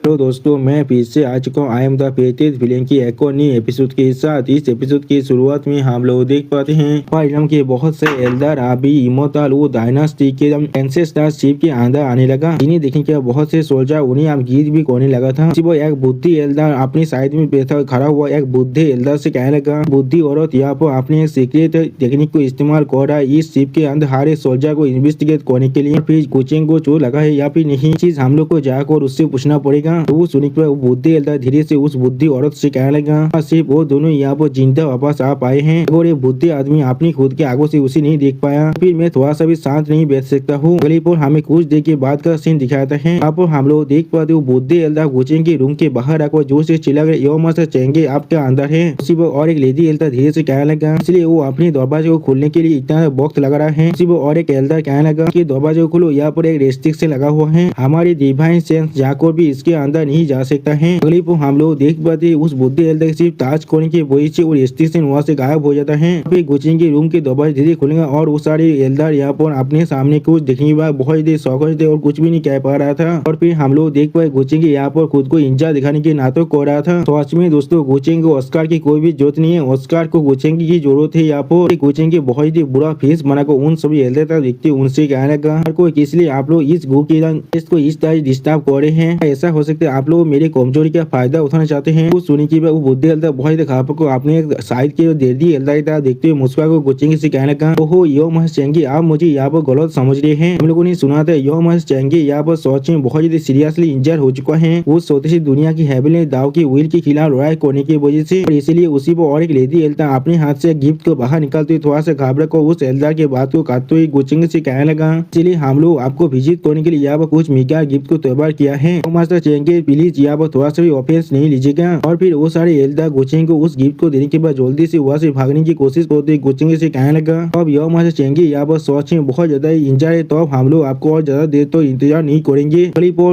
तो दोस्तों मैं फिर से आ चुका हूँ आई एम द फेटेड विलेन की एक और नई एपिसोड के साथ। इस एपिसोड की शुरुआत में हम लोग देख पाते हैं फाइलम के बहुत से एल्डर अभी इमोर्टल वो डायनास्टी के एंसेस्टर शिप के अंदर आने लगा, जिन्हें देखने के बहुत से सोल्जर उन्हें अब गीत भी करने लगा था। वो एक बुद्धि एल्डर अपनी साइड में बैठा खड़ा हुआ एक बुद्धि एल्डर से कहने लगा, बुद्धि औरत यहाँ पर अपने सीक्रेट टेक्निक को इस्तेमाल कर रहा है इस शिप के अंदर हर एक सोल्जर को इन्वेस्टिगेट करने के लिए। फिर कोचिंग को चोर लगा है या फिर नहीं, चीज हम लोग को जाकर उससे पूछना पड़ेगा। तो वो सुनने के बाद बुद्धि एल्डर धीरे से उस बुद्धि औरत से कहने लगा, सिर्फ वो दोनों यहाँ पर जिंदा वापस आ पाए हैं और ये बुद्धि आदमी अपनी खुद के आगों से उसे नहीं देख पाया, फिर मैं थोड़ा सा भी शांत नहीं बैठ सकता हूँ। अगली पर हमें कुछ देर के बाद का सीन दिखाता है। यहाँ पर हम लोग देख पाते हो बुद्धि एल्डर कोचिंग के रूम के बाहर आकर जोर से चिल्ला कर यो मत चेंगे आपके अंदर है। उसी पर और एक लेडी एल्डर धीरे से कहने लगा, इसलिए वो अपने दरवाजे को खोलने के लिए इतना वक्त लगा रहा है। उसी पर और एक एल्डर कहने लगा कि दरवाजे को खोलो, यहाँ पर एक रेस्ट्रिक्शन लगा हुआ है, हमारी डिवाइन सेंस जाकर भी इसके अंदर नहीं जा सकता है। अगली पर हम लोग देख पाते उस बुद्धि एल्डर सिर्फ ताज खोलने की वजह से और रेस्ट्रिक्शन वहाँ से गायब हो जाता है। फिर कोचिंग के रूम के दरवाजे धीरे खुलेंगे और वो सारे एल्डर यहाँ पर अपने सामने कुछ देखने के बाद बहुत देर सौखज थे और कुछ भी नहीं कह पा रहा था। और फिर हम लोग देख पाए कोचिंग यहाँ पर खुद को इंजा दिखाने के नाटक कर रहा था। तो आज में दोस्तों कोचिंग को ऑस्कार की कोई भी जरूरत नहीं है, ऑस्कार को कोचिंग की जरूरत है। यहाँ पर कोचिंग के बहुत ही बुरा फेस बनाकर उन सभी एल्डर तक देखते उनसे कहने लगा, कोई इसलिए आप लोग इस गो के इसको इस तरह डिस्टर्ब कर रहे हैं, ऐसा हो सकता है आप लोग मेरे कमजोरी का फायदा उठाना चाहते हैं। वो सुनी की वो बुद्धि एल्डर बहुत ही खाप को आपने साइड के दे दी एल्डर देखते हुए मुस्कुरा को कोचिंग से कहने लगा, ओहो यो महस चेंगी आप मुझे यहाँ पर गलत समझ रहे हैं। हम लोगों ने सुना था यो महस चेंगी यहाँ पर सोच में बहुत ही सीरियसली इंजर हो चुका है, वो छोटी सी दुनिया की हैबिल दाव की व्हील के खिलाफ लड़ाई करने की वजह से, और इसीलिए उसी पर और एक लेडी एल्डर अपने हाथ से गिफ्ट को बाहर निकालते हुए थोड़ा सा घबरा को उस एल्डर के बात को काटते हुए कोचिंग से कहने लगा, इसलिए हम लोग आपको विजिट करने के लिए यहाँ पर कुछ मिगा गिफ्ट को तैयार किया है, मास्टर चेंगे प्लीज यहाँ पर थोड़ा सा भी ऑफेंस नहीं लीजिएगा। और फिर वो सारे एल्डर कोचिंग को उस गिफ्ट को देने के बाद जल्दी से वहाँ से भागने की कोशिश करते कोचिंग से कहने लगा, अब यह मास्टर चेंगे यहाँ पर सोच में बहुत ज्यादा इंजर है, तो अब हम लोग आपको और ज्यादा देर तो इंतजार नहीं करेंगे।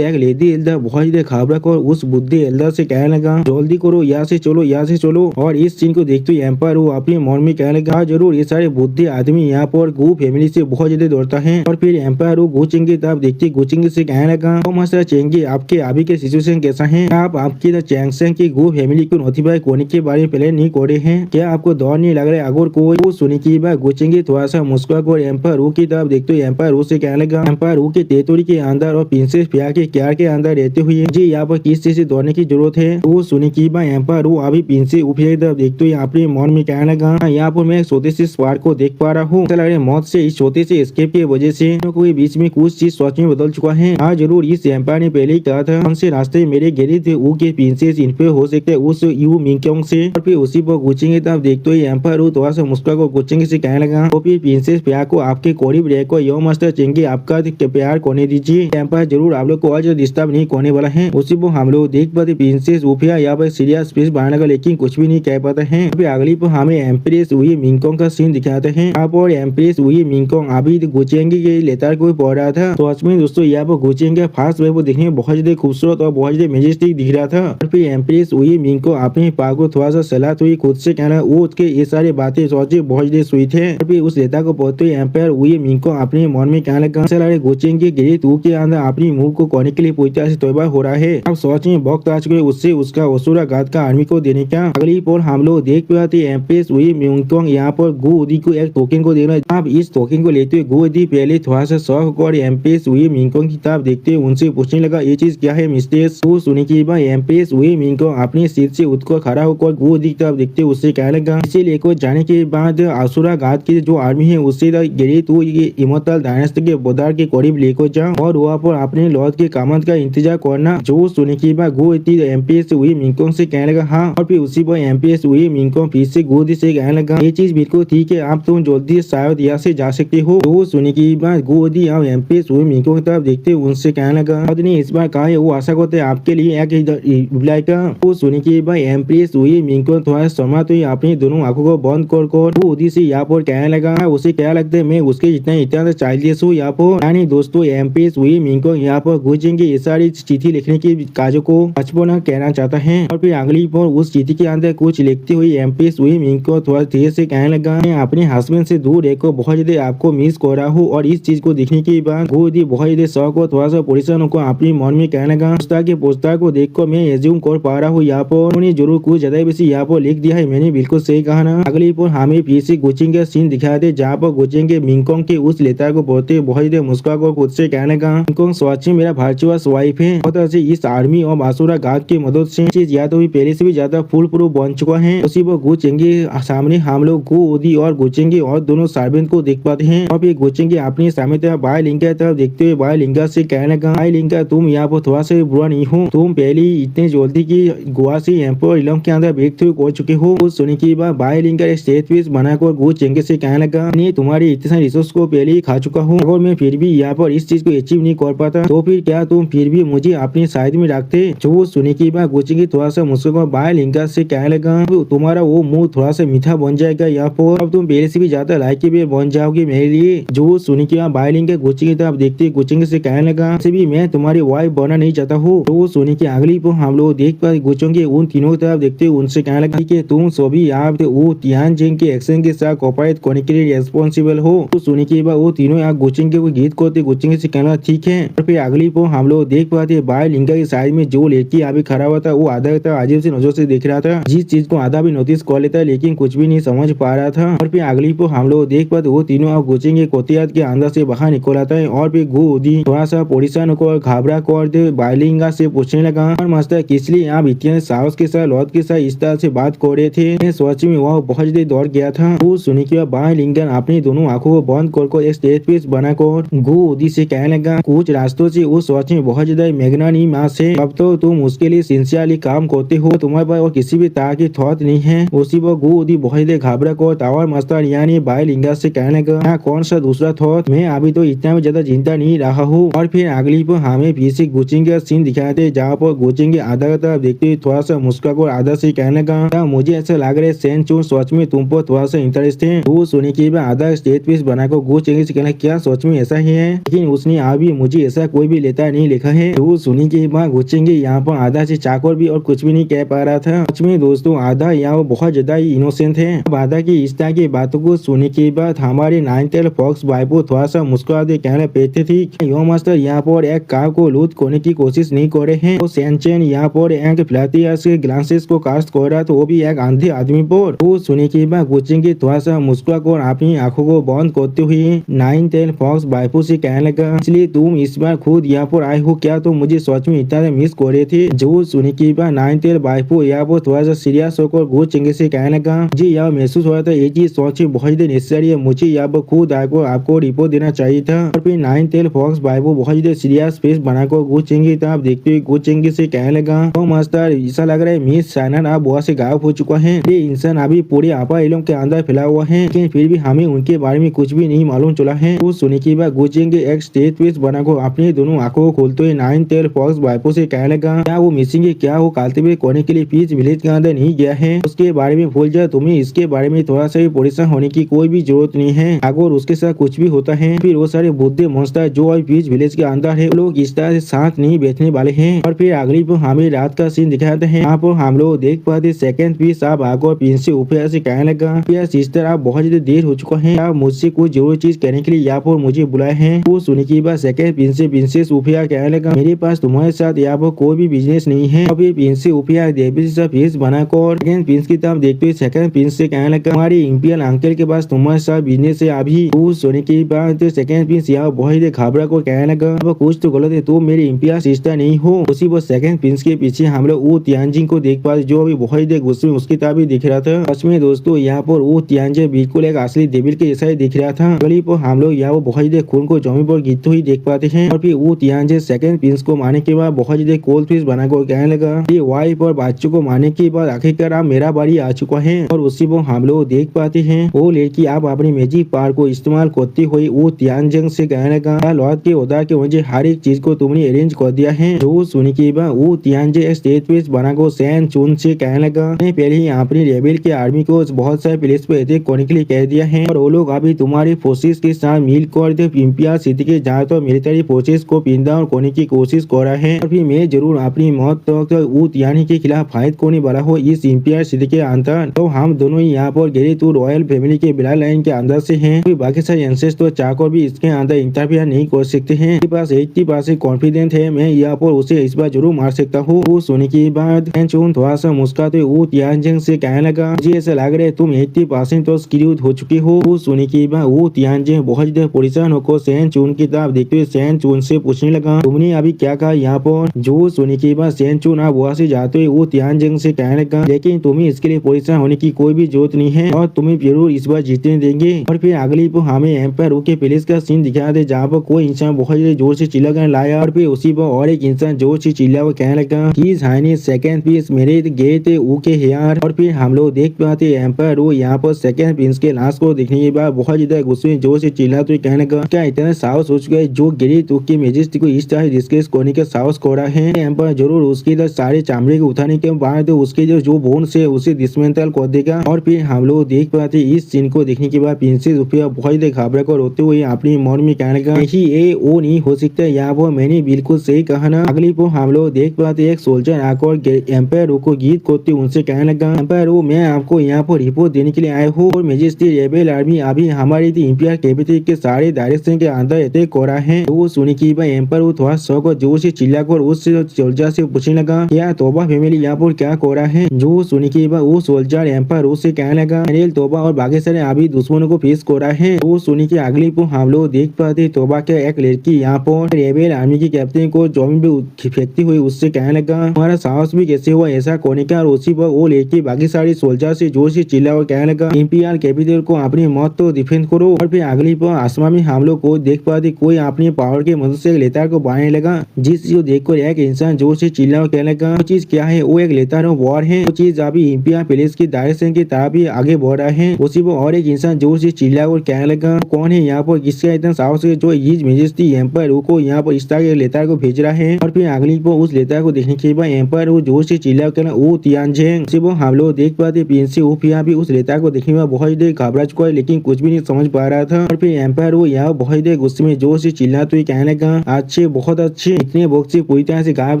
एक लेडी एल्डर बहुत ही घबरा कर उस बुद्धि एल्डर से कहने लगा, जल्दी करो यहाँ से चलो यहाँ से चलो। और इस सीन को देखते हुए एम्पायर वो अपने मन में कहने लगा, जरूर ये सारे बुद्धि आदमी यहाँ पर गो फैमिली से बहुत ज्यादा दौड़ता है। और फिर एम्पायर वो कोचिंग की तरफ देखते कोचिंग से कहने लगा, मास्टर चेंगे आपके अभी के सिचुएशन कैसा है, आप आपकी चैंगसेंग की गो फैमिली को नोटिफाई करने के बारे में पहले नहीं करे हैं, क्या आपको डर नहीं लग रहा है? अगर कोई वो सुनी की बात कोचिंग थोड़ा सा मुस्कुरा कर एम्पायर वो की तरफ देखते हुए एम्पायर वो से कहने लगा, एम्पायर वो के टेरिटोरी के अंदर और प्रिंसेस पिया के क्या के अंदर रहते हुए जी यहाँ पर किस चीज से दौड़ने की जरूरत है? वो सुनी की बात एम्पायर वो अभी प्रिंसेस उफिया की तरफ देखते हुए अपने मन में कहने लगा, यहाँ पर मैं छोटे से स्पार्क को देख पा रहा हूँ, लग रहा है मौत से इस छोटे से स्केप की वजह से कोई बीच में कुछ चीज सोच में बदल चुका है। हाँ जरूर इस एम्पायर ने पहले ही कहा था, हमसे रास्ते मेरे गिरी थे वो के प्रिंसेस इन पे हो सकते उस यू मिंगक्योंग से। और फिर उसी पर कोचिंग की तरफ देखते हुए एम्पायर वो थोड़ा सा मुस्कुरा को कोचिंग से कहने लगा, तो फिर प्रिंसेस प्यार को आपके करीब रहकर यो मास्टर चेंगे आपका प्यार करने दीजिए, एम्पायर जरूर आप लोग को और डिस्टर्ब नहीं करने वाला है। उसी पर हम लोग देख पाते प्रिंसेस उफिया यहाँ पर सीरियस फेस बनाने का लेकिन कुछ भी नहीं कह पाते हैं। फिर अगली पर हमें एम्प्रेस हुई मिंगक्योंग का सीन दिखाते हैं। आप और एम्प्रेस हुई मिंगक्योंग अभी कोचिंग के लेटर को पढ़ रहा था। तो आज में दोस्तों यहाँ पर कोचिंग का फास्ट वे देखने में बहुत ज्यादा खूबसूरत और बहुत ज्यादा मेजेस्टिक दिख रहा था। और फिर एम्प्रेस हुई मिंगक्योंग अपने पा को थोड़ा सा सलाह हुई खुद से कहना वो उसके ये सारी बातें सोचे बहुत ज्यादा स्वीट है। और फिर उस लेटर को पढ़ते हुए एम्पायर हुई मिंगक्योंग अपने मन में कहने लगा, कोचिंग के गिरी तू के अंदर अपनी मुंह को करने के लिए पूरी तरह से तैयार हो रहा है, अब सोच में वक्त आ चुके उससे उसका असुरा घात का आर्मी को देने का। अगली पर हम लोग देख पाते एम्प्रेस हुई मिंगक्योंग यहाँ पर गोदी को एक टोकन को देना, अब इस टोकन को लेते हुए गोदी पहले थोड़ा सा शौक और एम्प्रेस हुई मिंगक्योंग की तरफ देखते हुए उनसे पूछने लगा, ये चीज क्या है मिस्टेस? वो सुनी की बात एम्प्रेस हुई मिंगक्योंग अपनी सीट से उठकर खड़ा होकर गोदी की तरफ देखते उससे कहने लगा, इसे लेकर जाने के बाद असुरा घात की जो आर्मी है उससे गिरी तो ये इमोर्टल डायनेस्टी के बॉर्डर के करीब लेकर जाओ और वहाँ पर अपने लॉर्ड के कामत का इंतजार करना। जो सुनी की बात गोदी एम्प्रेस हुई मिंगक्योंग से कहने लगा, हाँ। और फिर उसी पर एम्प्रेस हुई मिंगक्योंग फिर से गोदी से कहने लगा, ये चीज बिल्कुल ठीक है, आप तुम जल्दी शायद यहाँ से जा सकते हो। तो सुनी की बात गोदी और एम्प्रेस हुई मिंगक्योंग की तरफ देखते उनसे कहने लगा, ने इस बार कहा है वो आशा करते आपके लिए एक रिप्लाई का। वो सुनी की बात एम्प्रेस हुई मिंगक्योंग थोड़ा समय तो अपनी दोनों आंखों को बंद कर वो उदी से यहाँ पर कहने लगा, उसे क्या लगता है मैं उसके इतना चाइल्डिश हूँ यहाँ पर? यानी दोस्तों एम्प्रेस हुई मिंगक्योंग यहाँ पर गुजेंगे ये सारी चिट्ठी लिखने की काजों को बचपना कहना चाहता है। और फिर अगली पर उस चिट्ठी के अंदर कुछ लिखती हुई एम्प्रेस हुई मिंगक्योंग थोड़ा धीरे से कहने लगा, मैं अपने हस्बैंड से दूर रहकर बहुत ज्यादा आपको मिस कर रहा हूँ। और इस चीज को देखने के बाद गोदी बहुत ज्यादा शौक और थोड़ा सा परेशान होकर अपनी मन में कहने लगा, लगा। पुस्तक के पुस्तक को देखकर मैं एज्यूम कर पा रहा हूँ यहाँ पर उन्होंने जरूर कुछ ज्यादा बेसी यहाँ पर लिख दिया है। मैंने बिल्कुल सही कहा ना। अगली पर हमें फिर से कोचिंग का सीन दिखाया थे जहाँ पर कोचिंग के मिंगकोंग के उस लेटर को पढ़ते बहुत ही मुस्कुरा कर खुद से कहने लगा, मिंगकोंग सच में मेरा वर्चुअस वाइफ है। बहुत से इस आर्मी और बासुरा गार्ड की मदद से चीज या तो भी पहले से भी ज्यादा फुल प्रूफ बन चुका है। उसी पर गुचेंगे सामने हम लोग गु ओदी और गुचेंगे और दोनों सर्वेंट को देख पाते हैं और फिर गुचेंगे अपने सामने तरफ बाय लिंका तरफ देखते हुए बाय लिंका से कहने लगा, बाय लिंका तुम यहाँ पर थोड़ा सा बुरा नहीं हो। तुम पहले ही इतने जल्दी की गोवा से एम्पर इलम के अंदर बैठते हुए पहुंच चुके हो। कुछ सुनने के बाद बाय लिंका स्टेज पीस बनाकर गुचेंगे से कहने लगा, नहीं तुम्हारी इतने सारे रिसोर्स को पहले ही खा चुका हूँ। अगर मैं फिर भी यहाँ पर इस चीज को अचीव नहीं कर पाता तो फिर क्या तुम फिर भी मुझे अपनी साइड में रखते। जो सुनने के बाद गुचेंगे थोड़ा सा मुस्कुरा बाय लिंका से कहने लगा, तुम्हारा वो मुंह थोड़ा सा मीठा बन जाएगा यहाँ पर। अब तुम पहले से भी ज्यादा लाइकेबल बन जाओगे मेरे लिए। जो सुनी के बाय लिंका गुचेंगे तरफ देखते गुचेंगे से कहने लगा, से भी मैं तुम्हारी वाइफ बनना नहीं चाहता हूँ। तो सुनी के अगली पर हम लोग देख पाए गुचेंगे उन तीनों की तरफ देखते उनसे कहने लगा कि तुम सभी आप वो तियानजिन के एक्शन के साथ कोऑपरेट करने के लिए रेस्पॉन्सिबल हो। तो सुनी के बाद वो तीनों यहाँ गुचेंगे को गीत करते गुचेंगे से कहना ठीक है। और फिर अगली पर हम लोग देख पाते बाय लिंका के साइड में जो लड़की अभी खड़ा हुआ था वो आधा अजीब सी नजर से देख रहा था। जिस चीज को आधा भी नोटिस कर लेता लेकिन कुछ भी नहीं समझ पा रहा था। और फिर अगली पर हम लोग देख पाते वो तीनों आप गुचेंगे कोतियात के अंदर से बाहर निकल आता है और फिर गुदी थोड़ा सा परेशान होकर घबरा कर दे बाय लिंका से पूछने लगा, और मास्टर किस लिए आप इतने साहस के साथ लौट के साथ इस तरह से बात कर रहे थे। मैं सच में वह बहुत देर दौड़ गया था। वो सुनी के बाय लिंका अपनी दोनों आंखों को बंद कर एक स्टेज पीस बनाकर गुदी से कहने लगा, कुछ रास्तों से वो सच में बहुत ज्यादा मैग्नानी मास है। अब तो तुम उसके लिए सिंसियरली काम करते हो, तुम्हारे पास और किसी भी तरह की थॉट नहीं है। उसी पर गुदी बहुत देर घबरा कर टावर मास्टर यानी बाय लिंका से कहने लगा, कौन सा दूसरा थॉट, मैं अभी तो इतना भी ज्यादा चिंता नहीं रहा हूँ। और फिर अगली पर हमें फिर से गुचेंगे सीन दिखाए थे जहाँ पर गुचेंगे आधा तरफ देखते हुए थोड़ा सा मुस्कुरा कर आधा से कहने का, मुझे ऐसा लग रहा है सेन चून सच में तुम पर थोड़ा सा इंटरेस्ट है। वो सुनी के बाद आधा स्टेज पीस बनाकर गुचेंगे से कहना, क्या सच में ऐसा ही है, लेकिन उसने अभी मुझे ऐसा कोई भी लेता नहीं लिखा है। वो सुनी के बाद गुचेंगे यहाँ पर आधा से चाकर भी और कुछ भी नहीं कह पा रहा था। सच में दोस्तों आधा यहाँ बहुत ज्यादा इनोसेंट है। अब आधा की इस तरह की बातों को सुनने के बाद हमारे 9th फॉक्स बाइबो थोड़ा सा मुस्कुरा दे कहने पेते थी, यो मास्टर यहाँ पर एक कार को लूट करने की कोशिश नहीं कर रहे हैं। तो सैनचेन यहाँ पर एक फ्लैटियर्स के ग्लासेस को कास्ट कर रहा तो वो भी एक अंधे आदमी पर। वो सुने के बाद गुचेंगे थोड़ा सा मुस्कुरा कर अपनी आंखों को बंद करते हुए 9th फॉक्स बाइबो से कहने लगा, इसलिए तुम इस बार खुद यहाँ पर आए हो क्या, तो मुझे सच में इतना मिस कर रहे थे। जो सुने के बाद 9th बाइबो यहाँ पर थोड़ा सा सीरियस होकर गुचेंगे से कहने लगा, जी यह महसूस हो रहा था ये चीज सोच बहुत ही नेसेसरी है, मुझे यहाँ पर खुद आपको रिपोर्ट देना चाहिए था। और फिर 9th फॉक्स बाइबो बहुत ही सीरियस फेस बनाकर गुचेंगे तब देखते हुए गुचेंगे से कहने लगा, ओ मास्टर ऐसा लग रहा है मिस साइनन आप बहुत से गायब हो चुका है। ये इंसान अभी पूरे आपा इलम के अंदर फैला हुआ है, लेकिन फिर भी हमें उनके बारे में कुछ भी नहीं मालूम चला है। तो सुने के बाद गुचेंगे एक स्टेज पेस बनाकर अपने दोनों आंखों को खोलते हुए 9th फॉक्स बाइबो से कहने लगा, क्या वो मिसिंग है, क्या वो काल्टिवेट करने के लिए पीच विलेज के अंदर नहीं गया है, उसके बारे में भूल जाए, तुम्हें इसके बारे में थोड़ा सा भी परेशान होने की कोई भी जरूरत नहीं है। अगर उसके साथ कुछ भी होता है फिर वो सारे बुद्धे मॉन्स्टर जो अभी पीच विलेज के अंदर है लोग इस तरह से साथ नहीं बैठने वाले हैं। और फिर अगली पर हमें रात का सीन दिखाते हैं। यहाँ पर हम लोग देख पाते सेकंड पीस आप आकर पिन से ऊपर से कहने लगा, सिस्टर आप बहुत ज्यादा देर हो चुका है, आप मुझसे कुछ जरूरी चीज कहने के लिए यहाँ पर मुझे बुलाए हैं। वो सुनने के बाद सेकंड पिन से प्रिंसेस उफिया कहने लगा, मेरे पास तुम्हारे साथ यहाँ पर कोई भी बिजनेस नहीं है। अब ये पिन से उफिया देवी से फेस बनाकर सेकंड पिन की तरफ देखते हुए सेकंड पिन से कहने लगा, हमारे इंपियल अंकल के पास तुम्हारे साथ बिजनेस है अभी। वो सुनने के बाद सेकंड पिन यहाँ बहुत ही घबरा को कहने लगा, अब कुछ तो गलत है, तुम मेरी इंपियल सिस्टर नहीं हो। उसी पर सेकंड प्रिंस के पीछे हम लोग वो तियानजिन को देख पाते जो अभी बहुत ही गुस्से में उसकी तरफ दिख रहा था। सच में दोस्तों यहाँ पर वो तियानजिन बिल्कुल एक असली डेविल के जैसा ही दिख रहा था। अगली पर हम लोग यहाँ बहुत ही खून को जमीन पर गिरते हुए देख पाते हैं। और फिर वो तियानजिन सेकंड प्रिंस को मारने के बाद बहुत ही कोल्ड फिश बनाकर कहने लगा, ये वाइफ और बच्चों को मारने के बाद आखिरकार आप मेरा बारी आ चुका है। और उसी पर हम लोग देख पाते हैं वो लड़की आप अपनी मैजिक पावर को इस्तेमाल करती हुई वो तियानजिन से कहने लगा, लॉर्ड के उदा के मुझे हर एक चीज को तुमने अरेंज कर दिया है। जो सुनी के बाद वो तियानजिन स्टेज पे बनाकर सैन चून से कहने लगा, मैं पहले ही अपनी रेबेल के आर्मी को बहुत सारे प्लेस पे अटैक करने के लिए कह दिया है और वो लोग अभी तुम्हारी फोर्सेस के साथ मिलकर इंपियल सिटी के जहाँ तो मिलिट्री फोर्सेस को पिन डाउन करने की कोशिश कर रहा है। और फिर मैं जरूर अपनी मौत तक वो तियानी के खिलाफ फाइट करने वाला हो इस इंपियल सिटी के अंदर। तो हम दोनों ही यहाँ पर गिरी तो रॉयल फैमिली के ब्लड लाइन के अंदर से हैं, कोई बाकी सारे एंसेस्टर चाहकर भी इसके अंदर इंटरफियर नहीं कर सकते हैं। मेरे पास 80% कॉन्फिडेंस है मैं यहाँ पर उसे इस बार जरूर मार सकता हूँ। वो सुनने के बाद सैन चुन थोड़ा सा मुस्कुराते वो तियानजिंग से कहने लगा, मुझे ऐसा लग रहा है तुम 80% तो स्क्रूड हो चुकी हो। वो सुनने के बाद वो तियानजिंग बहुत ज्यादा परेशान होकर सैन चुन की तरफ देखते हुए सैन चुन से पूछने लगा, तुमने अभी क्या कहा यहाँ पर। जो सुनने के बाद सैन चुन आप वहाँ से जाते हुए वो तियानजिंग से कहने लगा, लेकिन तुम्हें इसके लिए परेशान होने की कोई भी जरूरत नहीं है और तुम्हें जरूर इस बार जीतने देंगे। और फिर अगली पर हमें एम्पायर के पैलेस का सीन दिखाया था जहाँ पर कोई इंसान बहुत जोर से चिल्ला कर लाया और फिर उसी पर और एक इंसान जोर से चिल्ला वो कहने लगा, हिज हाइनेस सेकंड पीस मेरे गए थे ऊके हेयर। और फिर हम लोग देख पाते एम्पायर वो यहाँ पर सेकंड प्रिंस के लाश को देखने के बाद बहुत ज्यादा गुस्से में जोर से चिल्ला तो कहने लगा, क्या इतना साहस हो चुका है जो गिरी तो की मेजेस्टी को इस तरह डिस्कस करने का साहस कर रहा है। एम्पायर जरूर उसके सारे चामड़े को उठाने के बाद तो उसके जो बोन से उसे डिसमेंटल कर देगा। और फिर हम लोग देख पाते इस सीन को देखने के बाद प्रिंसेस रुफिया बहुत ज्यादा घबरा कर रोते हुए अपनी मन में कहने लगा, नहीं ये वो नहीं हो सकता, यहाँ पर मैंने बिल्कुल सही कहा ना। अगली को हम लोग देख पाते एक सोल्जर आकर एम्पायर को गीत करते उनसे कहने लगा, एम्पायर मैं आपको यहाँ पर रिपोर्ट देने के लिए आया हूँ और मेजेस्टी रेबेल आर्मी अभी हमारी इंपियर कैपिटल के सारे डायरेक्शन के अंदर अटैक कर रहा है। तो वो सुनी की एम्पायर थोड़ा शौक और जोर से चिल्लाकर उस सोल्जर से पूछने लगा, क्या तोबा फैमिली यहाँ पर क्या कर रहा है। जो सुनी की वो सोल्जर एम्पायर उससे कहने लगा, जनरल तोबा और बाकी सारे अभी दुश्मनों को फेस कर रहा है। वो सुनी की अगली को हम लोग देख पाते तोबा के एक लड़की यहाँ पर रेबेल आर्मी की कैप्टन को जमीन पे फेंकती हुई उससे कहने लगा, हमारा साहस भी कैसे हुआ ऐसा करने का। और उसी पर वो लड़की बाकी सारी सोल्जर से जोर से चिल्ला और कहने लगा, इंपीरियल कैपिटल को अपनी मौत तो डिफेंड करो। और फिर अगली पर आसमान में हम लोग को देख पाते कोई अपनी पावर की मदद से लेतार को बढ़ाने लगा, जिस चीज देखकर एक इंसान जोर से चिल्ला और कहने लगा, वो चीज क्या है। वो एक लेतार वॉर है। वो चीज अभी इंपीरियल पैलेस की डायरेक्शन की तरफ भी आगे बढ़ रहा है। उसी पर और एक इंसान जोर से चिल्ला और कहने लगा, कौन है यहाँ पर किसका इतना साहस है जो हिज मेजेस्टी एम्पायर को यहाँ पर इस तरह के लेतार को भेज रहा है। और फिर अगली पर उस लेतार को देखने के बाद एम्पायर वो जोर से चिल्ला और कहना, वो तियानजिंग। उसी पर हम लोग देख पाते प्रिंसी उफिया भी उस लेतार को देखने में बहुत देर घबरा चुका है लेकिन कुछ भी नहीं समझ पा रहा था। और फिर एम्पायर वो यहाँ बहुत देर गुस्से में जोर से चिल्लाते हुए कहने लगा, अच्छे बहुत अच्छे, इतने बक्से पूरी तरह से गायब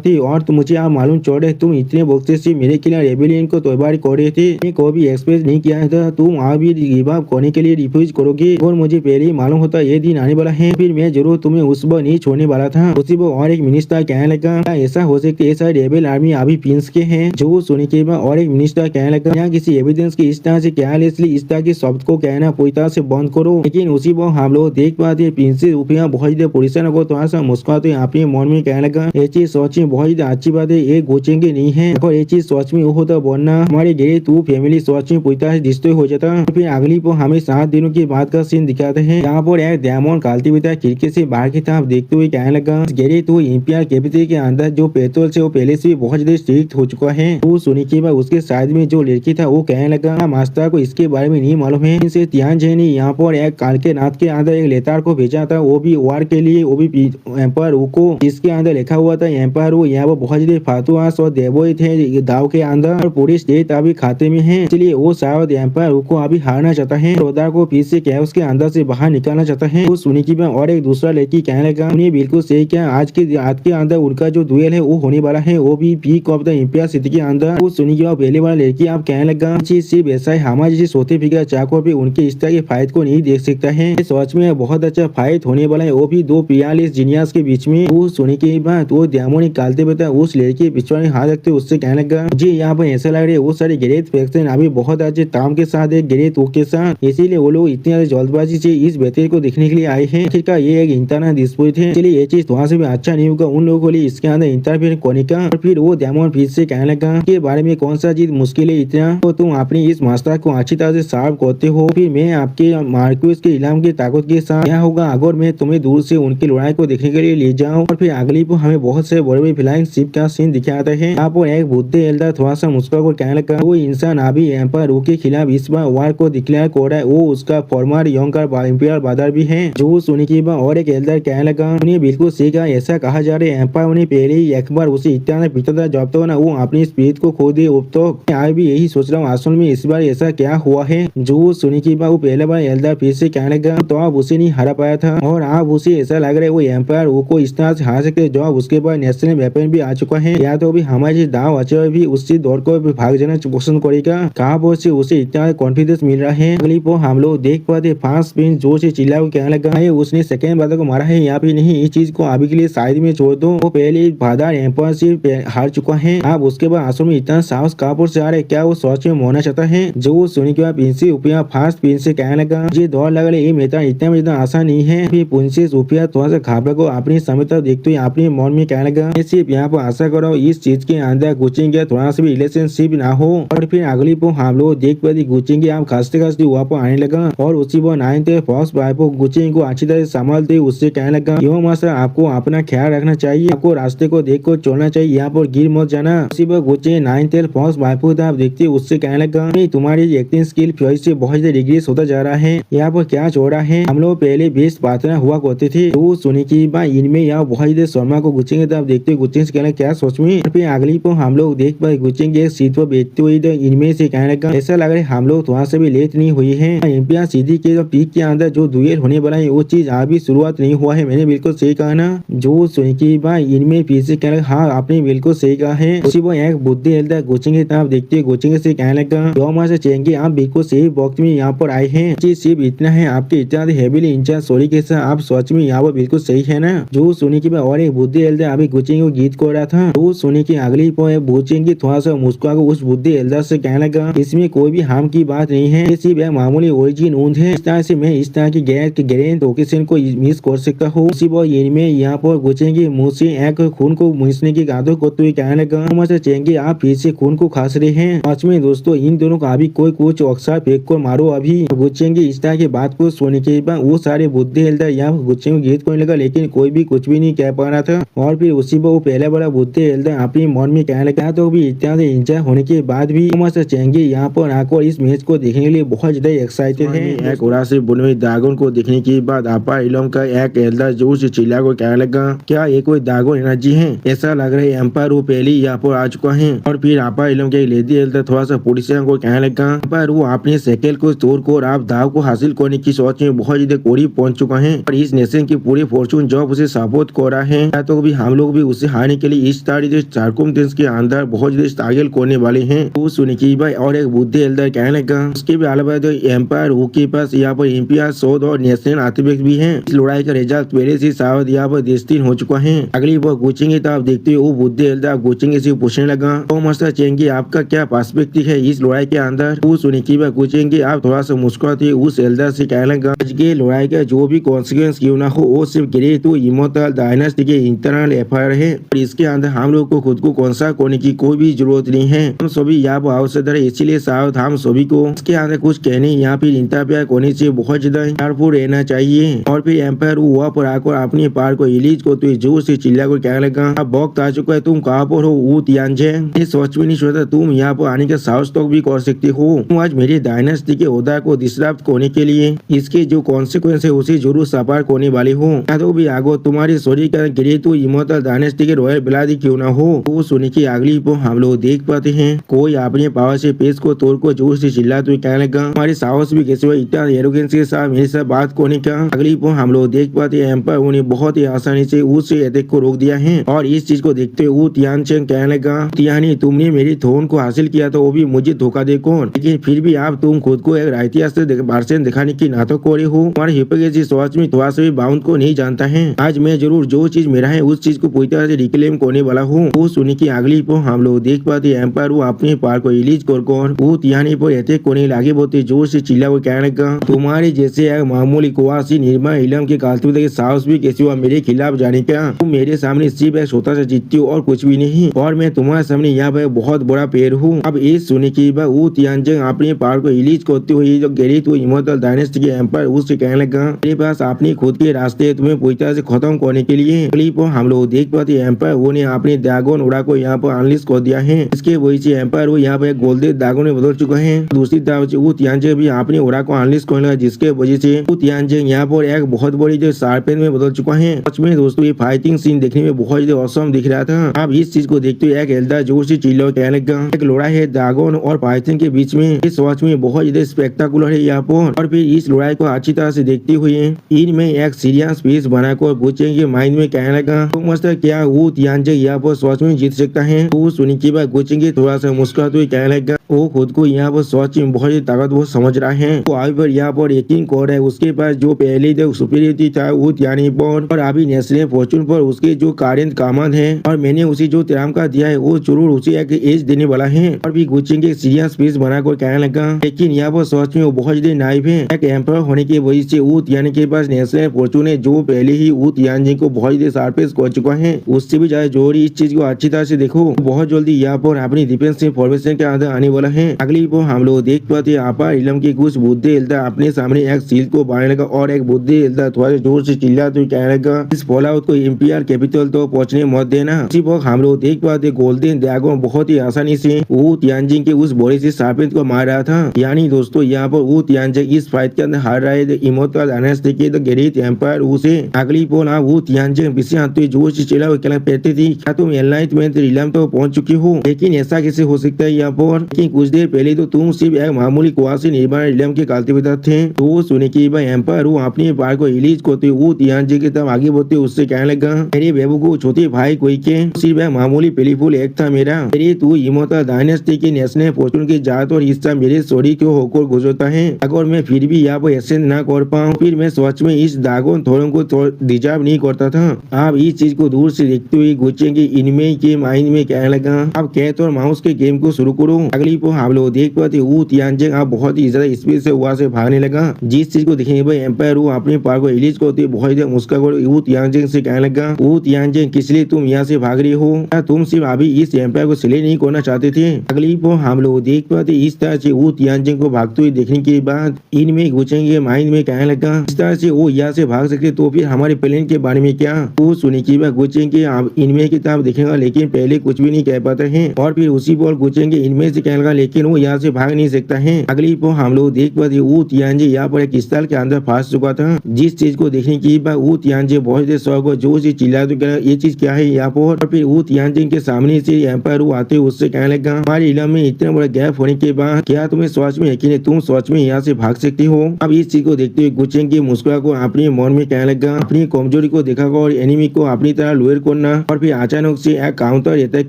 थी और तुम मुझे आप मालूम चल रहे तुम इतने बक्से से मेरे खिलाफ रेबेलियन को तैयार कर रहे थे, को भी एक्सप्रेस नहीं किया था तुम आप भी गिव अप करने के लिए रिफ्यूज करोगे और मुझे पहले ही मालूम होता ये दिन आने वाला है, फिर मैं जरूर तुम्हें उस पर नहीं छोड़ने वाला था। उसी पर और एक मिनिस्टर कहने लगा, ऐसा हो सकता है ऐसा रेबेल आर्मी अभी प्रिंस के हैं। जो सुनने के बाद और एक मिनिस्टर कहने लगा, यहाँ किसी एविडेंस की इस तरह से केयरलेसली इस तरह के शब्द को कहना पूरी तरह से बंद करो। लेकिन उसी पर हम लोग देख पाते प्रिंसेस रुफिया बहुत ज्यादा परेशान को थोड़ा सा मुस्कुराते अपने मन में कहने लगा, ये चीज सच में बहुत ज्यादा अच्छी बात है, ये गोचेंगे नहीं है और ये चीज सच में होता बनना हमारे गए तू फैमिली सच में पूरी तरह से डिस्ट्रॉय हो जाता। फिर अगली पर हमें 7 दिनों के बाद का सीन दिखाते हैं। यहाँ पर एक डायमंड कालती हुई खिड़की से बाहर की तरफ देखते हुए कहने लगा, गेरी तू इंपियर कैपिटल के अंदर जो पेट्रोल से वो पहले से बहुत ज्यादा स्ट्रिक्ट हो चुका है। वो सुनी के बाद उसके साइड में जो लड़की था वो कहने लगा, मास्टर को इसके बारे में नहीं मालूम है। इनसे तियानजिंग ने यहाँ पर एक काल के नाथ के अंदर एक लेतार को भेजा था, वो भी वार के लिए, वो भी एम्पायर को, जिसके अंदर लिखा हुआ था एम्पायर वो यहाँ पर बहुत ज्यादा फातुआस और देवोई थे दाव के अंदर और पूरी स्टेट अभी खाते में है, इसलिए वो शायद एम्पायर को अभी हारना चाहता है, रोदार को फिर से क्या उसके अंदर से बाहर निकालना चाहता है। वो सुनी की और एक दूसरा लड़की कहने लगा, उन्हें बिल्कुल सही क्या आज के अंदर उनका जो दुएल है वो होने वाला है, वो भी पीक ऑफ द इंपियर सिटी के अंदर। वो सुनी की पहले वाला लड़की आप कहने लगा, सिर्फ ऐसा है हमारे जैसे सोते फिगर चाको भी उनके इस तरह के फाइट को नहीं देख सकता है, सच में बहुत अच्छा फाइट होने वाला है, वो भी 2 पियालिस जीनियस के बीच में। वो सुनी की बात वो दियामो निकालते बता उस लड़की पिछवाड़े हाथ रखते उससे कहने लगा, मुझे यहाँ पर ऐसा लग रहा है वो सारे ग्रेट फैक्शन अभी बहुत अच्छे ताम के साथ एक ग्रेट ओक के साथ, इसीलिए वो लोग इतनी जल्दबाजी से इस बेहतर को देखने के लिए आए हैं। आखिरकार ये एक इंटरनल डिस्प्यूट है, इसलिए ये चीज वहाँ से भी अच्छा नहीं होगा उन लोगों को लिए इसके अंदर इंटरफेयर करने का। और फिर वो डायमंड फिर से कहने लगा के बारे में कौन सा चीज मुश्किल है इतना, तो तुम अपनी इस मास्टर को अच्छी तरह से साफ करते हो, फिर मैं आपके मार्क्यूस के इलाम की ताकत के साथ क्या होगा अगर मैं तुम्हें दूर से उनकी लड़ाई को देखने के लिए ले जाऊँ। और फिर अगली को हमें बहुत से बड़े बड़े फ्लाइंग शिप का सीन दिखाता है। यहाँ पर एक बुद्ध एल्डर थोड़ा सा मुस्कुरा कर कहने लगा, वो इंसान अभी एम्पायर के खिलाफ इस बार वार को डिक्लेयर कर रहा है, वो उसका फॉर्मर यंगर इंपियर ब्रदर भी है। जो सुनी की और एक एल्डर कहने लगा, उन्हें बिल्कुल सही कहा, ऐसा कहा जा रहा है एम्पायर उन्हें पहले ही एक बार उसे इतना पीता था जब तक ना वो अपनी स्पीड को खो दे। अब तो मैं भी यही सोच रहा हूँ असल में इस बार ऐसा क्या हुआ है। जो सुनी की वो पहले बार एल्डर फिर से कहने लगा, तो आप उसे नहीं हरा पाया था और आप उसे ऐसा लग रहा है वो एम्पायर को इस तरह से हार सकते जो उसके पास नेशनल वेपन भी आ चुका है, या तो अभी हमारे दाव अच्छे भी उससे दौड़ को भाग जाना पसंद करेगा। कहा बहुत से उसे इतना कॉन्फिडेंस मिल रहा है। अगली को हम लोग देख पाते फास्ट प्रिंस जोर से चिल्ला कहने लगा, उसने सेकेंड ब्रदर को मारा है या फिर नहीं, इस चीज को अभी के लिए साइड में छोड़ छोड़ दो, वो पहले फादर एम्पायर से हार चुका है। अब उसके बाद आश्रम में इतना साहस कहाँ से आ रहा है? क्या वो सच में मोड़ना चाहता है? जो वो सुनी के बाद प्रिंसेस उपिया फास्ट प्रिंस से कहने लगा, मुझे दौड़ लगा ये मेरा इतना आसान नहीं है। फिर प्रिंसेस उपिया थोड़ा सा घाबरा को अपनी समझता देखते हुए अपने मन में कहने लगा, सिर्फ यहाँ पर आशा करो इस चीज के अंदर गुचिंग के थोड़ा सा भी रिलेशनशिप ना हो। और फिर अगली को हम लोग देख पाते गुचिंग आप खांसते खांसते वहाँ पर आने लगा और उसी पर नाइन फर्स्ट भाई को गुचिंग को अच्छी तरह संभालते उससे कहने लगा, क्यों मास्टर आपको अपना ख्याल रखना चाहिए, आपको रास्ते को देख कर चलना चाहिए, यहाँ पर गिर मत जाना। उसी पर गुचिंग नाइन फर्स्ट भाई को आप देखते उससे कहने लगा, तुम्हारी एक्टिंग स्किल फिर से बहुत रिग्रेस होता जा रहा है, यहाँ पर क्या हो रहा है? हम लोग पहले बेस्ट पार्टनर हुआ करते थे। तो सुनी की इनमें यहाँ बहुत शर्मा को गुचिंग आप देखते गुचिंग से कहना क्या सोच में। फिर अगली को हम लोग देख पाए गुचिंग एक सीट पर बैठते हुए इनमें से कहने लगा, ऐसा लग रहा है हम लोग थोड़ा सा भी लेट नहीं हुई है। एम्पियर सीधी के पीक के अंदर जो दुएल होने वाला है वो चीज अभी शुरुआत नहीं हुआ है। मैंने बिल्कुल सही कहा ना? जो सुनी की इनमें पीछे कहने लगा, हाँ आपने बिल्कुल सही कहा है। उसी वो एक बुद्धि हिलता गुचिंग की तरफ देखते गुचिंग से कहने लगा, दो माह से चेंगे आप बिल्कुल सही वक्त में यहाँ पर आए हैं। चीज सिर्फ इतना है आपके इतना हेवीली इंचार्ज सॉरी के साथ आप सच में यहाँ पर बिल्कुल सही है ना? जो सुनी की और एक बुद्धि हिलता अभी गुचिंग को गीत कर रहा था। तो सुनी की अगली गुचिंग की थोड़ा सा मुस्कुरा को उस बुद्धि हिलता से कहने लगा, इसमें कोई भी हार्म की बात नहीं है, ये सिर्फ एक मामूली ओरिजिन ऊंद है। इस तरह से मैं इस तरह की ग्रेंड ओकेशन को मिस कर सकता हूँ। उसी में यहाँ पर गुचिंग की मुँह से एक खून को मिसने की आदत करते हुए कहने लगा, चेंगे आप फिर से खून को खास रहे हैं। सच में दोस्तों इन दोनों को अभी कोई कुछ अक्सर फेंक कर मारो अभी। गुचिंग की इस तरह की बात को सुनने के बाद वो सारे बुद्धि हिलता यहाँ गुचिंग को गीत करने लगा, लेकिन कोई भी कुछ भी नहीं कह पा रहा था। और फिर उसी पर वो पहले बड़ा बुद्धि हिलता अपने मन में कहने लगा, तो भी इतना इंजॉय होने के बाद भी चेंगे यहाँ पर आकर इस मैच को देखने के लिए बहुत ज्यादा एक्साइटेड है। एक उड़ा से बुने हुए ड्रैगन को देखने के बाद आपा इलम का एक एल्डर जोर से चिल्ला को कहने लगा, क्या ये कोई ड्रैगन एनर्जी है? ऐसा लग रहा है एम्पायर वो पहले यहाँ पर आ चुका है। और फिर आपा इलम के लेडी एल्डर थोड़ा सा पोलिसियन को कहने लगा, पर वो अपने साइकिल को तोड़कर आप दाव को हासिल करने की सोच में बहुत ज्यादा करीब पहुंच चुका है और इस नेशन की पूरी फॉर्चून जॉब उसे सपोर्ट कर रहा है। तो भी हम लोग भी उसे हारने के लिए इस तारीख चारकुमटेंस के अंदर बहुत ज्यादा स्ट्रगल करने वाले हैं। तो सुनी की भाई और एक बुद्धि एल्डर कहने लगा, उसके भी अलावा तो एम्पायर वो के पास यहाँ पर एम्पियर शोध और नेशनल आर्टिफैक्ट भी है। इस लड़ाई का रिजल्ट पहले से शायद यहाँ पर देशतीन हो चुका है। अगली बार गुचिंग की तरफ देखते हुए वो बुद्धि एल्डर गुचिंग से पूछने लगा, तो मास्टर चेंगे आपका क्या पर्सपेक्टिव है इस लड़ाई के अंदर? वो सुनी की भाई गुचिंग आप थोड़ा सा मुस्कुराते उस एल्डर से कहने लगा, आज के लड़ाई का जो भी कॉन्सिक्वेंस क्यों ना हो वो सिर्फ ग्रेट तो इमोर्टल डायनेस्टी के इंटरनल एफआईआर है और इसके अंदर हम लोग को खुद को कौनसा करने की कोई भी जरूरत नहीं है। हम सभी यहाँ पर आवश्यक है, इसीलिए शायद हम सभी को इसके अंदर कुछ कहने यहाँ फिर इंटरफेयर करने से बहुत ज्यादा केयरफुल रहना चाहिए। और फिर एम्पायर वहाँ पर आकर अपने पार को रिलीज को तो जोर से चिल्ला को कहने लगा, अब वक्त आ चुका है, तुम कहाँ पर हो वो तियांजे? ये सोच भी नहीं सोचा तुम यहाँ पर आने का साहस तक भी कर सकते हो। तुम आज मेरी डायनेस्टी के ओहदा को डिस्टर्ब करने के लिए इसके जो कॉन्सिक्वेंस है उसे जरूर सफर करने वाले हो। या तो भी आगो तुम्हारे शरीर का गिरे तो इमोर्टल डायनेस्टी के रॉयल बिलादी क्यों ना हो। वो सुने की अगली को हम लोग देख पाते हैं कोई अपने पावर से पेश को तोड़ को जोर से चिल्लाते हुए कहने लगा, हमारे साहस भी कैसे हुआ इतना एरोगेंस के साथ मेरे साथ बात करने का। अगली को हम लोग देख पाते हैं एम्पायर उन्हें बहुत ही आसानी से उस अटैक को रोक दिया है। और इस चीज को देखते हुए वो तियानचेंग कहने लगा, तियानी तुमने मेरी थ्रोन को हासिल किया तो वो भी मुझे धोखा दे कौन, लेकिन फिर भी आप तुम खुद को एक राइटियस वर्जन दिखाने की नाटक करे हो। हमारे हिपोक्रेसी सोच में थोड़ा सा भी बाउंड को नहीं जानता है। आज मैं जरूर जो चीज मेरा है उस चीज को पूरी तरह से रिक्लेम करने वाला हूँ। वो सुनी की अगली को हम लोग देख पाते एम्पायर वो अपने पार को रिलीज कर वो तियानी पर अटैक करने लगे बोलते जोर से चिल्ला वो कहने लगा, तुम्हारे जैसे एक मामूली कुआसी निर्मा इलम के कालतूत के साहस भी कैसे हुआ मेरे खिलाफ जाने का। तुम मेरे सामने सिर्फ एक छोटा सा जीतती हो और कुछ भी नहीं, और मैं तुम्हारे सामने यहाँ पर बहुत बड़ा पेड़ हूँ। अब इस सुनी की बात वो तियानचेंग अपने पार को रिलीज करते हुए जो गरीब तो इमोर्टल डायनेस्टी के एम्पायर उससे कहने लगा, मेरे पास अपनी खुद के रास्ते तुम्हें पूरी तरह से खत्म करने के लिए। अगली पर हम लोग देख पाते एम्पायर वो ने अपने ड्रैगन उड़ा को यहाँ पर अनलिस्ट कर दिया है। इसके वजह से एम्पायर वो यहाँ पे गोल्डन ड्रैगन में बदल चुका है। दूसरी तरफ वो तियानचेंग भी अपने उड़ा को अनलिस्ट करने लगा, जिसके वजह से वो तियानचेंग यहाँ पर एक बहुत बड़ी जो शार्पेन में बदल चुका है। सच में दोस्तों ये फाइटिंग सीन देखने में बहुत ज्यादा औसम दिख रहा था। अब इस चीज को देखते हुए एक एल्डर जोर से चिल्ला कहने लगा, एक लड़ाई है ड्रैगन और पाइथन के बीच में, इस वॉच में बहुत ज्यादा स्पेक्टाकुलर है यहाँ पर। और फिर इस लड़ाई को अच्छी तरह से देखते हुए इनमें एक सीरियस पीस बनाकर गुचिंग के माइंड में कहने लगा, तो मास्टर क्या वो तियानचेंग यहाँ पर सच में जीत सकता है? तो सुनी की बात गुचिंग थोड़ा सा मुस्कुराते हुए कहने लगा, वो खुद को यहाँ पर सच में बहुत ही ताकतवर समझ रहा है। वो अभी पर यहाँ पर यकीन कर रहा है उसके पास जो पहले जो सुपीरियरिटी था वो तियानी पर और अभी नेशनल फॉर्चून पर और उसके जो कारण कामद है और मैंने उसे जो तराम का दिया है वो जरूर उसे एक एज देने वाला है। और भी गुचिंग के सीरियस फेस बनाकर कहने लगा, लेकिन यहाँ पर सच में वो बहुत ज्यादा नाइव है। एक एम्पर होने की वजह से वो तियान के पास नेशनल फॉर्चून है जो पहले ही वो तियान को बहुत ज्यादा शार्पेस कर चुका है। उससे भी ज्यादा जरूरी इस चीज को अच्छी तरह से देखो, बहुत जल्दी यहाँ पर अपनी डिफेंस फॉर्मेशन के अंदर आने वाला है। अगली पर हम लोग देख पाते आपा इलम की कुछ बुद्धि हिलता अपने सामने एक सील को बांधने लगा और एक बुद्धि हिलता थोड़ा जोर से चिल्ला तो कहने लगा, इस फॉलआउट को इंपीरियल कैपिटल तो पहुंचने मत देना। इसी वक्त हम लोग देख पाते गोल्डन ड्रैगन बहुत ही आसानी से वो तियानजिन के उस बॉडी से शार्पेन को मार रहा था। यानी दोस्तों यहाँ पर वो तियानजिन इस फाइट के अंदर हार रहा है। इमोर्टल डायनेस्टी के द ग्रेट एम्पायर उसे अगली पोल वो तियानजिन पीछे आते जोर से चिल्ला कहते थी, क्या तुम एनलाइटमेंट रिलम तो पहुंच चुकी हो, लेकिन ऐसा कैसे हो सकता है यहाँ पर, लेकिन कुछ देर पहले तो तुम सिर्फ एक मामूली कुआसी निर्माण रिलम के कल्टिवेटर थे। तो सुने की एम्पायर वो अपने बार को रिलीज करते वो तियानजिन की तरफ आगे बढ़ते उससे कहने लगा, मेरे बेबू को छोटे भाई कोई के सिर्फ एक मामूली पेलीफुल एक था मेरा, मेरी तू इमोर्टल डायनेस्टी की नेशनल फॉर्चून की जात और हिस्सा मेरे सॉरी क्यों होकर गुजरता है। अगर मैं फिर भी यहाँ पर एसेंट ना कर पाऊँ फिर मैं सच में इस दागोन थोड़ों को डिजर्व नहीं करता था। आप इस चीज को दूर से देखते हुए गुचेंगे इनमें के माइंड में कहने लगा, अब कैट और माउस के गेम को शुरू करो। अगली पर हम लोग देख पाते वो तियानजिन आप बहुत ही ज्यादा स्पीड से वहाँ से भागने लगा। जिस चीज को देखेंगे भाई एम्पायर वो अपने पार को रिलीज करते बहुत ज्यादा मुस्का वो तियानजिन से कहने लगा, वो तियानजिन किस लिए तुम यहाँ से भाग रही हो, क्या तुम सिर्फ अभी इस एम्पायर को सिले नहीं करना चाहते थे। अगली पर हम लोग देख पाते इस तरह से वो तियानजिन को भागते हुए देखने के बाद इनमें गुचेंगे माइंड में कहने लगा, इस तरह से वो यहाँ से भाग सकते तो फिर हमारे प्लान के बारे में क्या। वो सुनी की बात गुचेंगे इनमें की तरफ देखेगा लेकिन पहले कुछ भी नहीं कह पाते हैं और फिर उसी पर गुचेंगे इनमें से कहने लगा लेकिन वो यहाँ से भाग नहीं सकता है। अगली पर हम लोग देख पाते वो तियानजिन यहाँ पर एक स्थल के अंदर फंस चुका था। जिस चीज को देखने की बाद वो तियानजिन बहुत देर शौक जोर से चिल्ला तो ये चीज क्या है यहाँ पर। और फिर वो तियानजिन के सामने से एम्पायर वो आते उससे कहने लगा, हमारे इलाके में इतना बड़ा गैप होने के बाद क्या तुम्हें सोच में यकीन है तुम सोच में यहाँ से भाग सकती हो। अब इस चीज को देखते हुए गुचेंगे मुस्कुरा को अपने मन में कहने लगा, अपनी कमजोरी को देखा और एनिमी को अपनी तरह लोअर करना और फिर अचानक से एक काउंटर अटैक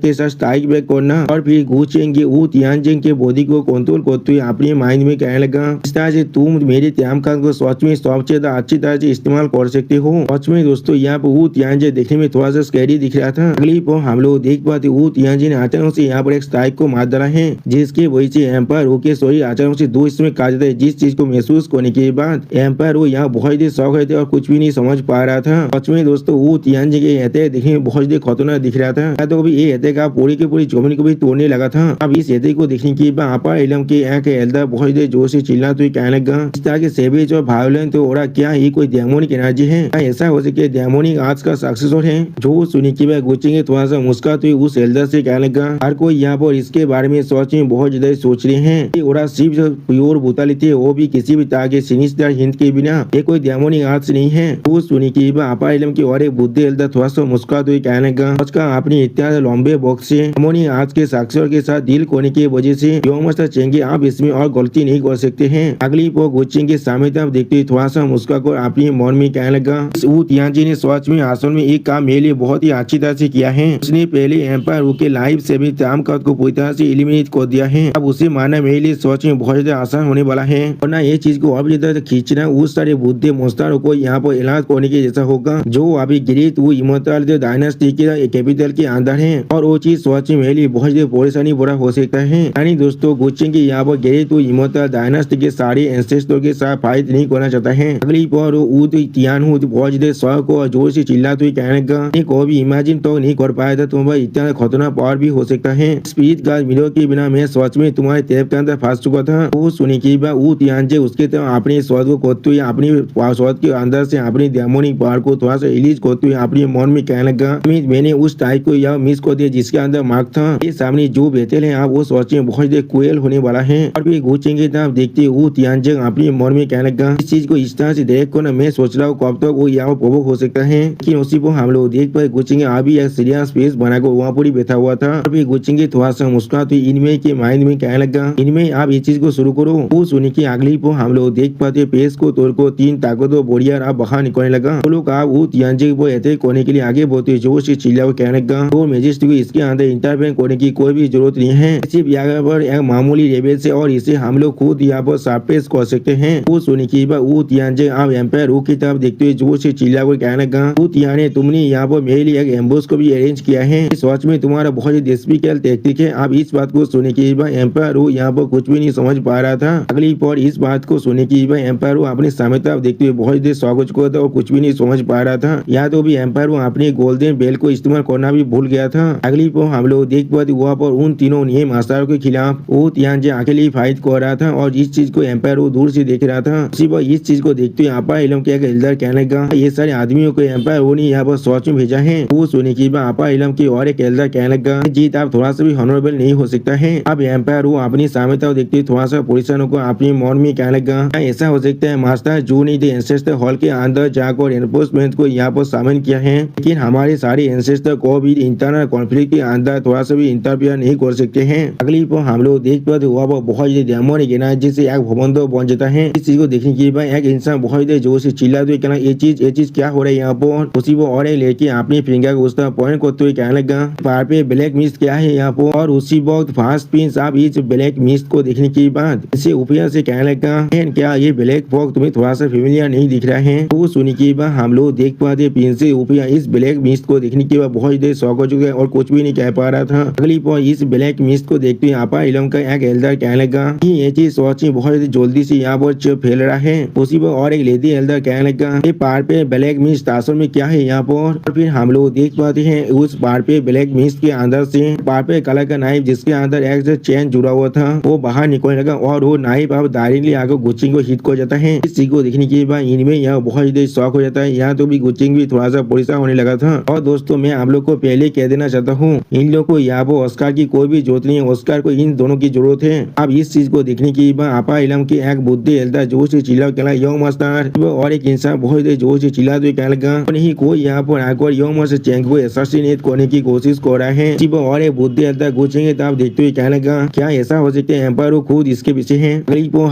के साथ स्ट्राइक बैक करना और फिर गुचेंगे वो तियानजिन के बॉडी को कंट्रोल करते हुए अपने माइंड में कहने लगा, इस तरह से तुम मेरे त्यामकान को सच में सबसे ज्यादा अच्छी तरह से इस्तेमाल कर सकते हो। सच में दोस्तों यहाँ पर वो तियानजिन देखने में थोड़ा सा स्कैरी दिख रहा था। अगली पर हम लोग देख पाते वो तियानजिन अचानक से यहाँ पर एक स्ट्राइक को मार डाला है जिसके वजह से एम्पायर के शरीर अचानक से दो हिस्से में काट जाता है। जिस चीज को महसूस करने के बाद एम्पायर वो यहाँ बहुत ही शौक थे और कुछ भी नहीं समझ पा रहा था। सच में दोस्तों वो तियानजिन के अटैक देखने में बहुत ही खतरनाक दिख रहा था। तो अभी ये अटैक पूरी की पूरी जमीन को भी तोड़ने लगा था। अब इस अटैक को देखने के बाद आपा इलम के यहाँ के एल्डर बहुत ही जोर से चिल्ला तो कहने लगा, इस तरह के सेवेज और वायलेंस तो और क्या ये कोई डेमोनिक एनर्जी है, ऐसा हो सके डेमोनिक आज का सक्सेसर है। जो सुनी की बात गुचेंगे थोड़ा सा मुस्का तो उस एल्डर से कहने लगा, हर कोई यहाँ पर इसके बारे में सोच में बहुत ज्यादा सोच रहे हैं। और सिर्फ प्योर ब्रूटैलिटी है वो भी किसी भी तरह के सिनिस्टर हिंट के बिना, ये कोई डेमोनिक आर्ट्स नहीं है। वो सुनी की बात आपा इलम की और एक बुद्धि एल्डर थोड़ा सा मुस्का तो कहने लगा, उसका अपनी इत्यादि लंबे बॉक्स से डेमोनिक आर्ट्स के सक्सेसर के साथ डील करने की वजह से मास्टर चेंगे आप इसमें और गलती नहीं कर सकते हैं। अगली पर गुचेंगे के सामने तरफ देखते हुए थोड़ा सा मुस्का कर अपने मन में कहने लगा, वो तियानजिन ने सच में असल में एक काम मेरे लिए बहुत ही अच्छी तरह से किया है। उसने पहले एम्पायर के लाइफ से भी तामकात को पूरी तरह से एलिमिनेट कर दिया है। अब उसे मारना मेरे लिए सच में बहुत ज्यादा आसान होने वाला है और ना ये चीज को और भी ज्यादा खींचना उस सारे बुद्धि मोस्तारों को यहाँ पर इलाज करने के जैसा होगा जो अभी ग्रेट वो इमोर्टल डायनेस्टी के कैपिटल के अंदर है और वो चीज सच में मेरे लिए बहुत ज्यादा परेशानी बुरा हो सकता है। यानी दोस्तों गुचेंगे यहाँ पर ग्रेट वो इमोर्टल डायनेस्टी के सारे एंसेस्टर के साथ फाइट नहीं करना चाहता है। अगली पर तियानहुद बहुत ज्यादा शौक और जोर से चिल्लाते हुए कहने लगा, को भी इमेजिन तो नहीं कर पाया था तुम इतना खतरनाक पावर भी हो सकता है। स्पीड गार्ड मिलो के बिना मैं सच में तुम्हारे तेज के अंदर फंस चुका था। वो सुनी की बात वो तियानजिन उसके अपने स्वाद को करते हुए अपनी स्वाद के अंदर से अपनी डेमोनिक पावर को थोड़ा सा रिलीज करते हुए अपने मन में कहने लगा, मैंने उस टाइप को यह मिस कर दिया जिसके अंदर मार्क था। ये सामने जो बेहतर है आप वो सोच में बहुत ज्यादा क्रूएल होने वाला है। और फिर गुचेंगे तब देखते वो तियानजिन अपने मन में कहने लगा, इस चीज को इस तरह से देख कर मैं सोच रहा हूँ कब तक वो यहाँ प्रवोक हो सकता है। लेकिन उसी को हम लोग देख पाए गुचेंगे अभी एक सीरियस फेस बनाकर वहाँ पर ही बैठा हुआ था। और फिर गुचेंगे थोड़ा सा मुस्कुरा तो इनमें के माइंड में कहने लगा, इनमें आप ये चीज को शुरू करो। वो सुनी की अगली को हम लोग देख पाते पेस को तोड़ को तीन ताकतों बोरिया आप बाहर निकलने लगा। वो लोग आप वो तियानजिन को अटैक करने के लिए आगे बढ़ते जोर से चिल्ला को कहने लगा, वो मेजेस्टी को इसके अंदर इंटरफेयर करने की कोई भी जरूरत नहीं है। सिर्फ यहाँ पर एक मामूली रेबेल से और इसे हम लोग खुद यहाँ पर सरप्राइज कर सकते हैं। वो सुनी की बात वो तियानजिन आप एम्पायर की तरफ देखते हुए जोर से चिल्ला को कहने लगा, वो जाने तुमने यहाँ पर मेरे लिए एक एम्बुश को भी अरेंज किया है। इस वॉच में तुम्हारा बहुत ही डिस्पिकल टैक्टिक है। अब इस बात को सुनने के बाद एम्पायर यहाँ पर कुछ भी नहीं समझ पा रहा था। अगली पर इस बात को सुनने के बाद एम्पायर अपने सामने तरफ देखते हुए बहुत ही शौक हो चुका था और कुछ भी नहीं समझ पा रहा था। या तो भी एम्पायर अपने गोल्डन बेल को इस्तेमाल करना भी भूल गया था। अगली पर हम लोग देख पाते वहाँ पर उन तीनों नियम मास्टरों के खिलाफ वो तियानजे अकेले फाइट कर रहा था और इस चीज को एम्पायर दूर से देख रहा था। उसी पर इस चीज को देखते हुए आपा इलम के एक एल्डर कहने लगा ये सारे आदमियों को एम्पायर ने यहाँ पर सोच में भेजा है। वो सुनने के बाद आपा इलम की और एक एल्डर कहने लगा जीत आप थोड़ा सा भी हॉनरेबल नहीं हो सकता है। अब एम्पायर वो अपनी सामने देखते हुए थोड़ा सा पुलिसों को अपनी मन में कहने लगा ऐसा हो सकता है मास्टर जो ने एंसेस्टर हॉल के अंदर जाकर एनफोर्समेंट को यहाँ पर शामिल किया है, लेकिन हमारे सारे एंसेस्टर को भी इंटरनल कॉन्फ्लिक्ट के अंदर थोड़ा सा भी इंटरफियर नहीं कर सकते हैं। अगली पर हम लोग देख पाते हुआ बहुत ही डेमोनिक एनर्जी से एक भवन बन जाता है। इस चीज को देखने के बाद एक इंसान बहुत ही जोर से चिल्लाते हुए कहना ये चीज क्या हो रहा है यहाँ पर। उसी वो और लेके अपनी फिंगर को उस तरफ पॉइंट करते हुए कहने लगा पार पे ब्लैक मिस्ट क्या है यहाँ पर। और उसी वक्त फास्ट पिंस आप इस ब्लैक मिस्ट को देखने के बाद इसे ऊपर से कहने लगा क्या ये ब्लैक फॉग तुम्हें थोड़ा सा फेमिलियर नहीं दिख रहा है। वो सुनने के बाद हम लोग देख पाते पिन से ऊपर इस ब्लैक मिस्ट को देखने के बाद बहुत देर शौक हो चुके और कुछ भी नहीं कह पा रहा था। अगली पर इस ब्लैक मिस्ट को देखते हुए आपा इलम का एक एल्डर कहने लगा ये चीज सोच बहुत जल्दी से यहाँ पर फैल रहा है। उसी पर और एक लेडी एल्डर कहने लगा ये पार पे ब्लैक मिस्ट असल में क्या है यहाँ पर। और फिर हम लोग देख पाते हैं उस पार पे ब्लैक मिस्ट के अंदर से पार पे कलर का नाइफ जिसके अंदर एक चैन जुड़ा हुआ था वो बाहर निकलने लगा और वो नाइफ अब डायरेक्टली आकर गुचिंग को हिट कर जाता है। इस चीज को देखने के बाद इनमें यह बहुत ही शौक हो जाता है। यहाँ तो भी गुचिंग भी थोड़ा सा परेशान होने लगा था। और दोस्तों मैं आप लोग को पहले कह देना चाहता हूँ इन लोग को यहाँ पर ऑस्कार की कोई भी जरूरत नहीं है, ऑस्कार को इन दोनों की जरूरत है। अब इस चीज को देखने के बाद आपा इलम की एक बुद्धि एल्डर जोर से चिल्ला कहला यंग मास्टर और एक इंसान बहुत ही जोर से चिल्लाते हुए कहने लगा नहीं कोई यहाँ पर आकर यंग मास्टर चैंग को असैसिनेट करने की कोशिश कर रहा है। और एक बुद्धि एल्डर गुचिंग तब देखते हुए कहने लगा क्या ऐसा हो सकता है एम्पायर खुद इसके पीछे है।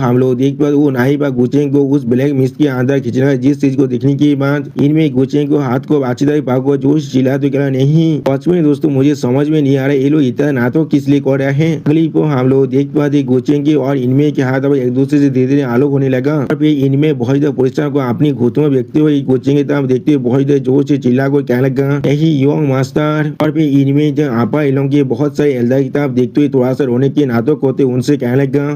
हम लोग देख पाते वो नाइफ गुचिंग को उस ब्लैक मिस्ट के अंदर खींचना जिस चीज को देखने के बाद इनमें गुचिंग को हाथ को बाचीदारी पाको जोर से चिल्लाते कहना नहीं सच में दोस्तों मुझे समझ में नहीं आ रहा ये लोग इतना नाटक किस लिए कर रहे हैं। अगली को हम लोग देख पाते गुचिंग की और इनमें के हाथ अब एक दूसरे से धीरे धीरे आलोक होने लगा और फिर इनमें बहुत देर पुलिसों को अपनी घुटनों में देखते हुए गुचिंग की तरफ देखते हुए बहुत देर जोर से चिल्ला को कहने लगा यही यंग मास्टर। और फिर इनमें जो आपा इलों के बहुत सारे एल्डर की तरफ देखते हुए थोड़ा सा रोने के नाटक होते उनसे कहने लगा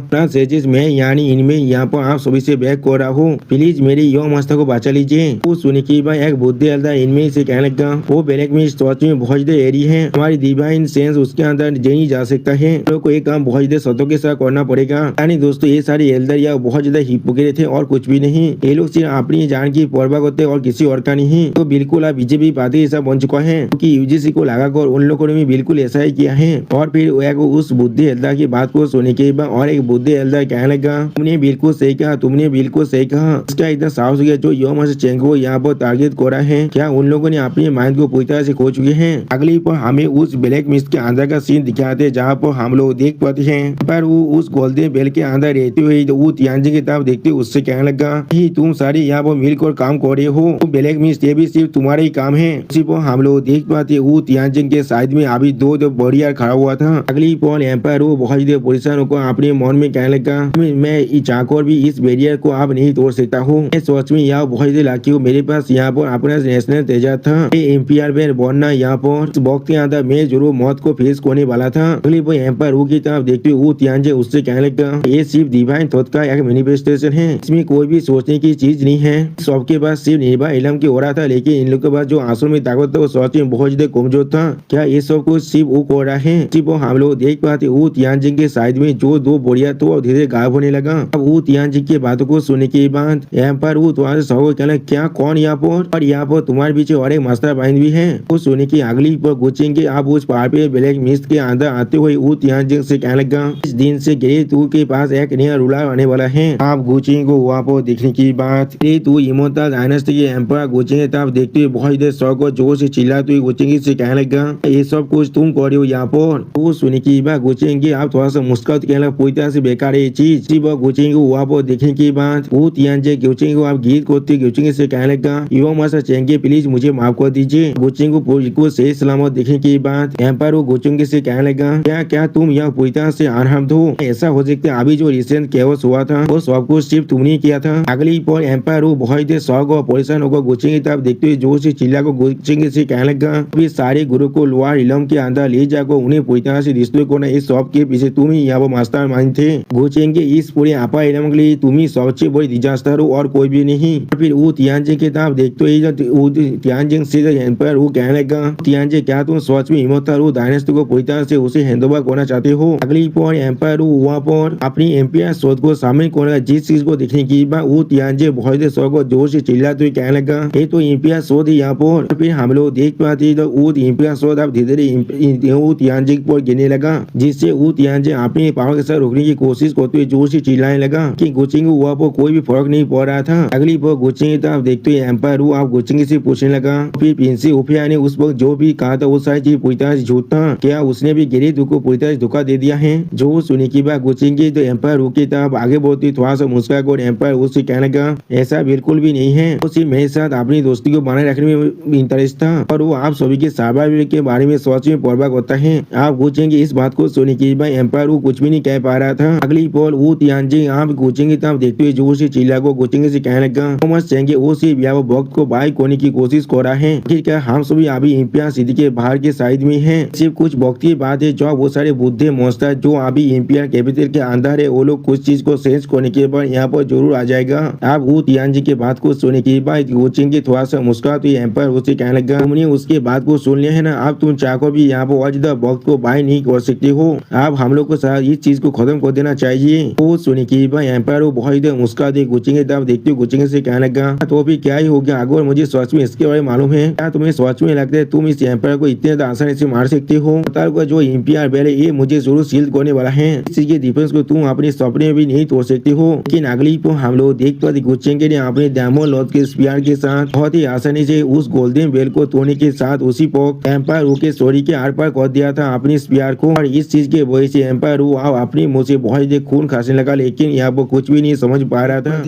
मैं यानी इनमें यहाँ पर आप सभी से बैक कर रहा हूँ, प्लीज मेरी यंग मास्टर को बचा लीजिए। वो सुने के बाद एक बुद्धि एल्डर इनमें से कहने लगा वो ब्लैक मिस्ट सच में बहुत देर एरी है, हमारी डिवाइन सेंस उसके अंदर नहीं जा सकता है, लोग को एक काम बहुत देर सतों के साथ करना पड़ेगा। यानी दोस्तों ये सारे एल्डर या बहुत ज्यादा हिपोक्रेट थे और कुछ भी नहीं, ये लोग सिर्फ अपनी जान की परवाह करते और किसी और का नहीं। तो बिल्कुल अब बीजेपी पार्टी ऐसा बन चुका है क्योंकि यूजीसी को लगाकर उन लोगों ने भी बिल्कुल ऐसा ही किया है। और फिर उस बुद्धि एल्डर की बात को सुनने के बाद और एक बुद्धि एल्डर कहने लगा तुमने बिल्कुल सही कहा, तुमने बिल्कुल सही कहा, इसका इतना साहस हो गया जो यंग मास्टर चैंग को यहाँ पर टारगेट करा है, क्या उन लोगों ने अपने माइंड को पूरी तरह से खो चुके हैं। अगली पर हमें उस ब्लैक मिस्ट के अंदर का सीन दिखाते जहाँ पर हम लोग देख पाते हैं पर वो उस गोल्डन बेल के अंदर रहते हुए वो तियानजी की तरफ देखते उससे कहने लगा कि तुम सारे यहाँ पर मिलकर काम कर रहे हो, ब्लैक मिस्ट ये भी सिर्फ तुम्हारा ही काम है। उसी पर हम लोग देख पाते वो तियानजी के साइड में अभी दो बॉडियार खड़ा हुआ था। अगली पर एम्पायर वो बहुत देर पुलिसों को अपने मन में कहने लगा मैं चाहकर भी इस बैरियर को आप नहीं तोड़ सकता हूँ, मैं सोच में यहाँ बहुत देर लाकी हूँ, मेरे पास यहाँ पर अपना नेशनल तेजा था, एम्पायर में बनना यहाँ पर वक्त के अंदर मैं जरूर मौत को फेस करने वाला था। अगली पर एम्पायर की तरफ देखते हुए वो तियानजे उससे कहने लगा ये सिर्फ डिवाइन थॉट का एक मैनिफेस्टेशन है, इसमें कोई भी सोचने की चीज नहीं है। सबके पास सिर्फ निर्भय इलम की हो रहा था लेकिन इन लोगों के पास जो आंसू में ताकत था वो सोच में बहुत ज्यादा कमजोर था, क्या ये सब कुछ सिर्फ वो कर रहा है। सिर्फ हम लोग देख पाते वो तियानजी के साइड में जो दो बोरिया तो धीरे गायब होने लगा। अब वो तियानजी की बातों को सुनने के बाद एम्पायर वो तुम्हारे सबको कहना क्या कौन यहाँ पर और यहाँ पर तुम्हारे पीछे और एक मास्टर माइंड भी है। वो सुनने की अगली पर गुचेंगे आप उस पहाड़ पे ब्लैक मिस्ट के अंदर आते हुए वो तियानजी से कहने लगा इस दिन से ग्रे तू के पास एक नया रूलर आने वाला है। आप गुचेंगे को वहाँ पर देखने की बात तू इमोर्टल डायनेस्टी के एम्पायर गुचेंगे तब देखते हुए बहुत देर शौक और जोर से चिल्लाते हुए गुचेंगे से कहने लगा ये सब कुछ तुम कर रहे हो यहाँ पर। वो सुनने की बात गुचेंगे आप थोड़ा सा मुस्कुराते कहने लगा पूरी तरह से बेकार है ये चीज। गुचेंगे वहाँ पर देखने की बात वो तियानजे गुचेंगे को आप गीत करते गुचेंगे से कहने लगा यंग मास्टर चेंगे प्लीज मुझे माफ कर दीजिए। गुचेंगे को बिल्कुल सही सलामत देखने की बात एम्पायर वो गुचेंगे से कहने लगा क्या क्या तुम यह पूरी तरह से अनहार्म्ड हो, ऐसा हो सकता है अभी जो रिसेंट केओस हुआ था वो सब कुछ सिर्फ तुमने किया था। अगली पर एम्पायर वो बहुत देर शौक और परेशान होकर गुचेंगे तब देखते हुए हुए जोर से चिल्ला को गोचिंग से कहने लगा, अभी सारे गुरु को लोअर इलम के अंदर ले जाकर उन्हें पूरी तरह से रिश्ते को इस शॉप के पीछे तुम ही यहाँ पर मास्टरमाइंड थे। गोचिंग इस पूरे आपा इलम के लिए तुम ही सबसे बड़ी डिजास्टर हो और कोई भी नहीं। फिर वो तियानजिंग के तरफ देखते ही तियानजिंग से एम्पायर वो कहने लगा, तियानजिंग क्या तुम सच में इमोर्टल वो डायनेस्टी को पूरी तरह से उसे हैंडओवर करना चाहते हो? अगली पर एम्पायर वहाँ पर अपनी एम्पायर शोध को शामिल करने जिस चीज को देखने की बात वो तियानजिंग बहुत शौक को जोर से चिल्लाते हुए कहने लगा, ये तो एम्पायर शोध है यहाँ पर। फिर हम लोग देख पाते तो वो एम्पायर शोध अब धीरे धीरे वो तियानजिंग पर गिरने लगा, जिससे वो तियानजिंग अपने पावर के साथ रोकने की कोशिश करते हुए जोर से चिल्लाने लगा कि गोचिंग वहाँ पर कोई भी फर्क नहीं पड़ रहा था। अगली पर गोचिंग की तरफ देखते हुए एम्पायर वो आप गोचिंग से पूछने लगा, फिर प्रिंसी ओफिया ने उस वक्त जो भी कहा था वो सारी चीज पूरी तरह से झूठ था, क्या उसने भी गिरी को पूरी तरह से धोखा दे दिया है? जो सुनी की बात गोचिंग की तो एम्पायर की तरफ आगे बढ़ती थोड़ा सा मुस्कुरा और एम्पायर उससे कहने लगा, ऐसा बिल्कुल भी नहीं है, वो सिर्फ मेरे साथ अपनी दोस्ती को बनाए रखने में इंटरेस्ट था और वो आप सभी के सर्वाइवल के बारे में सोच में परवाह करता है। आप गोचिंग इस बात को सुनी की बात एम्पायर वो कुछ भी नहीं कह पा रहा था। अगली पल वो तियानजिंग आप गोचिंग की तरफ देखते हुए जोर से चिल्ला को गोचिंग से कहने लगा, थॉमस चेंगे वो सिर्फ यह वक्त को बाई करने की कोशिश कर रहा है, क्या हम सभी अभी इम्पिया सिटी के बाहर के साइड में हैं। सिर्फ कुछ वक्त की बात है जो वो सारे बुद्धे मोस्ता जो अभी इम्पिया कैपिटल के अंदर है वो लोग कुछ चीज को सेंस करने के बाद यहाँ पर जरूर आ जाएगा। आप वो तियानजिंग के बात को सुनने के बाद गोचिंग के थोड़ा सा मुस्कुरा तो एम्पायर उसे कहने लगा, तुमने उसके बात को सुन लिया है ना, अब तुम चाहो भी यहाँ पर और ज्यादा वक्त को बाय नहीं कर सकते हो। आप हम लोग को साथ इस चीज को खत्म कर देना चाहिए। वो सुनी की बात एम्पायर वो बहुत ज्यादा मुस्कुरा दे गोचिंग की तरफ देखते हुए गोचिंग से कहने लगा, तो भी क्या ही हो गया, अगर मुझे सच में इसके बारे में मालूम है, क्या तुम्हें सच में लगता है तुम इस एम्पायर को इतने आसानी से मार सकते हो? जो एम्पायर बेल ये मुझे जरूर सील करने वाला है, इसी के डिफेंस को तुम अपने सपने में भी नहीं तोड़ सकते हो। लेकिन अगली को हम लोग देख पाते गोचिंग ने अपने डायमंड लॉर्ड के स्पीयर के साथ बहुत ही आसानी से उस गोल्डन बेल को तोड़ने के साथ उसी पर एम्पायर के स्टोरी के आर पार कर दिया था अपनी स्पीयर को, और इस चीज के वजह से एम्पायर अपनी मुंह से बहुत ही खून खांसने लगा, लेकिन यहाँ पर कुछ भी नहीं समझ पा रहा था।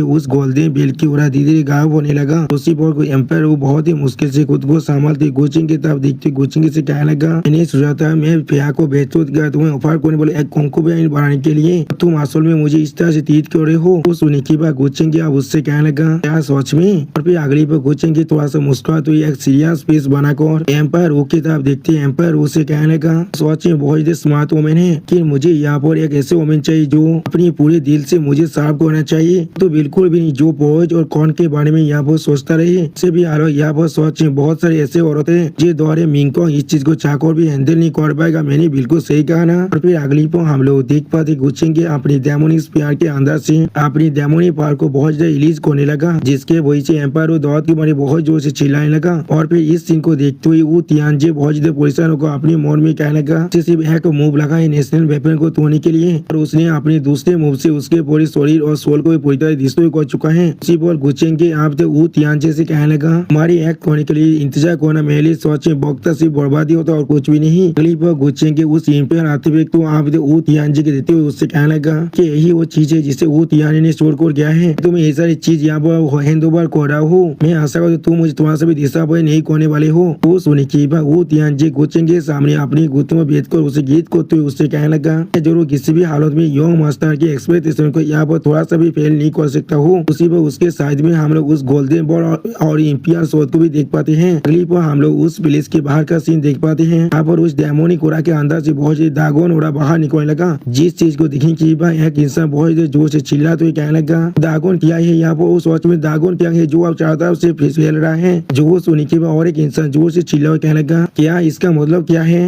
उस गोल्डन बेल की उड़ा धीरे धीरे गायब होने लगा। उसी पर एम्पायर वो बहुत ही मुश्किल से खुद को संभालते गोचिंग की तरफ देखते गोचिंग से कहने लगा, मैंने सोचा था मैं फेया को बेच गया तुम्हें ऑफर करने बोले एक कंकुबेन बनाने के लिए, तुम असल में मुझे इस तरह से तीत क्यों रहे हो? वो सुनी की बात गोचिंग अब उससे कहने लगा, क्या सच में? और फिर अगली पर गोचिंग की थोड़ा सा मुस्कुरा तो एक सीरियस पीस बनाकर एम्पायर वो की तरफ देखते एम्पायर उसे कहने लगा, सच में बहुत स्मार्ट वोमेन है कि मुझे यहाँ पर एक ऐसे वोमेन चाहिए जो अपनी पूरे दिल से मुझे साफ करना चाहिए, तो बिल्कुल भी नहीं जो बोझ और कौन के बारे में यहाँ पर सोचता रहे। से भी यहाँ पर सच में बहुत सारे ऐसे औरत है जो द्वारे मिंको इस चीज को चाकर भी हैंडल नहीं कर पाएगा। मैंने बिल्कुल सही कहा ना। और फिर अगली पर हम लोग देख पाते गोचिंग अपनी डेमोनिक स्पीयर के अंदर से अपनी डेमोनिक पावर को बहुत ज्यादा रिलीज करने लगा, जिसके वजह से एम्पायर दौड़ के बारे बहुत जोर से चिल्लाने लगा। और फिर इस सीन को देखते हुए वो तियानजिंग बहुत ज्यादा परेशान को अपने मन में कहने लगा, सिर्फ एक मूव लगा है नेशनल वेपन को तोड़ने के लिए, और उसने अपने दूसरे मूव से उसके पूरे शरीर और सोल को पूरी तरह डिस्ट्रॉय कर चुका है। उसी पर गोचिंग आप तो वो तियानजिंग से कहने लगा, हमारी एक्ट करने के लिए इंतजार करना मेरे लिए सोच में वक्त सिर्फ बर्बादी होता और कुछ भी नहीं। अगली पर गोचिंग उस एम्पायर आते हुए तो आप वो तियानजिंग के देते हुए उससे कहने लगा कि यही वो चीज है जिसे वो तियानजिंग ने स्टोर कर गया है, तुम ये सारी चीज यहाँ पर हैंड ओवर कर रहा हो। मैं आशा करता तुम मुझे तुम्हारा से भी दिशा पर नहीं करने वाले हो। वो सुनी की बात वो तियानजिंग गोचिंग के सामने अपनी गुत्तों में बेच कर उसे गीत करते हुए उससे कहने लगा, जरूर किसी भी हालत में यंग मास्टर की एक्सपेक्टेशन को यहाँ पर थोड़ा सा भी फेल नहीं कर सकता हूँ। उसी पर उसके साइड में हम लोग उस गोल्डन बॉल और इम्पियर शोध को भी देख पाते हैं। अगली पर हम लोग उस प्लेस के बाहर का सीन देख पाते हैं। यहाँ पर उस डेमोनिक ओरा के अंदर से बहुत से दागोन ओरा बाहर निकलने लगा, जिस चीज को देखने की बात एक इंसान बहुत जोर से चिल्ला तो कहने लगा, दागोन क्या है? यहाँ पर उस वक्त में दागोन क्या है जो आप चारों तरफ से फैल रहा है? जो सुनी के बाद और एक इंसान जोर से चिल्ला हुआ कहने लगा, क्या इसका मतलब क्या है?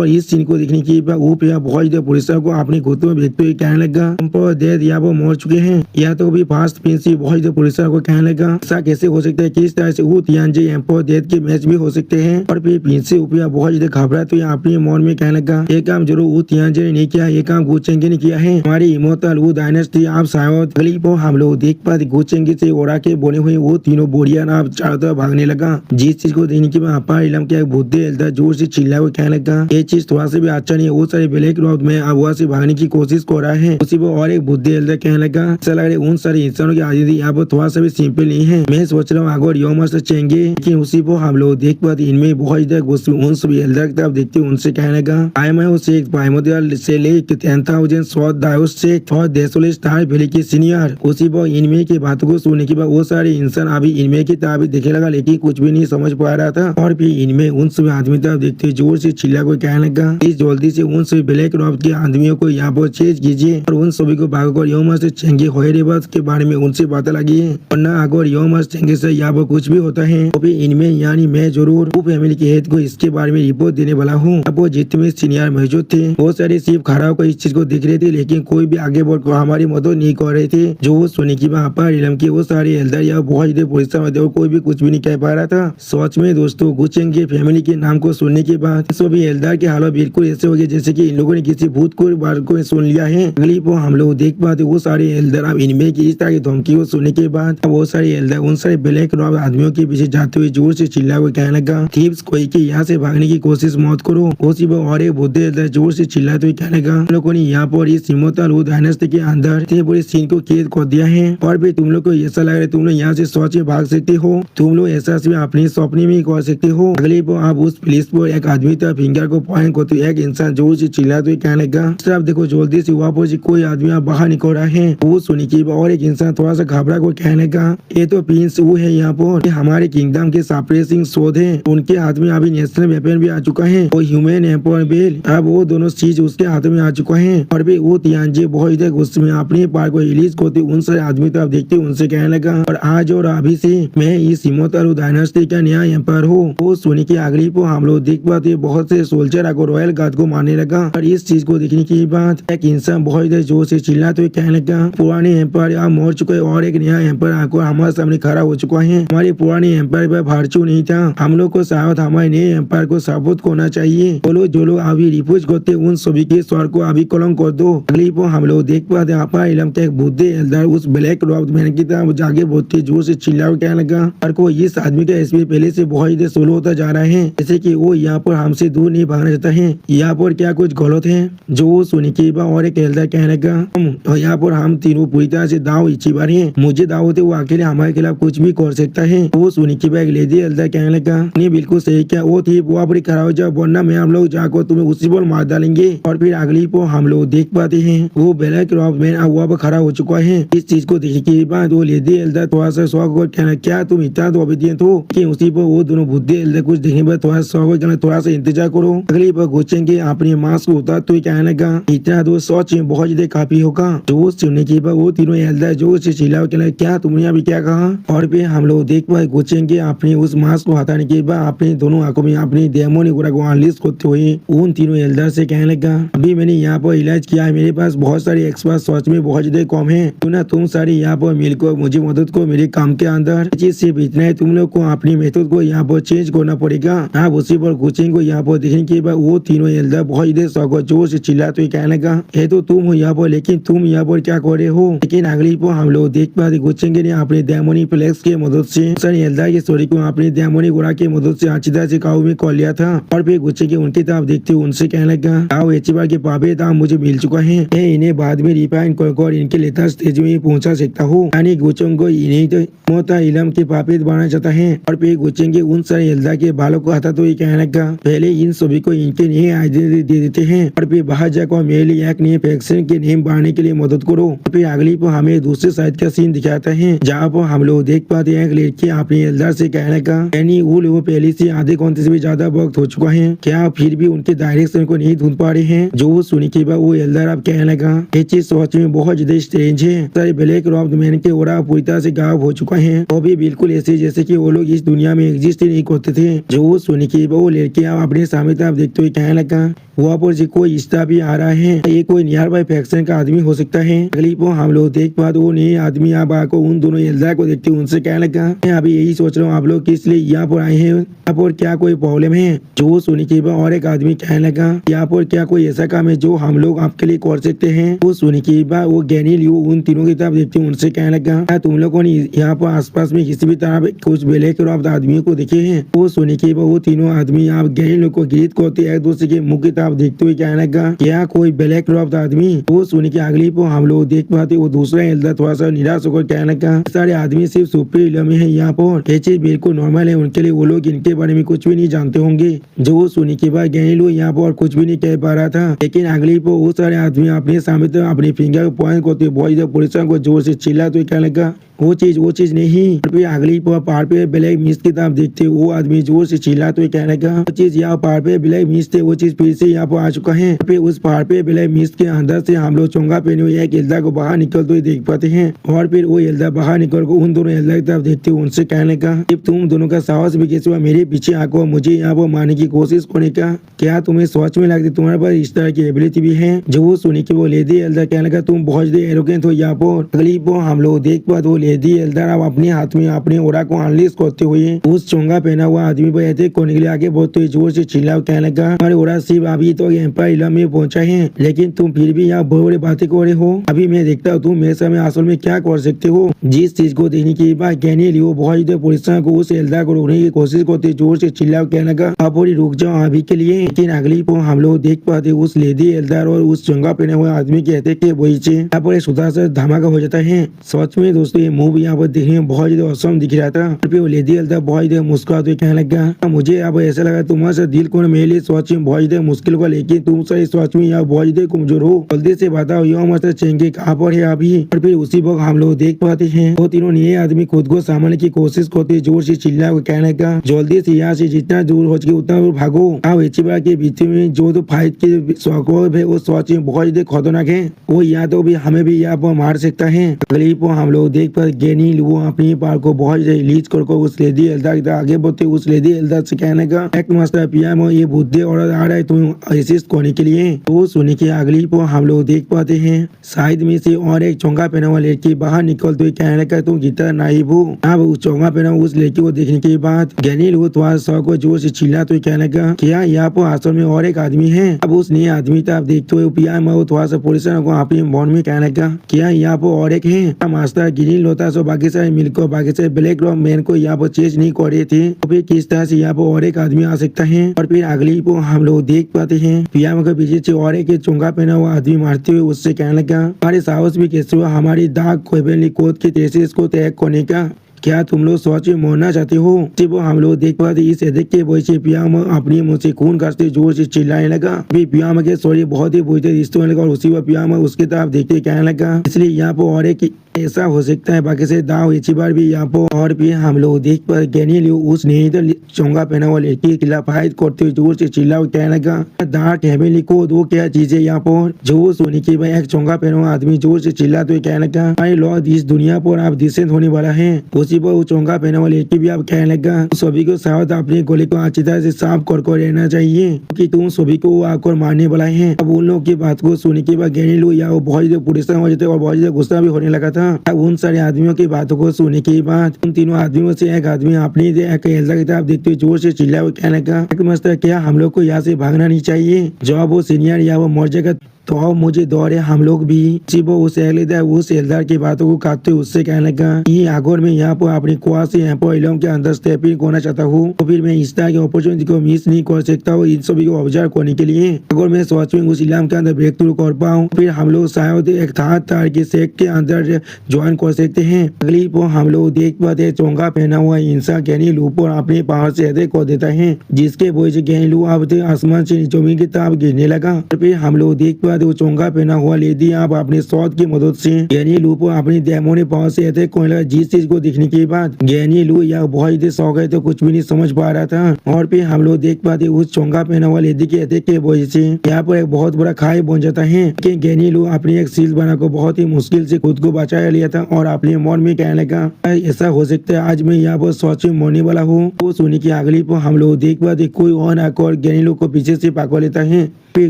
इस सीन को देखने की बाद वो बहुत ज्यादा पुलिस को अपने घुटनों में देखते हुए कहने लगा, हम पर डेथ या वो मर चुके हैं, या तो भी फास्ट पिंस बहुत ज्यादा पुलिस को कहने लगा, ऐसा कैसे हो सकता है? किस तरह से वो तियानजिंग एम्पायर डेथ के मैच भी हो सकते हैं? और फिर पिंस ऊपर बहुत ज्यादा घबरा तो अपने मन में कहने लगा, ये काम जरूर वो तियानजिंग ने नहीं किया, ये काम गोचिंग ने किया है, हमारी इमोर्टल वो डायनेस्टी आप शायद। अगली पर हम लोग देख पाते गोचिंग से ओरा के बने हुए वो तीनों बोरिया ना चारों तरफ भागने लगा, जिस चीज को देखने के बाद अपार इलम के बुद्धे एल्डर जोर से चिल्ला हुआ कहने लगा, ये चीज थोड़ा सा भी अच्छा नहीं, वो सारे ब्लैक रोड में अबुआ से भागने की कोशिश कर रहा है। उसी पर और एक बुद्धे एल्डर कहने लगा, ऐसा लग रहा है उन सारे इंसानों की आजादी यहाँ पर थोड़ा सा भी सिंपल नहीं है, मैं सोच रहा हूँ अगर यो मस्त चेंगे। लेकिन उसी पर हम लोग देख पाते इनमें बहुत उन सभी एल्डर की तरफ देखते उनसे कहने लगा, आई मैं उसे एक प्राइमोडियल से लेकर 10,000 शॉट दायोस से और देशोले स्टार वैली के सीनियर। उसी पर इनमें की बातों को सुनने के बाद वो सारे इंसान अभी इनमें की तरफ देखने लगा, लेकिन कुछ भी नहीं समझ पा रहा था। और फिर इनमें उन सभी आदमी तरफ देखते जोर से चिल्ला को कहने लगा, प्लीज जल्दी से उन सभी ब्लैक रॉब के आदमियों को यहाँ पर चेंज कीजिए और उन सभी को भागकर योमस चेंगे होएरेबस के बारे में उनसे बात लगी है, वरना अगर योमस चेंगे से यहाँ पर कुछ भी होता है तो फिर इनमें यानी मैं जरूर वो फैमिली के हेड को इसके बारे में रिपोर्ट देने वाला हूँ। अब वो जितने सीनियर मौजूद थे बहुत सारे सिर्फ खड़ा होकर इस चीज को देख रहे थे, लेकिन कोई भी आगे बढ़कर हमारी मदद नहीं कर रहे थे। जो सुनी की वहाँ पर इलम के वो सारे एल्डर या बहुत ज्यादा परेशान होते और कोई भी कुछ भी नहीं कह पा रहा था। सच में दोस्तों गुचेंग के फैमिली के नाम को सुनने के बाद सभी एल्डर के हालत बिल्कुल ऐसे हो गए जैसे कि इन लोगों ने किसी भूत को बात को सुन लिया है। अगली वो हम लोग देख पाते वो सारे एल्डर अब इनमें की इस तरह की धमकी को सुनने के बाद वो सारे एल्डर उन सारे ब्लैक रॉब आदमियों के पीछे जाते हुए जोर से चिल्ला को कहने लगा, थीव्स कोई की यहाँ से भागने की कोशिश मत करो। उसी पर और एक बुद्धे एल्डर जोर से चिल्लाते हुए कहने लगा, हम लोगों ने यहाँ पर इस इमोर्टल डायनेस्टी के अंदर इतने बड़े सीन को कैद कर दिया है और भी तुम लोग को ऐसा लग रहा है तुम लोग यहाँ से सोच में भाग सकते हो, तुम लोग ऐसा सिर्फ अपने सपने में कर सकते हो। अगली पर आप उस पुलिस पर एक आदमी था फिंगर को पॉइंट करते एक इंसान जोर से चिल्लाते हुए कहने लगा, आप देखो जल्दी से वहाँ पर कोई आदमी आप बाहर निकल रहा है। वो सुनी की और एक इंसान थोड़ा सा घबरा को कहने लगा, ये तो प्रिंस वो है यहाँ पर हमारे किंगडम के सप्रेसिंग शोध है, उनके हाथ में अभी नेशनल वेपन भी आ चुका है और ह्यूमन एम्पायर बेल, अब वो दोनों चीज उसके हाथ में आ चुका है। और भी वो तियांजे बहुत इधर गुस्से में अपने पार को रिलीज करते उन सारे आदमी तो आप देखते उनसे कहने लगा, और आज और अभी से मैं इस इमोर्टल डायनेस्टी का नया एम्पायर हूँ। वो सुनी की अगली को हम लोग देख पाते बहुत से सोल्जर आको रॉयल गार्ड को मारने लगा। और इस चीज को देखने के बाद एक इंसान बहुत इधर जोर से चिल्लाते हुए कहने लगा, पुराने एम्पायर आप मर चुके और एक नया एम्पायर आकर हमारे सामने खड़ा हो चुका है। हमारे पुराने एम्पायर पर भारचू नहीं था, हम लोग को शायद हमारे नए एम्पायर को साबुत करना चाहिए। बोलो जो लोग अभी रिपोर्ट करते उन सभी के स्वर को अभी कलम कर दो। अगली को हम लोग देख पाते आपा इलम के एक बुद्धे एल्डर उस ब्लैक रॉब मैन की तरह जाके बहुत जोर से चिल्ला कहने लगा, और को इस आदमी का एसपी पहले से बहुत ही स्लो होता जा रहा है, जैसे कि वो यहाँ पर हमसे दूर नहीं भागना चाहता है। यहाँ पर क्या कुछ गलत है? जो सुनी की और एक एल्डर कहने लगा, यहाँ पर हम तीनों पूरी तरह से दाव इच्छी बार है, मुझे दावत है वो अकेले हमारे खिलाफ कुछ भी कर सकता है। वो सुनी की एक लेडी एल्डर कहने लगा, नहीं बिल्कुल सही क्या वो थी वो अपनी खड़ा हो जाओ वरना मैं हम लोग जाकर तुम्हें उसी पर मार डालेंगे। और फिर अगली को हम लोग देख पाते हैं वो ब्लैक रॉब मैन वहाँ पर खड़ा हो चुका है। इस चीज को देखने के बाद वो लेडी एल्डर थोड़ा सा शौक और कहना, क्या तुम इतना तो ओबीडिएंट हो कि उसी पर वो दोनों बुद्धे एल्डर कुछ देखने पर थोड़ा शौक और कहना थोड़ा सा इंतजार करो। अगली पर घुसेंगे अपने मास्क को उतार तो कहने लगा, इतना तो सोच में बहुत ज्यादा काफी होगा। जो सुनने के बाद वो तीनों एल्डर जो से चिल्ला कहना, क्या तुमने अभी क्या कहा? और फिर हम लोग देख पाए घुसेंगे अपने उस मास्क को हटाने के बाद अपने दोनों आंखों में अपनी डेमोनिक को अनलीश करते हुए उन तीनों एल्डर से कहने लगा, अभी मैंने यहाँ पर इलाज किया है, मेरे पास बहुत सारे एक्सपर्ट सच में बहुत ज्यादा कम है, तो ना तुम सारे यहाँ पर मिलकर मुझे मदद को मेरे काम के अंदर चीज सिर्फ इतना है, तुम लोग को अपनी मेथड को यहाँ पर चेंज करना पड़ेगा। आप उसी पर कोचिंग को यहाँ पर देखने के बाद वो तीनों एल्डर बहुत ज्यादा जोर से चिल्लाते हुए कहने लगा, ये तो तुम हो यहाँ पर, लेकिन तुम यहाँ पर क्या कर रहे हो? लेकिन अगली पर हम लोग देख पाते कोचिंग ने अपने डेमोनिक फ्लेक्स की मदद से सारे एल्डर की स्टोरी को अपनी डेमोनिक घोड़ा की मदद से अच्छी तरह से काबू में कर लिया था। और फिर गुच्छे के उनकी तरफ देखते हुए उनसे कहने लगा, आओ एचबार के पापे दाम मुझे मिल चुका है, मैं इन्हें बाद में रिफाइन कर इनके लेटेस्ट स्टेज में पहुंचा सकता हूँ। यानी गुच्चों को इन्हीं तो मोता इलम के पापे बनाना चाहता है। और फिर गुच्चेंगे उन सारे एल्डर के बालों को हटा तो ये कहने लगा, पहले इन सभी को इनके नए आइडेंटिटी दे देते हैं और फिर बाहर जाकर मेरे लिए एक नए फैक्शन के नेम बढ़ाने के लिए मदद करो। फिर अगली पर हमें दूसरे साइड का सीन दिखाता है जहाँ पर हम लोग देख पाते हैं एक लड़की अपने एल्डर से कहने लगा, यानी वो पहले से आधे घंटे से भी ज्यादा वक्त हो चुका है, क्या फिर भी उनके डायरेक्शन को नहीं ढूंढ पा रहे हैं? जो सुनी के बाद वो एल्डर अब कहने लगा, ये चीज सोच में बहुत ज्यादा स्ट्रेंज है, सारे ब्लैक रॉब मैन के ओरा पूरी तरह से गायब हो चुका है, वो भी बिल्कुल ऐसे जैसे कि वो लोग इस दुनिया में एग्जिस्ट ही नहीं करते थे। जो सुनी के बाद वो लड़की अपने सामने तरफ देखते हुए कहने लगा, वहाँ पर कोई रिश्ता भी आ रहा है, ये कोई नियर बाय फैक्शन का आदमी हो सकता है। अगली को हम लोग देख पा वो नए आदमी आप आकर उन दोनों एल्डर को देखते उनसे कहने लगा, मैं अभी यही सोच रहा हूँ आप लोग किस लिए यहाँ पर आए हैं, यहाँ पर क्या कोई प्रॉब्लम है? जो सुनी के बाद और एक आदमी कहने लगा, यहाँ पर क्या कोई ऐसा काम है जो हम लोग आपके लिए कर सकते हैं? वो सुनी के बाद वो गैनी लियो उन तीनों की तरफ देखते उनसे कहने लगा, क्या तुम लोगों ने यहाँ पर आसपास में किसी भी तरह कुछ ब्लैक रॉब आदमियों को देखे हैं? वो सुनी के बाद वो तीनों आदमी आप गैनी लोग को ग्रीट करते एक दूसरे के मुंह की तरफ देखते हुए कहने लगा, क्या कोई ब्लैक रॉब आदमी? वो सुनी के अगली को हम लोग देख पाते वो दूसरा एल्डर थोड़ा सा निराश होकर कहने लगा, सारे आदमी सिर्फ सुपर इलम है, यहाँ पर ये चीज बिल्कुल नॉर्मल है उनके लिए, वो लोग इनके बारे में कुछ भी नहीं जानते होंगे। जो सुनी के बाद गैनी लोग यहाँ पर कुछ भी नहीं कह पा रहा था, लेकिन अगली को वो सारे आदमी अपने सामने अपने फिंगर पॉइंट करते बहुत पुलिस को जोर से चिल्ला तो कहने लगा, वो चीज वो चीज नहीं। फिर अगली पहाड़ पे ब्लैक मिस्ट की तरफ देखते वो आदमी जोर से चिल्ला तो कहने का वो चीज यहाँ पहाड़ पे ब्लैक मिस्ट थे वो चीज फिर से यहाँ पर आ चुका है। फिर उस पहाड़ पे ब्लैक मिस्ट के अंदर से हम लोग चोंगा पहने हुए एक एल्दा को बाहर निकलते हुए देख पाते हैं। और फिर वो एल्दा बाहर निकल कर उन दोनों एल्दा की तरफ देखते हुए उनसे कहने का जब तुम दोनों का साहस भी कैसे हुआ मेरे पीछे आको मुझे यहाँ पर मारने की कोशिश करने का, क्या तुम्हें सोच में लगती तुम्हारे पास इस तरह की एबिलिटी भी है। जो वो सुनी के वो लेडी एल्दा कहने का तुम बहुत एरोगेंट हो। यहाँ पर अगली हम लोग देख पाते वो लेडी एल्दा अब अपने हाथ में अपने ओरा को अनलीज करते हुए उस चोंगा पहना हुआ आदमी पर अटैक करने के लिए आगे बहुत जोर से चिल्ला कहने का हमारे ओरा सिर्फ अभी तो एम्पायर इलाका में पहुंचा है लेकिन तुम फिर भी यहाँ बड़े बड़े बातें कर रहे हो। अभी मैं देखता हूँ तुम मेरे सामने असल में क्या कर सकते हो। जिस चीज को देखने के बाद कहने लियो बहुत ज्यादा पुलिस को उस एल्दा को रोकने की कोशिश करते जोर से चिल्ला कहने का आप रुक जाओ अभी के लिए। लेकिन अगली को हम लोग देख पाते उस लेडी एल्दार और उस चोंगा पहने हुए आदमी कहते के वही से यहाँ पर सुधा से धमाका हो जाता है। सच में दोस्तों ये मूवी यहाँ पर देखने में बहुत ज्यादा औसम दिख रहा था। फिर वो लेडी एल्दार बहुत ज्यादा मुस्कुराते कहने लगा मुझे यहाँ ऐसा लगा तुम्हारे साथ दिल को मेरे लिए सोच में बहुत ज्यादा मुश्किल होगा लेकिन तुम सही सोच में यहाँ बहुत ज्यादा कमजोर हो। जल्दी से बताओ यो मस्त चेंगे कहाँ पर है अभी। और फिर उसी वक्त हम लोग देख पाते हैं वो तीनों नए आदमी खुद को संभालने की कोशिश करते जोर से चिल्ला कहने का जल्दी से यहाँ से जितना दूर हो सके उतना दूर भागो। आप एचिबा के बीच में जो तो फाइट के शौक है वो सोच में बहुत ज्यादा खतरनाक है। वो यहाँ तो भी हमें भी यहाँ पर मार सकता है। अगली को हम लोग देख पाते गेनी वो अपनी पार को बहुत ज्यादा लीज कर उस लेडी एल्दा की आगे बढ़ते उस लेडी एल्दा से कहने का एक मास्टर पियामो ये बुद्धि और आ रहा है तुम असिस्ट करने के लिए। तो सुनी के अगली को हम लोग देख पाते हैं साइड में से और एक चोंगा पहना हुआ लड़की बाहर निकलते हुए कहने का तुम गीता नाइब हो। अब उस चोंगा पहना उस लड़की को देखने के बाद गैनी वो थोड़ा सा को जोर से चिल्ला तो कहने का क्या यहाँ पर असल में और एक आदमी है। अब उस नए आदमी था आप देखते हुए पियामो वो थोड़ा सा पुलिस को अपने मन में कहने का क्या यहाँ पर और एक है। मास्टर गिनी लोता सो बाकी सारे मिलकर बाकी सारे ब्लैक रॉक मैन को यहाँ पर चेज नहीं कर रहे थे तो फिर किस तरह से यहाँ पर और एक आदमी आ सकता है। और फिर अगली को हम लोग देख पाते हैं पियामो के पीछे से और एक चोंगा पहना हुआ आदमी मारते हुए उससे कहने लगा हमारे साहस भी कैसे हुआ हमारी दाग खोबेली कोद के तेजी इसको त्याग करने का, क्या तुम लोग सोच में मरना चाहते हो। वो हम लोग देख पाते इसे देख के वैसे पियामो अपनी मुंह से खून काटते जोर से चिल्लाने लगा। फिर पियामो के सॉरी बहुत ही बुझते रिश्ते होने लगा और उसी वक्त पियामो उसके तरफ देखते कहने लगा इसलिए यहाँ पर और एक ऐसा हो सकता है बाकी से दाव इसी बार भी यहाँ पर। और भी हम लोग देख पाते गैनी उस नहीं चोंगा पहना हुआ लड़की के खिलाफ फाइट करते हुए जोर से चिल्ला कहने लगा दार्क हेवेली को दो क्या चीजें यहाँ पर। जो सोनी की भाई एक चोंगा पहना हुआ आदमी जोर से चिल्लाते हुए कहने लगा भाई लॉर्ड इस दुनिया पर आप डिसेंट होने वाला है। उसी पर वो चोंगा पहने वाले लड़की भी आप कहने लगा सभी को सावध अपने गोली को अच्छी तरह से साफ कर रहना चाहिए क्योंकि तुम सभी को आकर मारने वाला है। अब उन लोगों की बात को सुनने के बाद गैनी लोग या वो बहुत ज्यादा परेशान हो जाते और बहुत ज्यादा गुस्सा भी होने लगा था। अब उन सारे आदमियों की बातों को सुनने के बाद उन तीनों आदमियों से एक आदमी अपनी एल्दा की तरफ देखते हुए जोर से चिल्ला हुआ कहने लगा मस्त क्या हम लोग को यहाँ से भागना नहीं चाहिए। जब वो सीनियर या वो मर जाएगा तो अब मुझे दौड़े हम लोग भी सिर्फ उस एल्दार की बातों को काटते उससे कहने लगा ये अगर मैं यहाँ पर अपनी कुआ से यहाँ पर इलाकों के अंदर स्टेपिंग करना चाहता हूँ तो फिर मैं इस तरह की अपॉर्चुनिटी को मिस नहीं कर सकता हूँ इन सभी को ऑब्जर्व करने के लिए। अगर मैं सच में उस इलाके के अंदर ब्रेक थ्रू कर पाऊँ फिर हम लोग शायद एक थर्ड तार के सेक्ट के अंदर ज्वाइन कर सकते हैं। अगली को हम लोग देख पाते चोंगा पहना हुआ इंसान गैनी लू पर अपने पहाड़ से अटैक कर देता है जिसके वजह से गैनी लू अब आसमान से जमीन की तरफ गिरने लगा। फिर हम लोग देख पाते वो चोंगा पहना हुआ लेडी आप अपने शॉट की मदद से गैनी लू को अपनी डेमोनी पावर से अटैक करने लगा। जिस चीज को देखने के बाद गैनी लू या बहुत ही शौक है तो कुछ भी नहीं समझ पा रहा था। और फिर हम लोग देख पाते उस चोंगा पहना हुआ लेडी के अटैक के वजह से यहाँ पर एक बहुत बड़ा खाई बन जाता है कि गैनी लू अपनी एक सील बनाकर बहुत ही मुश्किल से खुद को बचा लिया था और अपने मन में कहने लगा ऐसा हो सकता है आज मैं यहाँ पर सच में मरने वाला हूँ। वो सुनी की अगली पर हम लोग देख पाते कोई और आकर गैनी लू को पीछे से पकड़ लेता है। फिर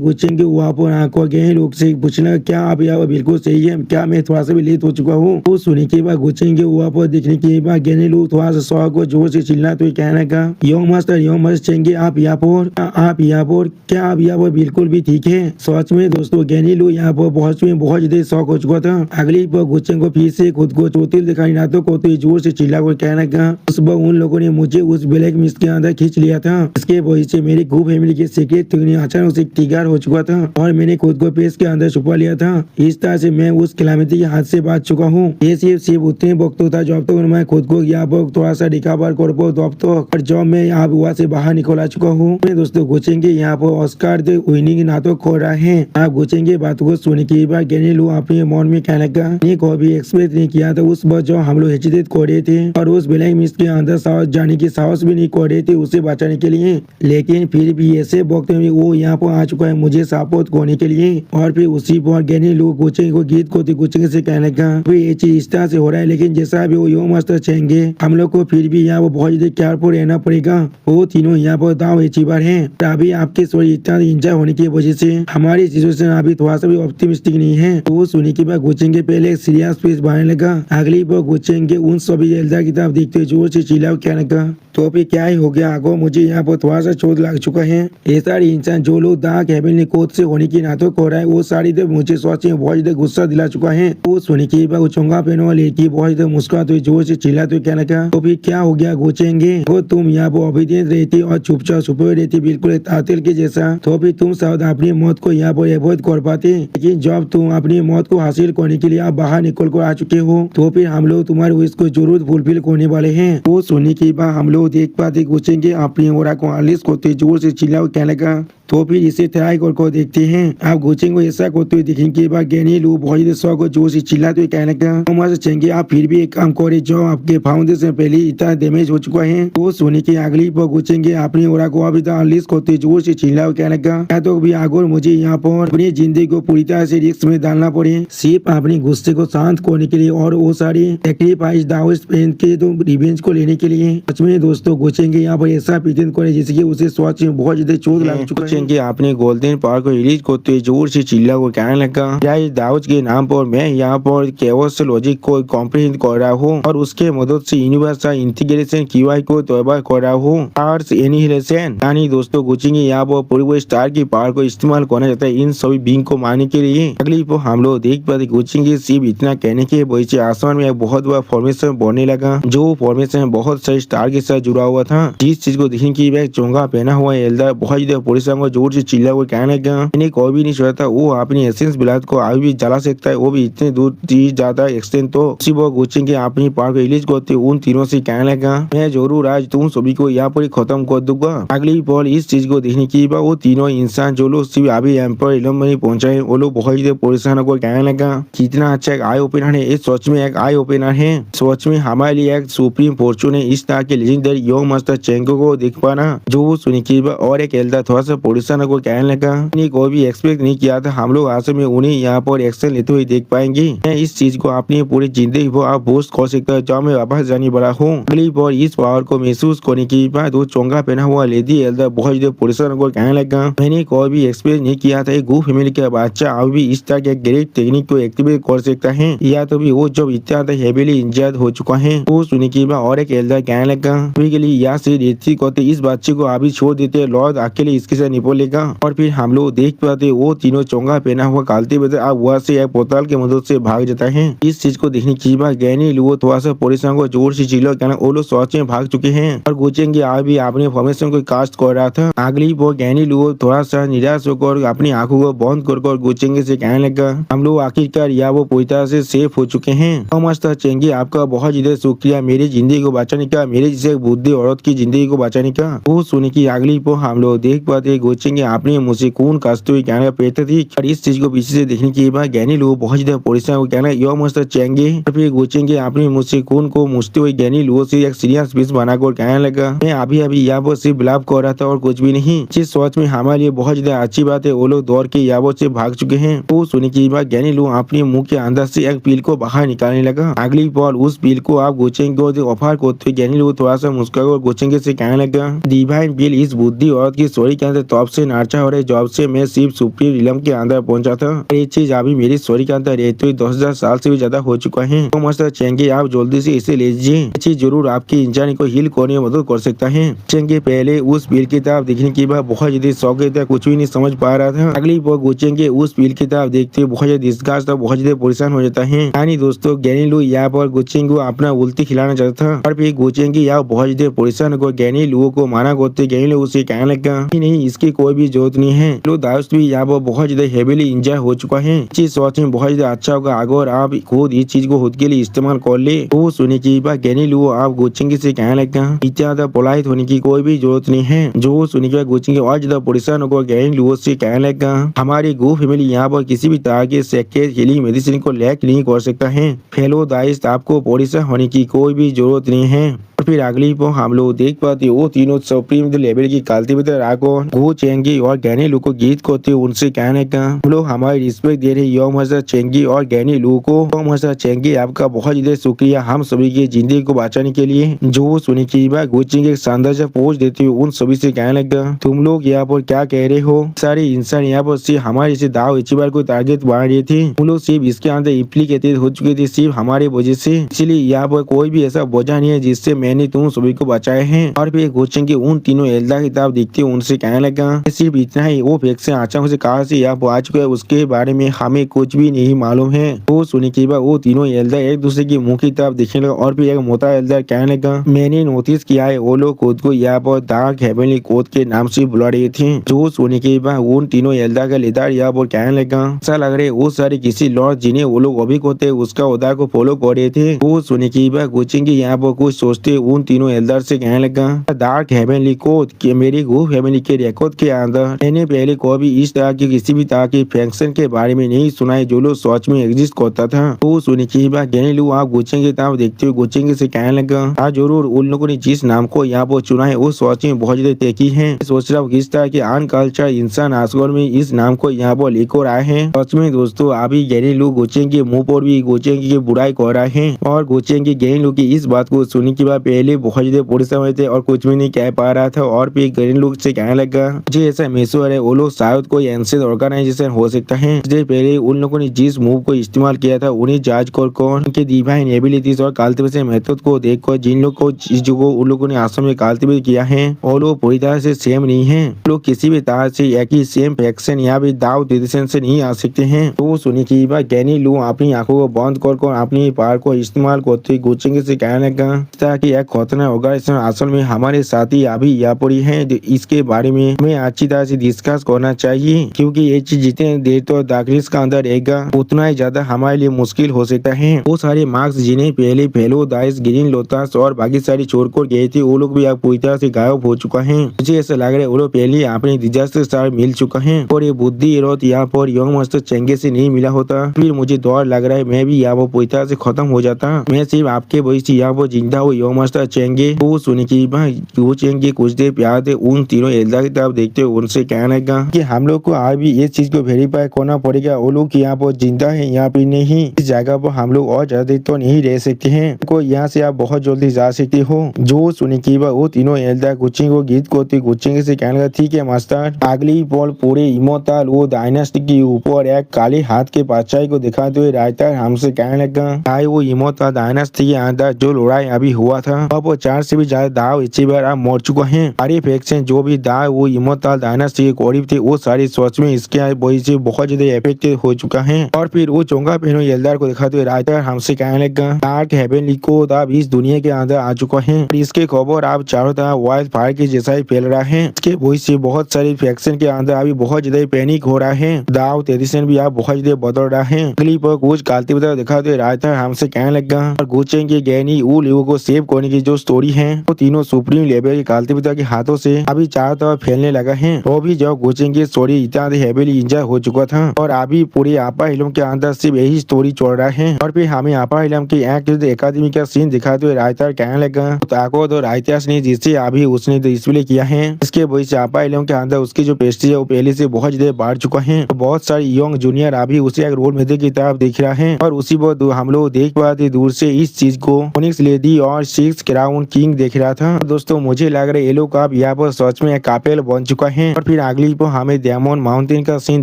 गुच्छेंगे वहाँ पर आकर गए लोग से पूछना क्या आप यहाँ बिल्कुल सही है क्या मैं थोड़ा सा भी लेट हो चुका हूँ। वो सुनी के बाद गुच्छेंगे वहाँ पर देखने के बाद गहने लोग थोड़ा सा सौ को जोर से चिल्ला तो कहने का यो मस्त चेंगे आप यहाँ पर क्या आप यहाँ पर बिल्कुल भी ठीक है। सच में दोस्तों गहने लोग यहाँ पर बहुत ज्यादा शौक हो चुका था। अगली पर गुच्छें को फिर से खुद को चोटिल दिखाई नातों को तो जोर से चिल्ला कर कहने का उस बार उन लोगों ने मुझे उस ब्लैक मिस्ट के अंदर खींच लिया था। इसके वजह से मेरी खूब फैमिली के सीक्रेट अचानक से शिकार हो चुका था और मैंने खुद को पेस्ट के अंदर छुपा लिया था। इस तरह से मैं उस कैलामिटी के हाथ से बच चुका हूँ। ये सिर्फ उतने वक्त था जब तक मैं खुद को यहाँ पर थोड़ा सा रिकवर कर पाऊँ तब तक, और जब मैं यहाँ वहाँ से बाहर निकल आ चुका हूँ। दोस्तों गुचेंगे यहाँ पर ऑस्कार विनिंग नाटक हो रहा है। आप गुचेंगे बात को सुनने के बाद गैनी लू अपने मन में कहने लगा, ये कभी एक्सपेक्ट नहीं किया था उस वक्त जो हम लोग हेजिटेट कर रहे थे और उस ब्लैक मिस्ट के अंदर साहस जाने की साहस भी नहीं कर रहे थे उसे बचाने के लिए, लेकिन फिर भी ऐसे वक्त में वो यहाँ पर आ चुका है मुझे सपोर्ट करने के लिए। और फिर उसी पर गैनी लू गुचेंगे को गीत को गुचेंगे से कहने लगा, ये चीज इस तरह से हो रहा है, लेकिन जैसा भी वो यो मास्टर चाहेंगे हम लोग को फिर भी यहाँ बहुत ज्यादा केयरफुल रहना पड़ेगा। वो तीनों यहाँ पर दाव अचीवर है। अभी आपके स्टोरी इतना इंजॉय होने की वजह से हमारी सिचुएशन अभी थोड़ा सा भी ऑप्टिमिस्टिक नहीं है। तो वो सुनने के बाद गुचेंगे पहले एक सीरियस फेस बनाने लगा। अगली बार गुचेंगे उन सभी एल्डर की तरफ देखते जोर से चिल्लाओ कहने लगा, तो फिर क्या ही हो गया आगो, मुझे यहाँ पर थोड़ा सा चोट लग चुका है। ये सारे इंसान जो लोग डार्क हेवन कोच से होने की नाटक हो रहा है वो सारी देर मुझे सोच में बहुत ज्यादा गुस्सा दिला चुका है। वो सुनने के बाद चोंगा पहने वाली लड़की बहुत ज्यादा मुस्कुराते हुए जोर से चिल्लाते हुए कहने लगा, तो फिर क्या हो गया गुचेंगे, वो तुम यहाँ पर ओबीडियंट रहती और चुपचाप छुपे रहती बिल्कुल तातिल के जैसा, तो फिर तुम शायद अपनी मौत को यहाँ पर अवॉइड कर पाते, लेकिन जब तुम अपनी मौत को हासिल करने के लिए आप बाहर निकल कर आ चुके हो तो फिर हम लोग तुम्हारे विश को जरूर फुलफिल करने वाले हैं। वो सुनने के बाद हम लोग देख पाते गुचेंगे अपनी ओरा को आलिस करते जोर से चिल्लाओ कहने लगा, तो फिर इसे ट्राई कर देखते हैं। आप गुचेंगे को ऐसा करते हुए देखेंगे के बाद गैनी लू बहुत ज्यादा शौक और जोर से चिल्लाते हुए कहने लगा, चाहेंगे आप फिर भी एक काम करे जो आपके फाउंडेशन पहले इतना डैमेज हो चुका है। तो सोने की अगली पर गुचेंगे अपनी ओरा को अभी अनलिस्ट करते जोर से चिल्लाओ कहने लगा, क्या तो भी आगे मुझे यहाँ पर अपनी जिंदगी को पूरी तरह से रिस्क में डालना पड़े सिर्फ अपनी गुस्से को शांत करने के लिए और वो सारी सेक्रीफाइस दावस पेन के तो रिवेंज को लेने के लिए। सच में दोस्तों गुचेंगे यहाँ पर ऐसा प्रिटेंड करे जैसे कि उसे सोच में बहुत ज्यादा चोट लग चुका है। गुचेंगे अपने गोल्डन पावर को रिलीज करते हुए जोर से चिल्ला को कहने लगा, क्या इस दावत के नाम पर मैं यहाँ पर केवस लॉजिक को कॉम्प्रिहेंड कर रहा हूँ और उसके मदद से यूनिवर्सल इंटीग्रेशन कीवाई को तैयार कर रहा हूँ स्टार्स एनिहिलेशन। यानी दोस्तों गुचेंगे यहाँ पर पूरे स्टार की पावर को इस्तेमाल करना चाहता है इन सभी बींग को मारने के लिए। अगली पर हम लोग देख पाते गुचेंगे सिर्फ इतना कहने के वजह से आसमान में एक बहुत बड़ा फॉर्मेशन बनने लगा, जो फॉर्मेशन बहुत सारे स्टार के साथ जुड़ा हुआ था। जिस चीज को देखने की वह चोंगा पहना हुआ एल्डर बहुत ज्यादा परेशान को जोर से चिल्ला हुआ कहने लगा, इन्हें कोई भी नहीं सोचता वो अपनी एसेंस ब्लड को आगे भी जला सकता है, वो भी इतने दूर जाता एक्सटेंड। तो उसी वो गुचेंगे अपनी पावर को रिलीज करते उन तीनों से कहने लगा, मैं जरूर आज तुम सभी को यहाँ पर खत्म कर दूंगा। अगली पल इस चीज को देखने की वो तीनों इंसान जो लोग सिर्फ अभी एम्पर इलम में पहुंचे वो लोग बहुत ज्यादा परेशान होकर कहने लगा, कितना अच्छा एक आई ओपनर है, इस सोच में एक आई ओपनर है, सोच में हमारे लिए एक सुप्रीम फॉर्चून है इस तरह के लेजेंडरी यंग मास्टर चेंगो को देख पाना। जो सुनी की और एक एल्डर थोड़ा सा परेशान होकर कहने लगा, कोई भी एक्सपेक्ट नहीं किया था हम लोग आज में उन्हें यहाँ पर एक्शन लेते हुए देख पाएंगे। मैं इस चीज को अपनी पूरी जिंदगी वो आप बोस्ट कर सकता है जब मैं वापस जाने वाला हूँ। अगली बार इस पावर को महसूस करने के बाद वो चोंगा पहना हुआ लेडी एल्डर बहुत ज्यादा परेशान होकर कहने लगा, मैंने कोई भी एक्सपेक्ट नहीं किया था गो फैमिली का बच्चा अब भी इस तरह के ग्रेट टेक्निक को एक्टिवेट कर सकता है, या तो भी वो जब इतना हेवीली इंजर्ड हो चुका है। वो सुनी की और एक एल्डर कहने लगा, के लिए यहाँ से रेती करते इस बच्चे को अभी छोड़ देते, लॉर्ड अकेले इसके साथ निपलेगा। और फिर हम लोग देख पाते वो तीनों चोंगा पहना हुआ कालते बजे अब वहाँ से एक पोर्टल के मदद से भाग जाता है। इस चीज को देखने की बाद गैनी लुओ थोड़ा सा परेशान को जोर से चिल्ला कहना वो लोग सोच में भाग चुके हैं और गुचेंगे अभी अपने फॉर्मेशन को कास्ट कर रहा था। अगली वो गैनी लुओ थोड़ा सा निराश होकर अपनी आंखों को बंद कर गुचेंगे से कहने लगा, हम लोग आखिरकार या वो पूरी तरह से सेफ हो चुके हैं। मास्टर चेंगे आपका बहुत ज्यादा शुक्रिया मेरी जिंदगी को बचाने का, मेरे जैसे बुद्धि औरत की जिंदगी को बचाने का। वो सुने की अगली वो हम लोग देख पाते गुचेंगे अपने मुँह से खून काटते हुए कहने पेट थी। और इस चीज को पीछे से देखने के बाद गैनी लुओ बहुत ज्यादा परेशान हो कहना यो मास्टर चेंगे। और फिर गुचेंगे अपने मुँह से खून को मुछते हुए गैनी लुओ से एक सीरियस पीस बनाकर कहने लगा, मैं अभी यहाँ पर सिर्फ बिलाव कर रहा था और कुछ भी नहीं। जिस सोच में हमारे लिए बहुत ज्यादा अच्छी बात है वो लोग दौड़ के याबो से भाग चुके हैं। वो सुनने के बाद गैनी लुओ अपने मुंह के अंदर से एक पील को बाहर निकालने लगा। अगली पल उस पील को आप गुचेंगे को ऑफर करते गैनी लुओ थोड़ा सा मुस्कुराकर गुचेंगे से कहने लगा, डिवाइन पील इस बुद्धि औरत की स्टोरी के अंदर तब से नाचा हो रहे जब से मैं सिर्फ सुप्रीम रिलम के अंदर पहुंचा था। ये चीज अभी मेरी स्टोरी के अंदर रहते हुए 10,000 साल से भी ज्यादा हो चुका है। तो मास्टर चेंगे आप जल्दी से इसे ले लीजिए, ये चीज जरूर आपकी इंसान को हील करने में मदद कर सकता है। चेंगे पहले उस पील की तरफ देखने के बाद बहुत ज्यादा शौक था, कुछ भी नहीं समझ पा रहा था। अगली बार गुचेंगे उस पील की तरफ देखते हुए बहुत ज्यादा डिस्गस्ट और बहुत ज्यादा परेशान हो जाता है। यानी दोस्तों गैनी लुओ यहाँ पर गुचेंगे को अपना उल्टी खिलाना चाहता था और फिर गुचेंगे यहाँ बहुत ज्यादा परेशान होकर गैनी लुओ को माना करते गैनी लुओ उसे कहने लगा, नहीं इसके की कोई भी जरूरत नहीं है। लो दाउस भी यहाँ पर बहुत ज्यादा हेवीली इंजॉय हो चुका है। चीज सोच में बहुत ज्यादा अच्छा होगा अगर आप खुद इस चीज को खुद के लिए इस्तेमाल कर ले। तो सुनी की बात गैनी लू आप गोचिंग से कहने लगा इतना ज्यादा पोलाइट होने की कोई भी जरूरत नहीं है। जो सुनी के गोचिंग और ज्यादा परेशान होकर गैनी लू से कहने लगा हमारी गो फैमिली यहाँ पर किसी भी तरह के सेक्रेट हीलिंग मेडिसिन को लैक नहीं कर सकता है। फेलो दाइस आपको परेशान होने की कोई भी जरूरत नहीं है। और फिर अगली पर हम लोग देख पाते वो तीनों सुप्रीम लेवल की कल्टिवेटर रागोन गो चेंगी और गैनी लू को गीत करते उनसे कहने का हम लोग हमारी रिस्पेक्ट दे रहे योंग मास्टर चेंगी और गैनी लू को। योंग मास्टर चेंगी आपका बहुत ज्यादा शुक्रिया हम सभी की जिंदगी को बचाने के लिए। जो सुनी की बात गोचिंग एक शानदार से पोज देते हुए उन सभी से कहने लगा तुम लोग यहाँ पर क्या कह रहे हो। सारे इंसान यहाँ पर सिर्फ हमारे से दाव इचिबार को टारगेट बना रहे थे। हम लोग सिर्फ इसके अंदर इम्प्लीकेटेड हो चुके थे सिर्फ हमारे वजह से। इसलिए यहाँ पर कोई भी ऐसा वजह नहीं है जिससे मैंने तुम सभी को बचाए हैं। और फिर गोचिंग के उन तीनों एल्डा किताब देखते उनसे कहने लगा सिर्फ इतना ही वो वैक्सीन अचानक से कहा से यहाँ पर आ चुका है उसके बारे में हमें कुछ भी नहीं मालूम है। वो सुनी के बाद वो तीनों एल्डा एक दूसरे की मुंह की तरफ देखने लगा और फिर एक मोटा एल्डा कहने लगा मैंने नोटिस किया है वो लोग खुद को यहाँ पर डार्क हेवनली कोड के नाम से बुला रहे थे। जो सुनी के बाद उन तीनों एल्डा का लीडर यहाँ पर कहने लगा ऐसा लग रहा है वो सारे किसी लॉर्ड जिन्हें वो लोग अभी होते उसका उदार को फॉलो कर रहे थे। वो सुनी के बाद गोचिंग यहाँ पर कुछ सोचते उन तीनों एल्डर से कहने लगा डार्क हेवनली कोड के मेरी गो फैमिली के रिकॉर्ड के अंदर मैंने पहले कभी इस तरह की किसी भी तरह की फैक्शन के बारे में नहीं सुना है जो लोग सच में एग्जिस्ट करता था। वो सुनी की बात गैनी लू आप गोचिंग की तरफ देखते हुए गोचिंग से कहने लगा हाँ जरूर उन लोगों ने जिस नाम को यहाँ पर चुना है वो सच में बहुत ज्यादा तैकी है। सोच रहा हूँ किस तरह के अनकल्चर इंसान आसमान में इस नाम को यहाँ पर लेकर आए हैं। सच में दोस्तों अभी गैनी लू गोचिंग के मुंह पर भी गोचिंग की बुराई कर रहे हैं और गोचिंग की गैनी लू की इस बात को सुनने के बाद पहले बहुत ज्यादा परेशान हुए थे और कुछ भी नहीं कह पा रहा था। और फिर गैनी लू से कहने लगा मुझे ऐसा महसूस है वो लोग शायद कोई एंशिएंट ऑर्गेनाइजेशन हो सकता है। इससे पहले उन लोगों ने जिस मूव को इस्तेमाल किया था उन्हें जांच कर उनके डिवाइन एबिलिटीज और कल्टिवेशन मेथड को देखकर जिन लोग को चीजों को उन लोगों ने आश्रम में कल्टिवेट किया है और लोग पूरी तरह से सेम नहीं है। लोग किसी भी तरह से एक ही सेम फैक्शन या भी दाव डिसीजन से नहीं आ सकते हैं। तो सुनिए की बात गैनी लू अपनी आंखों को बंद कर अपनी पावर को इस्तेमाल करते गोचिंग से कहने लगा ताकि एक खतरनाक ऑर्गेनाइजेशन असल में हमारे साथी अभी यहाँ पर ही है। इसके बारे में हमें अच्छी तरह से डिस्कस करना चाहिए क्योंकि ये चीज जितने देर तो दाखिल का अंदर रहेगा उतना ही ज्यादा हमारे लिए मुश्किल हो सकता है। वो सारे मार्क्स जिन्हें पहले फेलो दाइस ग्रीन लोटास और बाकी सारी छोड़कर गए थे वो लोग भी अब पूरी तरह से गायब हो चुका है। मुझे ऐसा लग रहा है वो लोग पहले अपने डिजास्टर से मिल चुका है और ये बुद्धि रोत यहाँ पर योंग मास्टर चेंगे से नहीं मिला होता फिर मुझे डर लग रहा है मैं भी यहाँ पर पूरी तरह से खत्म हो जाता। मैं सिर्फ आपके वजह से यहाँ पर जिंदा हूँ योंग मास्टर चेंगे। वो सुनी की वो चेंगे कुछ देर प्यार थे उन तीनों एल्डा की तरफ देखते हुए उनसे कहने लगा कि हम लोग को आज भी इस चीज को वेरीफाई करना पड़ेगा वो लोग यहाँ पर जिंदा है यहाँ पे नहीं। इस जगह पर हम लोग और ज्यादा तो नहीं रह सकते हैं को यहाँ से आप बहुत जल्दी जा सकते हो। जो सुनी की वो तीनों एल्डा गुचिंग को गीत करते गुचिंग से कहने लगा ठीक है मास्टर। अगली पल पूरे इमोर्टल वो डायनास्टी के ऊपर एक काले हाथ के परछाई को दिखाते हुए राइटर हमसे कहने लगा भाई वो इमोर्टल डायनास्टी के अंदर जो लड़ाई अभी हुआ था अब वो 4 से भी ज्यादा दाव इसी बार आप मर चुका है। सारे फैक्शन जो भी दाव वो इमोर्टल डायनास्टी के करीब थे वो सारे सच में इसके वजह से बहुत ज्यादा इफेक्टेड हो चुका है। और फिर वो चोंगा पहनो एल्डर को दिखाते हुए राइटर हमसे कहने लगा डार्क हेवनली कोड अब इस दुनिया के अंदर आ चुका है। इसके खबर आप चारों तरफ वाइल्ड फायर के जैसा ही फैल रहा है। इसके वजह से बहुत सारे फैक्शन के अंदर अभी बहुत ज्यादा पैनिक हो रहा है। दाव ट्रेडिशन भी आप बहुत ज्यादा बदल रहा है। अगली पर कुछ कालती बता दिखाते हुए राइटर हमसे कहने लगा और गोचेंग के गैनी वो लोगों को सेव करने की जो स्टोरी है वो तीनों सुप्रीम लेवल के कालती पिता के हाथों से अभी चारों तरफ फैलने लगा है। वो भी जब गोचेंग की स्टोरी इतना हेवीली इंजॉय हो चुका था और अभी पूरे आपा इलम के अंदर सिर्फ यही स्टोरी चल रहा है। और फिर हमें आपा इलम की एकेडमी का सीन दिखाते हुए राइटर कहने लगा ताकत और राइटर्स ने जिससे अभी उसने डिस्प्ले किया है इसके वजह से आपा इलम के अंदर उसकी जो पेस्ट्री है वो पहले से बहुत ज्यादा बढ़ चुका है। तो बहुत सारे यंग जूनियर अभी उसे एक रोल मेथड की तरफ देख रहा है और उसी पर हम लोग देख पाते दूर से इस चीज को ओनिक्स लेडी और 6 क्राउन किंग देख रहा था। दोस्तों मुझे लग रहा है ये लोग अब यहाँ पर सच में कापेल बन चुका है। और फिर अगली पर हमें डेमन माउंटेन का सीन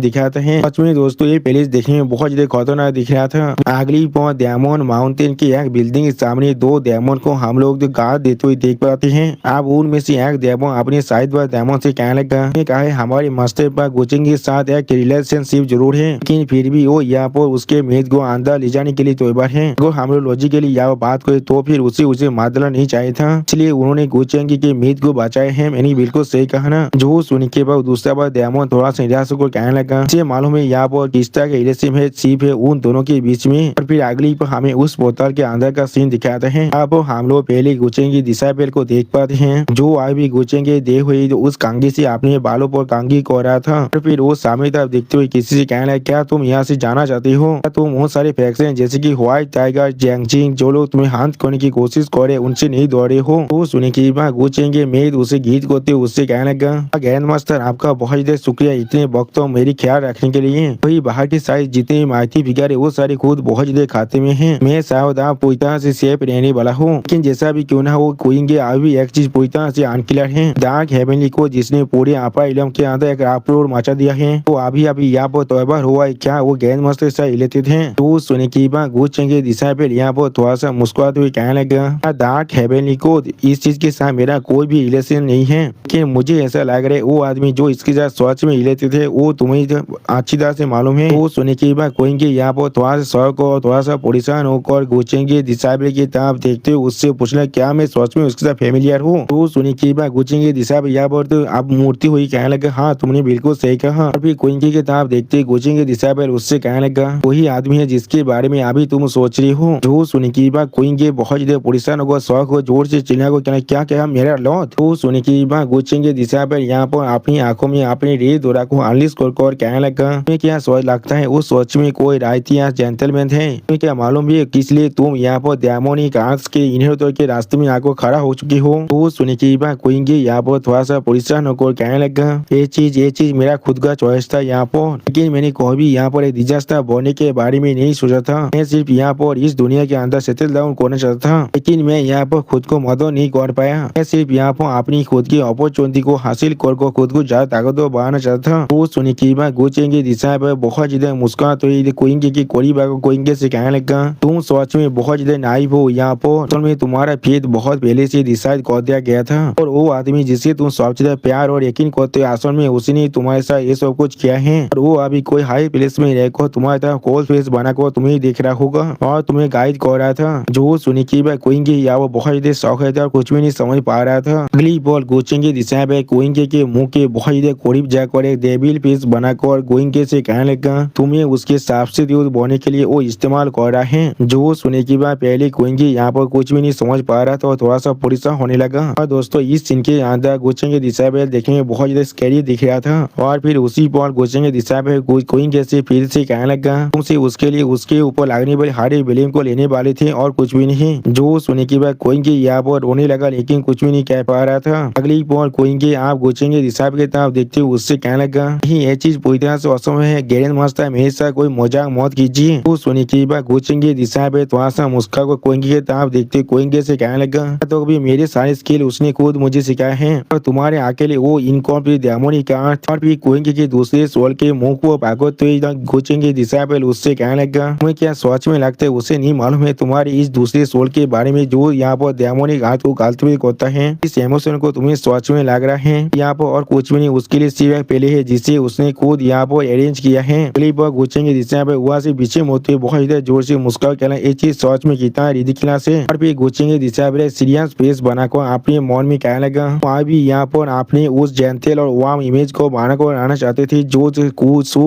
दिखाते हैं। सच में दोस्तों ये प्लेस देखने में बहुत ज्यादा खतरनाक दिख रहा था। अगली पर डेमन माउंटेन की एक बिल्डिंग के सामने 2 डेमन को हम लोग गार्ड देते हुए देख पाते हैं। अब उनमें से एक डेमन अपने साइड पर डेमन से कहने लगा कहा है हमारे मास्टर पर कोचिंग के साथ एक रिलेशनशिप जरूर है लेकिन फिर भी वो यहाँ पर उसके मेद को अंदर ले जाने के लिए तैयार है। अगर हम लोग लॉजिकली यहाँ बात करें तो फिर उसे मादला नहीं चाहिए था इसलिए उन्होंने गोचेंगी के मीत को बचाए हैं। मैंने बिल्कुल सही कहा ना। जो वो सुनने के बाद दूसरा बार डायमंड थोड़ा सा निराश होकर कहने लगा, मुझे मालूम है यहाँ पर किस तरह का रिलेशनशिप है उन दोनों के बीच में। और फिर अगली पर हमें उस बोतल के अंदर का सीन दिखाते हैं। अब हम लोग पहले गुचेंगे दिशापेल को देख पाते हैं, जो आज भी गुचेंगे देख हुई तो उस कांगी से अपने बालों पर कांगी को रहा था। और फिर वो सामने तरफ देखते हुए किसी से कहने लगा, क्या तुम यहाँ से जाना चाहते हो? क्या तुम बहुत सारे फैक्शन जैसे कि व्हाइट टाइगर, जैंगजिंग, जो लोग तुम्हें हाथ करने की कोशिश करे उनसे नहीं दौड़े हो? वो सुने की गुचेंगे मैं उसे गीत करते उससे कहने लगा, ग्रैंड मास्टर आपका बहुत ज्यादा शुक्रिया इतने वक्त तो मेरी ख्याल रखने के लिए। वही बाहर के साइज जितने माइती फिगर है वो सारे खुद बहुत ज्यादा खाते में हैं। मैं शायद आप पूरी तरह से सेफ रहने वाला हूँ, लेकिन जैसा भी क्यों ना वो कोइंगे अभी एक चीज पूरी तरह से अनक्लियर है। डार्क हेवनली को जिसने पूरे आपा इलम के अंदर एक अपलोड मचा दिया है वो अभी अभी यहाँ पर तौबा हुआ है क्या? वो ग्रैंड मास्टर से रिलेटेड है? तो सुने की गुचेंगे दिशा पे यहाँ पर थोड़ा सा मुस्कुराते हुए कहने लगा, डार्क हेवनली को इस चीज के साथ मेरा कोई भी रिलेशन नहीं है, कि मुझे ऐसा लग रहा है वो आदमी जो इसके साथ सच में रिलेटेड है वो तुम्हें अच्छी तरह से मालूम है। वो सुने की कोइंगे यहाँ पर थोड़ा सा शौक और थोड़ा सा परेशान होकर गुचेंगे दिशाबे की तरफ देखते हुए उससे पूछना, क्या मैं सच में उसके साथ फेमिलियर हूँ? तो सुने की गुचेंगे दिशाबे यहाँ पर तो अब मूर्ति हुई कहने लगा, हाँ तुमने बिल्कुल सही कहा। और फिर कोइंगे की तरफ देखते गुचेंगे दिशाबे उससे कहने लगा, वही आदमी है जिसके बारे में अभी तुम सोच रही हो। जो सुने की कोइंगे बहुत ज्यादा परेशान होगा, शौक हो जोर से चिल्ला को कहना, क्या क्या मेरा लौट? तो सुने की गुचेंगे दिशाबे यहाँ पर अपनी आंखों में अपने रेत दौरा को अनलिश कर कहने लगा, तुम्हें क्या सोच लगता है उस सोच में कोई रायती या जेंटलमैन है? तुम्हें क्या मालूम है किस लिए तुम यहाँ पर डायमंड कांच के इन्हें के रास्ते में आकर खड़ा हो चुकी हो? तो सुने की कोइंगे यहाँ पर थोड़ा सा परेशान होकर कहने लगा, ये चीज मेरा खुद का चॉइस था यहाँ पर, लेकिन मैंने कभी भी यहाँ पर एक डिजास्टर बनने के बारे में नहीं सोचा था। मैं सिर्फ यहाँ पर इस दुनिया के अंदर सेटल डाउन करना चाहता था, लेकिन मैं यहाँ पर खुद को मदद नहीं कर पाया। मैं सिर्फ यहाँ पर अपनी खुद की अपॉर्चुनिटी को हासिल कर खुद को ज्यादा ताकतवर बनाना चाहता था। वो सुने की गुचेंगे दिशा पर बहुत ज्यादा मुस्कुरात हुई कोइंगे की कोरिबा को कोइंगे से कहने लगा, तुम सच में बहुत ज्यादा नाइव हो यहाँ पर, असल में तुम्हारा फेथ बहुत पहले से डिसाइड कर दिया गया था, और वो आदमी जिसे तुम सबसे ज्यादा प्यार और यकीन करते हो असल में उसने तुम्हारे साथ ये सब कुछ किया है, और वो अभी कोई हाई प्लेस में रहकर तुम्हारे तरह कोल्ड फेस बनाकर तुम्हें देख रहा होगा और तुम्हें गाइड कर रहा था। जो सुने की कोइंगे या वो बहुत ज्यादा शौक है और कुछ भी नहीं समझ पा रहा था। अगली बॉल गुचेंगे दिशा पे कोइंगे के मुंह के बहुत ज्यादा करीब जाकर एक डेविल फेस बनाकर गोइंगे से कहने लगा, तुम्हें उसके सबसे दूर बोने के लिए वो इस्तेमाल कर रहा है। जो सुने की पहले कोइंगे यहाँ पर कुछ भी नहीं समझ पा रहा था और थोड़ा सा परेशान होने लगा। और दोस्तों इस सीन के अंदर गुचेंगे दिशा पे देखने में बहुत ज्यादा स्कैरी दिख रहा था, और फिर उसी पर गुचेंगे दिशा पे कोइंगे से फिर से कहने लगा, तुमसे उसके लिए उसके ऊपर लगने वाले हरे बिलियम को लेने वाले थे और कुछ भी नहीं। जो सुने की कोइंगे यहाँ पर रोने लगा लेकिन कुछ भी नहीं कह पा रहा था। अगली पर कोइंगे आप गुचेंगे दिशा के तरफ देखते हुए उससे कहने लगा, ये चीज पूरी तरह से असंभव है, ग्रैंड मास्टर हमेशा कोई मजाक मत कीजिए। वो सुने की गुचेंगे दिशा पे थोड़ा सा मुस्का को कोइंगे के तरफ देखते कोइंगे से कहने लगा, तो अभी मेरे सारे स्किल उसने खुद मुझे सिखाए हैं, और तुम्हारे अकेले वो इनकॉम्प्लीट डायमंड का। और फिर कोइंगे के दूसरे सोल के मुंह को पागोते गुचेंगे दिशा पे उससे कहने लगा, तुम्हें क्या सोच में लगता है उसे नहीं मालूम है तुम्हारे इस दूसरे सोल के बारे में जो यहाँ पर डायमंड हाथ को गालते हुए करता है? इस इमोशन को तुम्हें सोच में लग रहा है यहाँ पर और कुछ भी नहीं, उसके लिए सिर्फ पहले है जिसे उसने खुद यहाँ पर अरेंज किया है। अगली बार गुचेंगे दिशा पे वहाँ से पीछे मोते बहुत ज्यादा जोर से मुस्कुरा कहना, ये चीज सोच में कितना रिडिकुलस है। और फिर गुचेंगे दिशा पे सीरियस फेस बनाकर अपने मन में कहने लगा, वहाँ भी यहाँ पर आपने उस जेंटल और वार्म इमेज को बनाकर आना चाहते थे जो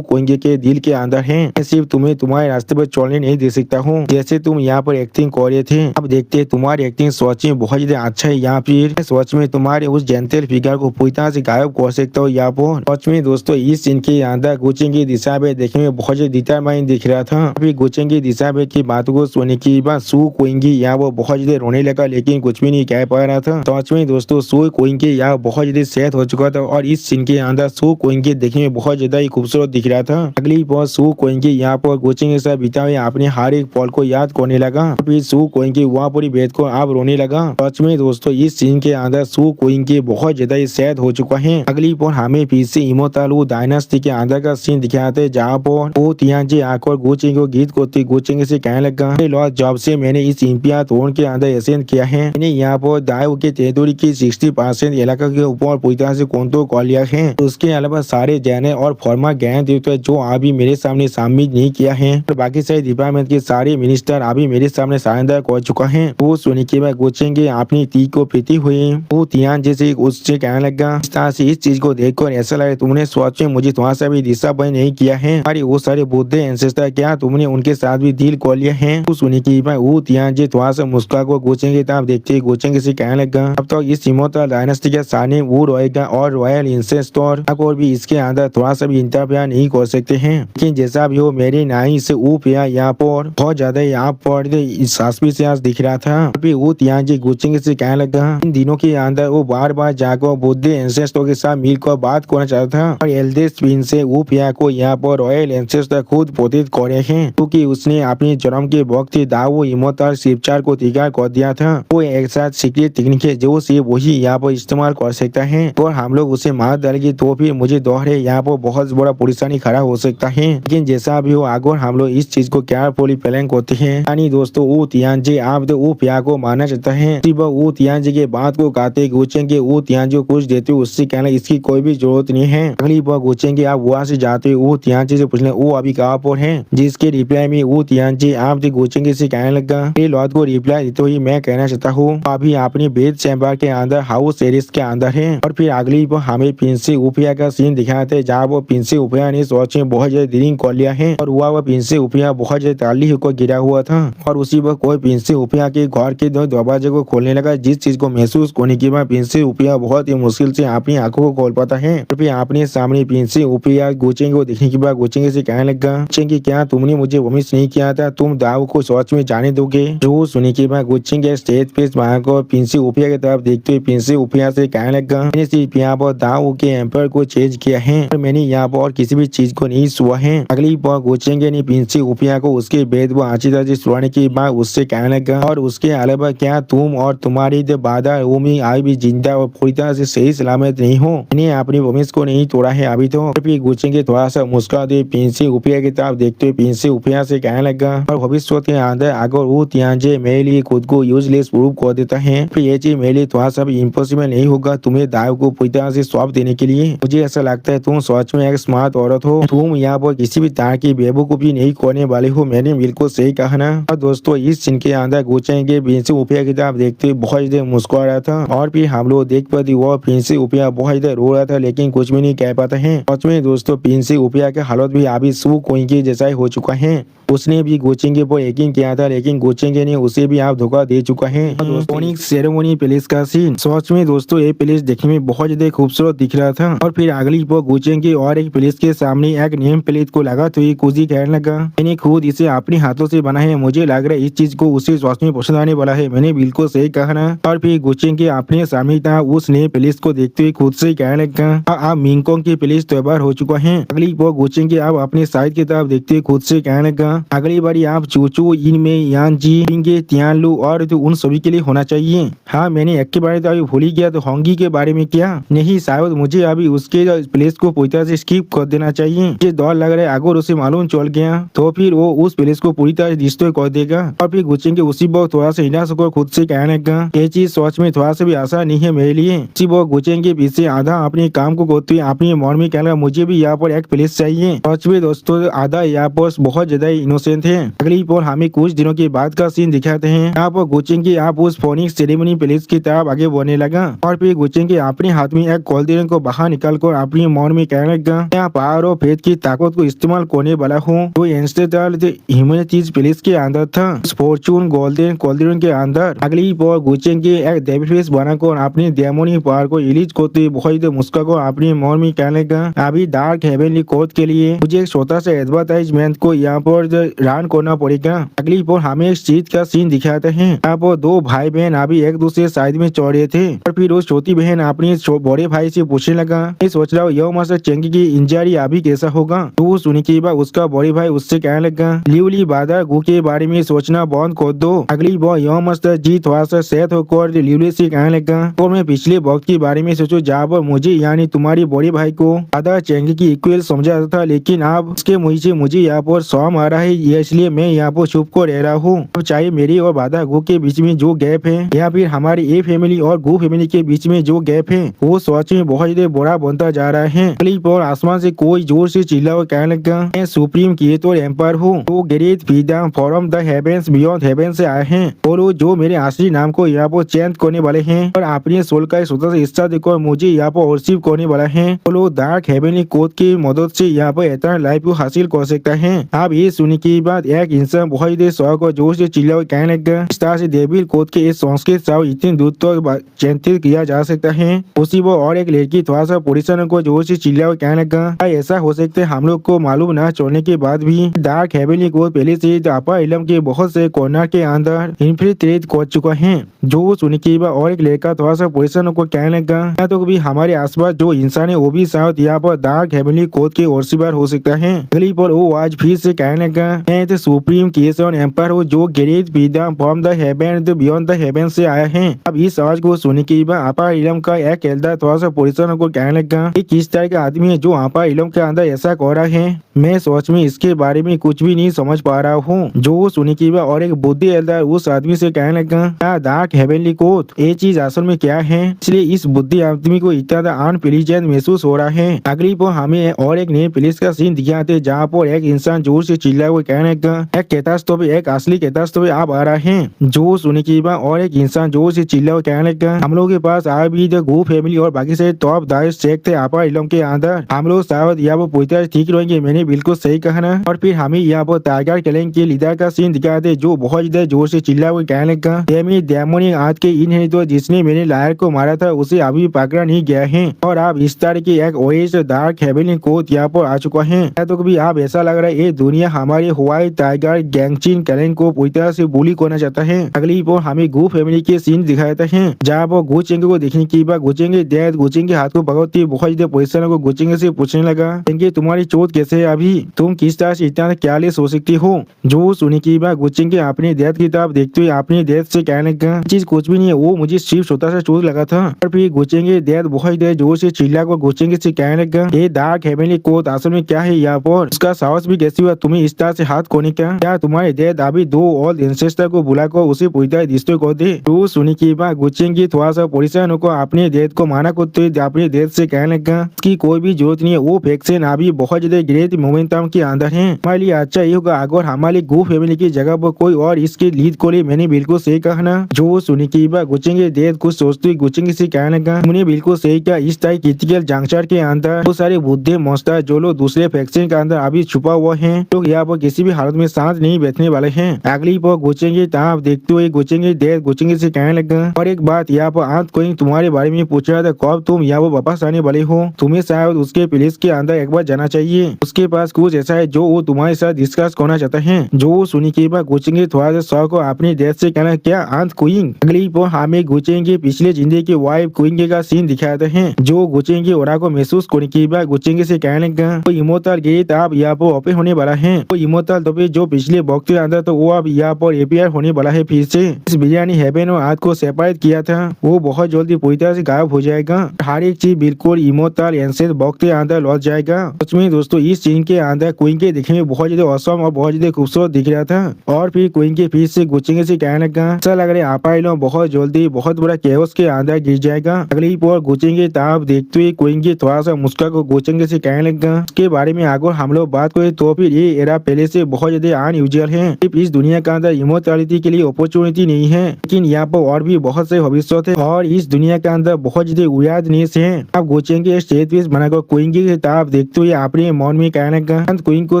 कोइंगे के दिल के अंदर है। मैं सिर्फ तुम्हें तुम्हारे रास्ते पर चलने नहीं दे सकता हूँ जैसे तुम यहाँ पर एक्टिंग कर रहे थे। अब देखते तुम्हारी एक्टिंग सच में बहुत ज्यादा अच्छा है, या फिर सच में तुम्हारे उस जेंटल फिगर को पूरी तरह से गायब कर सकता हो यहाँ पर। सच में दोस्तों इस सीन के अंदर गुचेंगे दिशा पे देखने में बहुत ज्यादा डिटरमाइन दिख रहा था। अभी गुचेंगे दिशा पे की बात को सुनने की बाद सू कोइंगे यहाँ वो बहुत ज्यादा रोने लगा लेकिन कुछ भी नहीं कह पा रहा था। सच में दोस्तों सू कोइंगे यहाँ बहुत ज्यादा सेहत हो चुका था, और इस सीन के अंदर सू कोइंगे देखने में बहुत ज्यादा ही खूबसूरत दिख रहा था। अगली बार सू कोइंगे यहाँ पर गुचेंगे के साथ बिता हुए अपने हर एक पल को याद करने लगा। फिर सू कोइंगे वहाँ पूरी बेद को आप रोने लगा। सच में दोस्तों इस सीन के अंदर सू कोइंगे बहुत ज्यादा ही सेहत हो चुका है। अगली पर हमें फिर से इमोतालू डायनास्टी के अंदर का सीन दिखाते जहाँ पर वो तियांजे आकर गुचेंगे को गीत करते गुचेंगे से कहने लगा, लॉर्ड जब से मैंने इस इंपिया थ्रोन के अंदर एसेंट किया है, मैंने यहाँ पर दायो के टेरिटोरी की 60% इलाका के ऊपर पूरी तरह से कंट्रोल कर लिया है। उसके अलावा सारे जैने और फॉर्मा ज्ञान देवता जो अभी मेरे सामने शामिल नहीं किया है, तो बाकी सारे डिपार्टमेंट के सारे मिनिस्टर अभी मेरे सामने सरेंडर कर चुका है। वो सुनने के बाद गुचेंगे अपनी ती को पीती हुई वो तियान जैसे उससे कहने लगा, इस जिस तरह से इस चीज को देखकर ऐसा लगा तुमने सच में मुझे थोड़ा सा भी दिशा बंद नहीं किया है। अरे वो सारे बुद्ध एंसेस्टर क्या तुमने उनके साथ भी डील कर लिया है? तो सुनी की वो तियांजी थोड़ा सा मुस्कुरा को गोचेंगे तब देखते गोचेंगे से कहने लगा अब तो इस इमोर्टल डायनेस्टी के सामने वो रहेगा और रॉयल इंसेस्टर और भी इसके अंदर थोड़ा सा भी इंटरफेयर नहीं कर सकते हैं। लेकिन जैसा भी हो मेरी नाई से ऊप यहाँ पर बहुत ज्यादा यहाँ पर सस्पिशियस दिख रहा था। अभी वो तियांजी गोचेंगे से कहने लगा इन दिनों के अंदर वो बार बार जाकर बुद्ध एंसेस्टर के साथ मिलकर बात करना चाहता था और एल्डेस्ट प्रिंस से ऊप को यहाँ पर रॉयल एंसेस्टर खुद पोतित करे हैं क्योंकि उसने अपनी जन्म के वक्त दावो इमोर्टल शिवचार को तैयार कर दिया था। वो एक साथ सीक्रेट टेक्निक है जो सिर्फ वही यहाँ पर इस्तेमाल कर सकता है और हम लोग उसे मार डालेंगे तो फिर मुझे दोहरे यहाँ पर बहुत बड़ा परेशानी खड़ा हो सकता है। लेकिन जैसा भी हो अगर हम लोग इस चीज को केयरफुली प्लान करते हैं यानी दोस्तों वो तियांजी आप तो वो प्यार को मानना चाहता है वो तियांजी के बात को कहते गोचेंगे वो तियांजी को कुछ देते उससे कहना इसकी कोई भी जरूरत नहीं है। अगली बार गोचेंगे आप वहाँ से जाते वो तियांजी से पूछने वो अभी कहाँ पर है जिसके रिप्लाई में वो तियांजी आप गोचेंगे से कहने लगा ये लॉर्ड को रिप्लाई देते हुए मैं कहना चाहता हूँ अभी अपनी बेद चैम्बर के अंदर हाउस एरिस के अंदर है। और फिर अगली बार हमें प्रिंसी उपिया का सीन दिखाते हैं जहाँ वो प्रिंसी उपिया ने सोच में बहुत ज्यादा ड्रिंक कर लिया है और वह प्रिंसी उपिया बहुत ज्यादा ताली होकर गिरा हुआ था और उसी वक्त कोई प्रिंसी उपिया के घर के दो दरवाजे को खोलने लगा जिस चीज को महसूस करने के बाद प्रिंसी उपिया बहुत ही मुश्किल से अपनी आंखों को खोल पाता है। और फिर अपने सामने प्रिंसी उपिया गोचेंगे को देखने के बाद गोचेंगे से कहने लगा गोचेंगे क्या तुमने मुझे वमिस नहीं किया था तुम दाव को सोच में जाने दोगे? जो सुनी के बाद गोचेंगे स्टेज पे को प्रिंसी उपिया की तरफ देखते हुए प्रिंसी उपिया से कहने लगा मैंने सिर्फ यहाँ पर दाव के एम्पायर को चेंज किया है और मैंने यहाँ पर और किसी भी चीज को नहीं छुआ है। अगली बार गोचेंगे ने प्रिंसी उपिया को उसके बेद व अच्छी तरह से सुनाने के बाद उससे कहने लगा और उसके अलावा क्या तुम और तुम्हारी बाधा उमी आज भी जिंदा और पूरी तरह से सही सलामत नहीं हो? मैंने अपनी वमिस को नहीं तोड़ा है अभी तो। फिर गोचेंगे थोड़ा सा मुस्कुरा दे प्रिंसी उपिया की तरफ देखते हुए प्रिंसी उपिया से कहने लगा और भविष्य के अंदर अगर वो तियांजे मेरे लिए खुद को यूजलेस प्रूव कर देता है फिर ये चीज मेरे लिए थोड़ा सा भी इम्पॉसिबल नहीं होगा तुम्हें दाव को पूरी तरह से सौंप देने के लिए। मुझे ऐसा लगता है तुम सच में एक स्मार्ट औरत हो तुम यहाँ पर किसी भी तरह की बेवकूफी नहीं करने वाले हो। मैंने बिल्कुल सही कहा ना। और दोस्तों इस सीन के अंदर गोचेंगे प्रिंसी उपिया की तरफ देखते हुए बहुत ज्यादा मुस्कुरा रहा था और फिर हम लोग देख पाते वो प्रिंसी उपिया बहुत ज्यादा रो रहा था लेकिन कुछ भी नहीं कह पाता है। सच में दोस्तों प्रिंसी उपिया के हालत भी अभी सू कोई के जैसा ही हो चुका है। उसने भी गोचेंगे पर यकीन किया था लेकिन गोचेंगे ने उसे भी आप धोखा दे चुका है। सेरेमनी प्लेस का सीन सच में दोस्तों ये प्लेस देखने में बहुत ज्यादा खूबसूरत दिख रहा था। और फिर अगली बार गोचेंगे और एक प्लेस के सामने एक नेम प्लेट को लगा तो ये कुछ ही कहने लगा मैंने खुद इसे अपने हाथों से बना है मुझे लग रहा है इस चीज को उसे सच में पसंद आने वाला है। मैंने बिल्कुल सही कहा ना। और फिर गोचेंगे अपने सामने था उस नेम प्लेस को देखते हुए खुद से कहने लगा आप मिंगकोंग की प्लेस तैयार हो चुका है। अगली बार गोचेंगे आप अपने साइड की तरफ देखते हुए खुद से कहने लगा अगली बारी आप चूचू इनमें यानजी तियानलू और तो उन सभी के लिए होना चाहिए। हाँ मैंने एक के बारे तो अभी भूल ही गया तो होंगी के बारे में क्या नहीं शायद मुझे अभी उसके प्लेस को पूरी तरह से स्किप कर देना चाहिए। ये दौर लग रहा है अगर उसे मालूम चल गया तो फिर वो उस प्लेस को पूरी तरह से डिस्ट्रॉय कर देगा। और फिर गोचेंगे उसी वक्त थोड़ा सा हिना सको खुद से कहने का ये चीज सोच में थोड़ा सा भी आसान नहीं है मेरे लिए। उसी वक्त गोचेंगे पीछे आधा अपने काम को करते हुए अपनी मन में कहना मुझे भी यहाँ पर एक प्लेस चाहिए। सच में दोस्तों आधा यहाँ पर बहुत ज्यादा इनोसेंट है। अगली पर हमें कुछ दिनों के बाद का सीन दिखाते हैं। यहाँ पर गोचेंगे आप उस फोनिक्स सेरेमनी प्लेस की तरफ आगे बढ़ने लगा और फिर गोचेंगे अपने हाथ में एक कोल्डेन को बाहर निकाल कर अपनी मन में कहने लगा यहाँ पावर और फेथ की ताकत को इस्तेमाल करने वाला हूँ। तो इंस्टेंट ह्यूमैनिटीज प्लेस के अंदर था फॉर्चून गोल्डन कोल्डेन के अंदर। अगली पर गोचेंगे एक डेविड फेस बनाकर अपनी डेमोनी पावर को रिलीज करते बहुत मुस्कुरा को अपनी मन में कहने लगा अभी डार्क हेवनली कोर्ट के लिए मुझे एक छोटा सा एडवर्टाइजमेंट को यहाँ पर रन करना पड़ेगा। अगली पर हमें एक चीज का सीन दिखाते हैं। यहाँ पर दो भाई बहन अभी एक दूसरे साइड में चढ़ रहे थे और फिर उस छोटी बहन अपने बड़े भाई से पूछने लगा मैं सोच रहा हूँ यह मास्टर चेंगी की इंजरी अभी कैसा होगा। तो सुनी के बाद उसका बड़े भाई उससे कहने लगा लिवली बादर गु के बारे में सोचना बंद कर दो। अगली बार यह मास्टर जी थोड़ा सा सेहत होकर लिवली से कहने लगा और मैं पिछले वक्त के बारे में सोचो जहाँ पर मुझे यानी तुम्हारे बड़े भाई को बादर चेंगी की इक्वल समझा था लेकिन अब उसके मुझे यहाँ पर शौम आ रहा है इसलिए मैं यहाँ पर छुप कर रह रहा हूँ। अब चाहे मेरी और बादर गु के बीच में जो गैप है या फिर हमारी ए फैमिली और गु फैमिली के बीच में जो गैप है वो सच में बहुत ज्यादा बड़ा बनता जा रहा है। अगली पर आसमान से कोई जोर से चिल्ला और कहने लगा मैं सुप्रीम क्रिएटर एम्पायर हूँ तो great freedom from the heavens beyond heavens से आए हैं और वो जो मेरे असली नाम को यहाँ पर चेंज करने वाले हैं और अपने सोल का स्वतंत्र हिस्सा देकर मुझे यहाँ पर वर्शिप करने वाला है वो लोग डार्क हेवनली कोड की मदद से यहाँ पर एटर्नल लाइफ को हासिल कर सकता है। अब ये सुनने के बाद एक इंसान बहुत ही शौक और जोर से चिल्ला और कहने लगा, इस तरह से डेविल कोड के इस संस्कृत साव इतनी दूर तक चिंतित किया जा सकता है। उसी वो और एक लड़की थोड़ा सा पुलिसन को जोर से चिल्ला और कहने लगा, ऐसा हो सकता है हम लोग को मालूम न छोड़ने के बाद भी डार्क हेवनली कोड पहले से अपर इलम के बहुत से कॉर्नर के अंदर इन्फिल्ट्रेट कर चुका है। जो सुनने के बाद और एक लड़का थोड़ा सा पुलिसन को कहने लगा, तो कभी हमारे आसपास जो इंसान है वो भी शायद यहाँ पर डार्क हेवनली कोड के वर्शिपर हो सकता है। अगली पर वो आज फिर से कहने लगा, मैं तो सुप्रीम केशन एम्पायर हूँ जो great wisdom from the heaven beyond the heaven से आया है। अब इस आवाज को सुनने के बाद अपर इलम का एक एल्डर थोड़ा सा पुलिसन को कहने लगा, ये किस तरह का आदमी है जो अपर इलम के अंदर ऐसा कर रहा है, मैं सोच में इसके बारे में कुछ भी नहीं समझ पा रहा हूँ। जो सुनने के बाद और एक बुद्धि एल्डर उस आदमी से कहने लगा, डार्क हेवनली कोड ये चीज असल में क्या है, इसलिए इस बुद्धि आदमी को इतना अनप्लीजेंट महसूस हो रहा है। अगली पर हमें और एक नए पुलिस का सीन दिखाते जहाँ पर एक इंसान जोर से चिल्ला हुआ कहने लगा, एक कैटास्ट्रोफी एक असली कैटास्ट्रोफी आप आ रहा है। जो सुनने के बाद और एक इंसान जोर से चिल्ला हुआ कहने लगा, हम लोग के पास आ भी द गो फैमिली और बाकी से टॉप दाइस चेक थे अपर इलम के अंदर, हम लोग शायद यहाँ पर पूरी तरह ठीक रहेंगे। मैंने बिल्कुल सही कहा ना। और फिर हमें यहाँ पर टाइगर क्लैन के लीडर का सीन दिखाते जो बहुत ज्यादा जोर से चिल्ला हुआ कहने लगा, डेमोनिक आज के इन है तो जिसने मेरे लायर को मारा था उसे अभी पकड़ा नहीं गया है और आप इस तरह की एक ओएस डार्क हेवनली कोड यहाँ पर आ चुका है। तो कभी आप ऐसा लग रहा है ये दुनिया हमारे व्हाइट टाइगर गैंगचिन क्लैन को पूरी तरह से बुली करना चाहता है। अगली पर हमें गो फैमिली के सीन दिखाते हैं जहाँ पर गुचेंगे को देखने के बाद गुचेंगे डैड गुचेंगे हाथ को पकड़ती बहुत ज्यादा पोजिशन को गुचेंगे से पूछने लगा, तुम्हारी चोट कैसे है अभी, तुम किस तरह से इतना केयरलेस हो सकती हो। जो सुनने की बात गुचेंगे अपने डेथ की तरफ देखते हुए अपनी डेथ से कहने लगा, चीज कुछ भी नहीं है, वो मुझे सिर्फ छोटा सा चोट लगा था। और फिर गुचेंगे डेथ बहुत देर जोर से चिल्ला कर गुचेंगे से कहने लगा, ये डार्क हेवनली कोड असल में क्या है यहाँ पर, उसका साहस भी कैसे हुआ तुम्हें इस तरह से हाथ खोने का, क्या तुम्हारे डेथ अभी दो और एंसेस्टर को बुलाकर उसे पूरी तरह डिस्ट्रॉय कर दे। तो सुनने की बात गुचेंगे थोड़ा सा परेशान को अपने डेथ को माना करते अपने डेथ से कहने लगा, उसकी कोई भी जरूरत नहीं है, वो फैक्शन अभी बहुत ज्यादा ग्रेट मोमेंटम के अंदर है। हमारे लिए अच्छा ये होगा अगर हमारी गो फैमिली की जगह पर कोई और इसके लीड को ले। मैंने बिल्कुल सही कहा ना। जो सुनी की बात गुचेंगे डेथ कुछ सोचते गुचेंगे से कहने लगा, मैंने बिल्कुल सही कहा, इस टाइप क्रिटिकल जंक्शन के अंदर बहुत सारे बुद्धे मौसता जो लोग दूसरे फैक्शन के अंदर अभी छुपा हुआ है, तो यहाँ पर किसी भी हालत में सांस नहीं बैठने वाले हैं। अगली पर गुचेंगे तब देखते हुए गुचेंगे डेथ गुचेंगे से कहने लगा, और एक बात यहाँ पर आंत कोई तुम्हारे बारे में पूछ रहा था, कब तुम यहाँ पर वापस आने वाले हो, तुम्हें शायद उसके पुलिस के अंदर एक बार जाना चाहिए, उसके पास कुछ ऐसा है जो वो तुम्हारे साथ डिस्कस करना चाहता है। जो सुनी के बाद गुचेंगे थोड़ा सा शौक को अपनी डेथ से कहना, क्या आंत क्वीन। अगली पर हमें गुचेंगे पिछले जिंदगी की वाइफ क्वीन का सीन दिखाते हैं। जो गुचेंगे ओरा को महसूस करने के बाद गुचेंगे से कहने का, वो इमोर्टल गेट आप यहाँ पर ओपन होने वाला है, वो इमोर्टल तो जो पिछले वक्त के अंदर तो वो अब यहाँ पर एपीआर होने वाला है। फिर से इस बिरयानी हेवन और आंत को सेपरेट किया था वो बहुत जल्दी पूरी तरह से गायब हो जाएगा। हर एक चीज बिल्कुल इमोर्टल एंसेस वक्त के अंदर लौट जाएगा। उसमें दोस्तों इस सीन के अंदर क्वीन के दिखने में बहुत ज्यादा औसम और बहुत ज्यादा खूबसूरत दिख रहा था। और फिर क्वीन के फिर से गुचेंगे से कहने लगा, ऐसा लग रहा है अपाइलो बहुत जल्दी बहुत बड़ा केओस के अंदर गिर जाएगा। अगली पर गुचेंगे तब देखते हुए क्वीन की थोड़ा सा मुस्का को गुचेंगे से कहने लगा, इसके बारे में अगर हम लोग बात करें तो फिर ये एरा पहले से बहुत ज्यादा अनयूजुअल है। सिर्फ इस दुनिया के अंदर इमोर्टैलिटी के लिए अपॉर्चुनिटी नहीं है, लेकिन यहाँ पर और भी बहुत से भविष्य थे और इस दुनिया के अंदर बहुत ज्यादा वियर्डनेस है। अब गुचेंगे स्टेज पीस बनाकर क्वीन की किताब देखते हुए अपने मन में कहने लगा, क्वीन को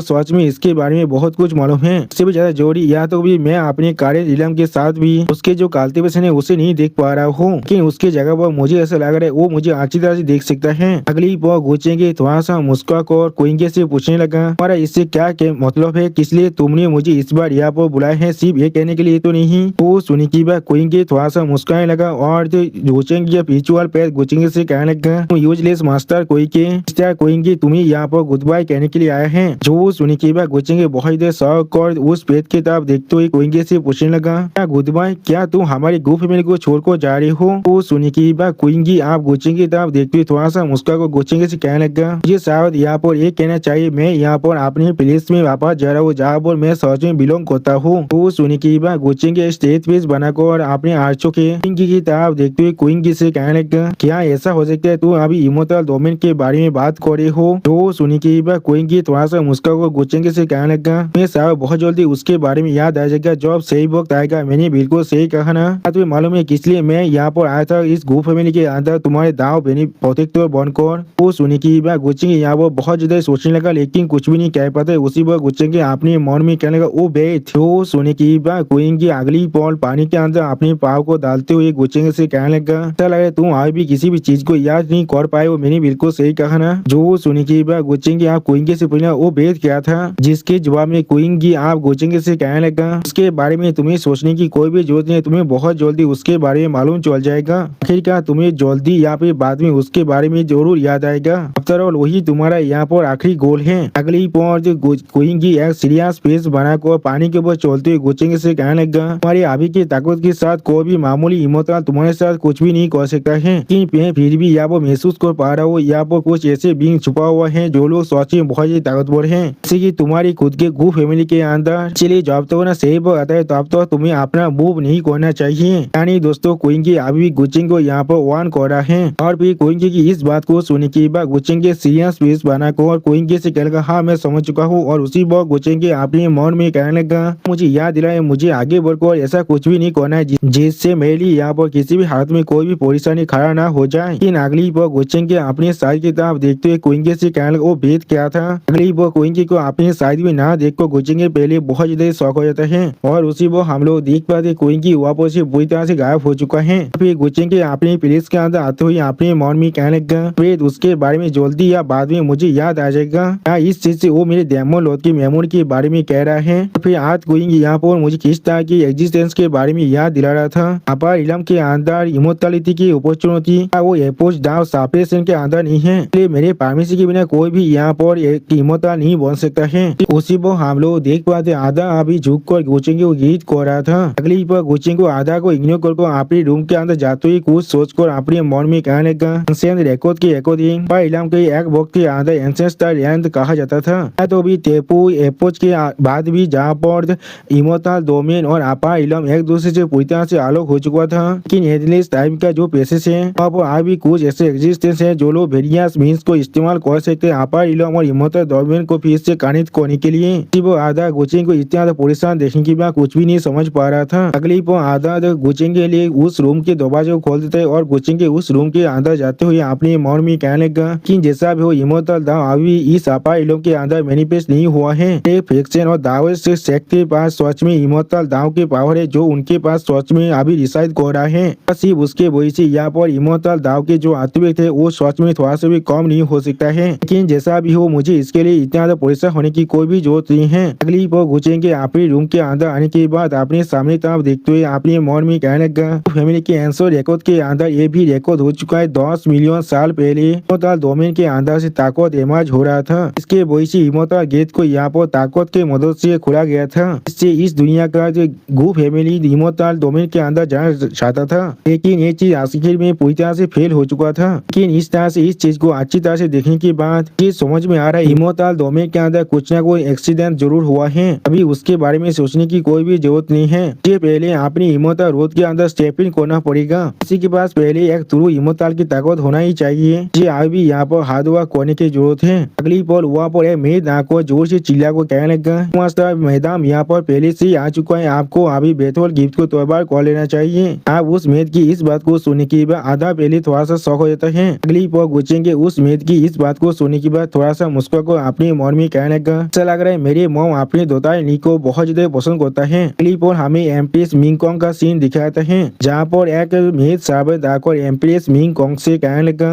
सच में इसके बारे में बहुत कुछ मालूम है। इससे भी ज्यादा जोड़ी या तो भी मैं अपने कार्य इलम के साथ भी उसके जो कल्टीवेशन है उसे नहीं देख पा रहा हूँ, लेकिन उसके जगह पर मुझे ऐसा लग रहा है वो मुझे अच्छी तरह से देख सकता है। अगली पर गुचेंगे थोड़ा सा मुस्कुरा और क्वीन से पूछने लगा, हमारा इससे क्या मतलब है, किस लिए तुमने मुझे इस बार यहाँ पर बुलाया है, सिर्फ ये कहने के लिए तो नहीं। वो सुनी की बात क्वीन थोड़ा सा मुस्कुराने लगा और गुचेंगे पिचुअल पैर गुचेंगे से कहने लगा, यूजलेस मास्टर कोई के कोई तुम्हें यहाँ पर गुड बाय कहने के लिए आया है। जो सुनी की बात गुचेंगे बहुत देर शौक और उस पेट की तरफ देखते हुए क्वीन से पूछने लगा, क्या गुड बाय, क्या तुम हमारी गो फैमिली को छोड़कर जा रहे हो। वो सुनी की बात क्वीन आप गुचेंगे की तरफ देखते हुए थोड़ा सा मुस्कुरा को गुचेंगे से कहने लगा, मुझे शायद यहाँ पर ये कहना चाहिए मैं यहाँ पर अपने प्लेस में वापस जा रहा हूँ जहाँ पर मैं सच में बिलोंग करता हूँ। वो सुनी की बात गुचेंगे स्टेज पेज बनाकर अपने आर्चों के क्वीन की तरफ देखते हुए क्वीन से कहने लगा, क्या ऐसा हो सकता है तुम अभी इमोर्टल डोमेन के बारे में बात कर रहे हो। तो सुनी की बात क्वीन थोड़ा सा मुस्कुरा को गुचेंगे से कहने लगा, मैं शायद बहुत जल्दी उसके बारे में याद आ जाएगा जब सही वक्त आएगा। मैंने बिल्कुल सही कहा ना। तुम्हें मालूम है किस लिए मैं यहाँ पर आया था इस गो फैमिली के अंदर अंदर तुम्हारे दाव बेनी प्रोटेक्टर बनकर वो सुनी की बात गुचेंगे। यहाँ वो बहुत ज्यादा सोचने लगा लेकिन कुछ भी नहीं कह पाते। उसी पर गुचेंगे अपने मन में कहने लगा ओ बेट। वो सुनी की बात क्वीन की अगली पॉल पानी के अंदर अपने पाव को डालते हुए गुचेंगे से कहने लगा ऐसा लग रहा है तुम आज भी किसी भी चीज को याद नहीं कर पाए हो। मैंने बिल्कुल सही कहा ना। जो सुनी की बात गुचेंगे आप क्वीन से पूछना वो बेट क्या था, जिसके जवाब में क्वीन की आप गुचेंगे से कहने लगा उसके बारे में तुम्हें सोचने की कोई भी जरूरत नहीं, तुम्हें बहुत जल्दी उसके बारे में मालूम चल जाएगा। आखिरकार तुम्हें जल्दी या फिर बाद में उसके बारे में जरूर याद आएगा। आफ्टर ऑल वही तुम्हारा यहाँ पर आखिरी गोल है। अगली पॉइंट क्वीन की एक सीरियस फेस बनाकर पानी के ऊपर चलते हुए गुचेंगे से कहने लगा तुम्हारी अभी की ताकत के साथ कोई भी मामूली इमोशनल तुम्हारे साथ कुछ भी नहीं कर सकता है। लेकिन मैं फिर भी यहाँ पर महसूस कर पा रहा हूँ यहाँ पर कुछ ऐसे बींग छुपा हुआ है जो लोग सच में बहुत ही ताकतवर है, जैसे की तुम्हारी खुद के गु फैमिली के अंदर। चलिए जब तक ना सही पर आता है तब तो तुम्हें अपना मूव नहीं करना चाहिए। यानी दोस्तों क्वीन की अभी गुचेंगे को यहाँ पर वार्न कर रहा है। और फिर क्वीन की इस बात को सुनने के बाद गुचेंगे सीरियस फेस बनाकर और क्वीन से कहने लगा हाँ मैं समझ चुका हूँ। और उसी वक्त गुचेंगे अपने मन में कहने लगा मुझे याद दिलाए मुझे आगे बढ़कर ऐसा कुछ भी नहीं करना है जिससे मेरे लिए यहाँ पर किसी भी हालत में कोई भी परेशानी खड़ा ना हो जाए। लेकिन अगली पर गुचेंगे अपने साइड की तरफ देखते हुए क्वीन से कहने लगा वो भेद क्या था। अगली पर क्वीन को अपने साइड में ना देख कर गुचेंगे पहले बहुत ज्यादा शौक हो जाता है। और उसी वो हम लोग देख पाते क्वीन की वापस से बुरी तरह से गायब हो चुका है। फिर गुचेंगे अपने प्लेस के अंदर आते हुए अपने मन में कहने लगा फिर उसके बारे में जल्दी या बाद में मुझे याद आ जाएगा। या इस चीज से वो मेरे डेमन लॉर्ड की मेमोरी के बारे में कह रहा है। फिर आज क्वीन यहाँ पर मुझे किस तरह की एग्जिस्टेंस के बारे में याद दिला रहा था। अपार इलम के अंदर इमोर्टैलिटी की अपॉर्चुनिटी वो एपोज डाव सापेशन के अंदर नहीं है, इसलिए मेरे परमिशन के बिना कोई भी यहाँ पर इमोर्टल नहीं बन सकता है। उसी पर हम लोग देख पाते आधा अभी झुक कर गुचेंगे को गीत कर रहा था। अगली पर गुचेंगे को आधा को इग्नोर कर अपने रूम के अंदर जाते हुए कुछ सोच कर अपने मन में कहने लगा एंशिएंट रिकॉर्ड के अकॉर्डिंग पर इलम के एक वक्त के अंदर एंशिएंट स्टार लैंड कहा जाता था। तो भी तेपू एपोज के बाद भी जहाँ पर इमोर्टल डोमेन और अपार इलम एक दूसरे से पूरी तरह से अलग हो चुका था। लेकिन एटलीस्ट टाइम का जो पेसेस है वहाँ पर आज भी कुछ ऐसे एग्जिस्टेंस है जो लोग वेरियस मीन्स को इस्तेमाल कर सकते हैं अपार इलम और इमोर्टल डोमेन को फिर से कनेक्ट करने के लिए। वो आधा गुचेंगे को इतना परेशान देखने के बाद कुछ भी नहीं समझ पा रहा था। अगली पर आधा गुचेंगे के लिए उस रूम के दरवाजे को खोल देते हैं और गुचेंगे उस रूम के अंदर जाते हुए अपने मन में कहने लगा कि जैसा भी हो इमोर्टल दाव अभी इस अपार इलम के अंदर मैनिफेस्ट नहीं हुआ है। फिक्शन और दावे से सेक्ट के पास सच में इमोर्टल दाव के पावर है जो उनके पास सच में अभी डिसाइड कर रहा है। सिर्फ उसके वजह से यहाँ पर इमोर्टल दाव के जो आत्विक थे वो सच में थोड़ा सा भी कम नहीं हो सकता है। लेकिन जैसा भी हो मुझे इसके लिए इतना ज्यादा परेशान होने की कोई भी जरूरत नहीं है। अगली पर गुचेंगे अपने रूम के अंदर आने के बाद अपने सामने तरफ देखते हुए अपने मन में कहने लगा फैमिली के एंसर रिकॉर्ड के अंदर ये भी रिकॉर्ड हो चुका है 10 मिलियन साल पहले इमोर्टल डोमेन के अंदर से ताकत इमर्ज हो रहा था। इसके वजह से इमोर्टल गेट को यहाँ पर ताकत के मदद से खोला गया था। इससे इस दुनिया का जो गु फैमिली इमोर्टल डोमेन के अंदर जाना चाहता था, लेकिन ये चीज आखिर में पूरी तरह से फेल हो चुका था। लेकिन इस तरह से इस चीज को अच्छी तरह से देखने के बाद ये समझ में आ रहा है इमोर्टल डोमेन के अंदर कुछ न कोई एक्सीडेंट जरूर हुआ है। अभी उसके बारे में सोचने की कोई भी जरूरत नहीं है। ये पहले अपनी इमोर्टल रोड के अंदर स्टेप इन करना पड़ेगा। किसी के पास पहले एक थ्रू इमोर्टल की ताकत होना ही चाहिए। ये अभी यहाँ पर हार्ड वर्क करने की जरूरत है। अगली पल वहाँ पर एक मेड आकर जोर से चिल्ला को कहने लगा मास्टर मैडम यहाँ पर पहले से आ चुका है, आपको अभी बेथोल गिफ्ट को तोड़बाड़ कर लेना चाहिए। आप उस मेड की इस बात को सुनने के बाद आधा पहले थोड़ा सा शौक हो जाता है। अगली पल गुचेंगे उस मेड की इस बात को सुनने के बाद थोड़ा सा मुस्कुरा को अपने मन में कहने लगा ऐसा लग रहा है मेरे मॉम अपने दोता नी को बहुत ज्यादा पसंद करता है। अगली पल हमें एम्प्रेस मिंगकोंग का सीन दिखाता है जहाँ पर एक मेड साबित आकर एम्प्रेस मिंगकोंग से कहने लगा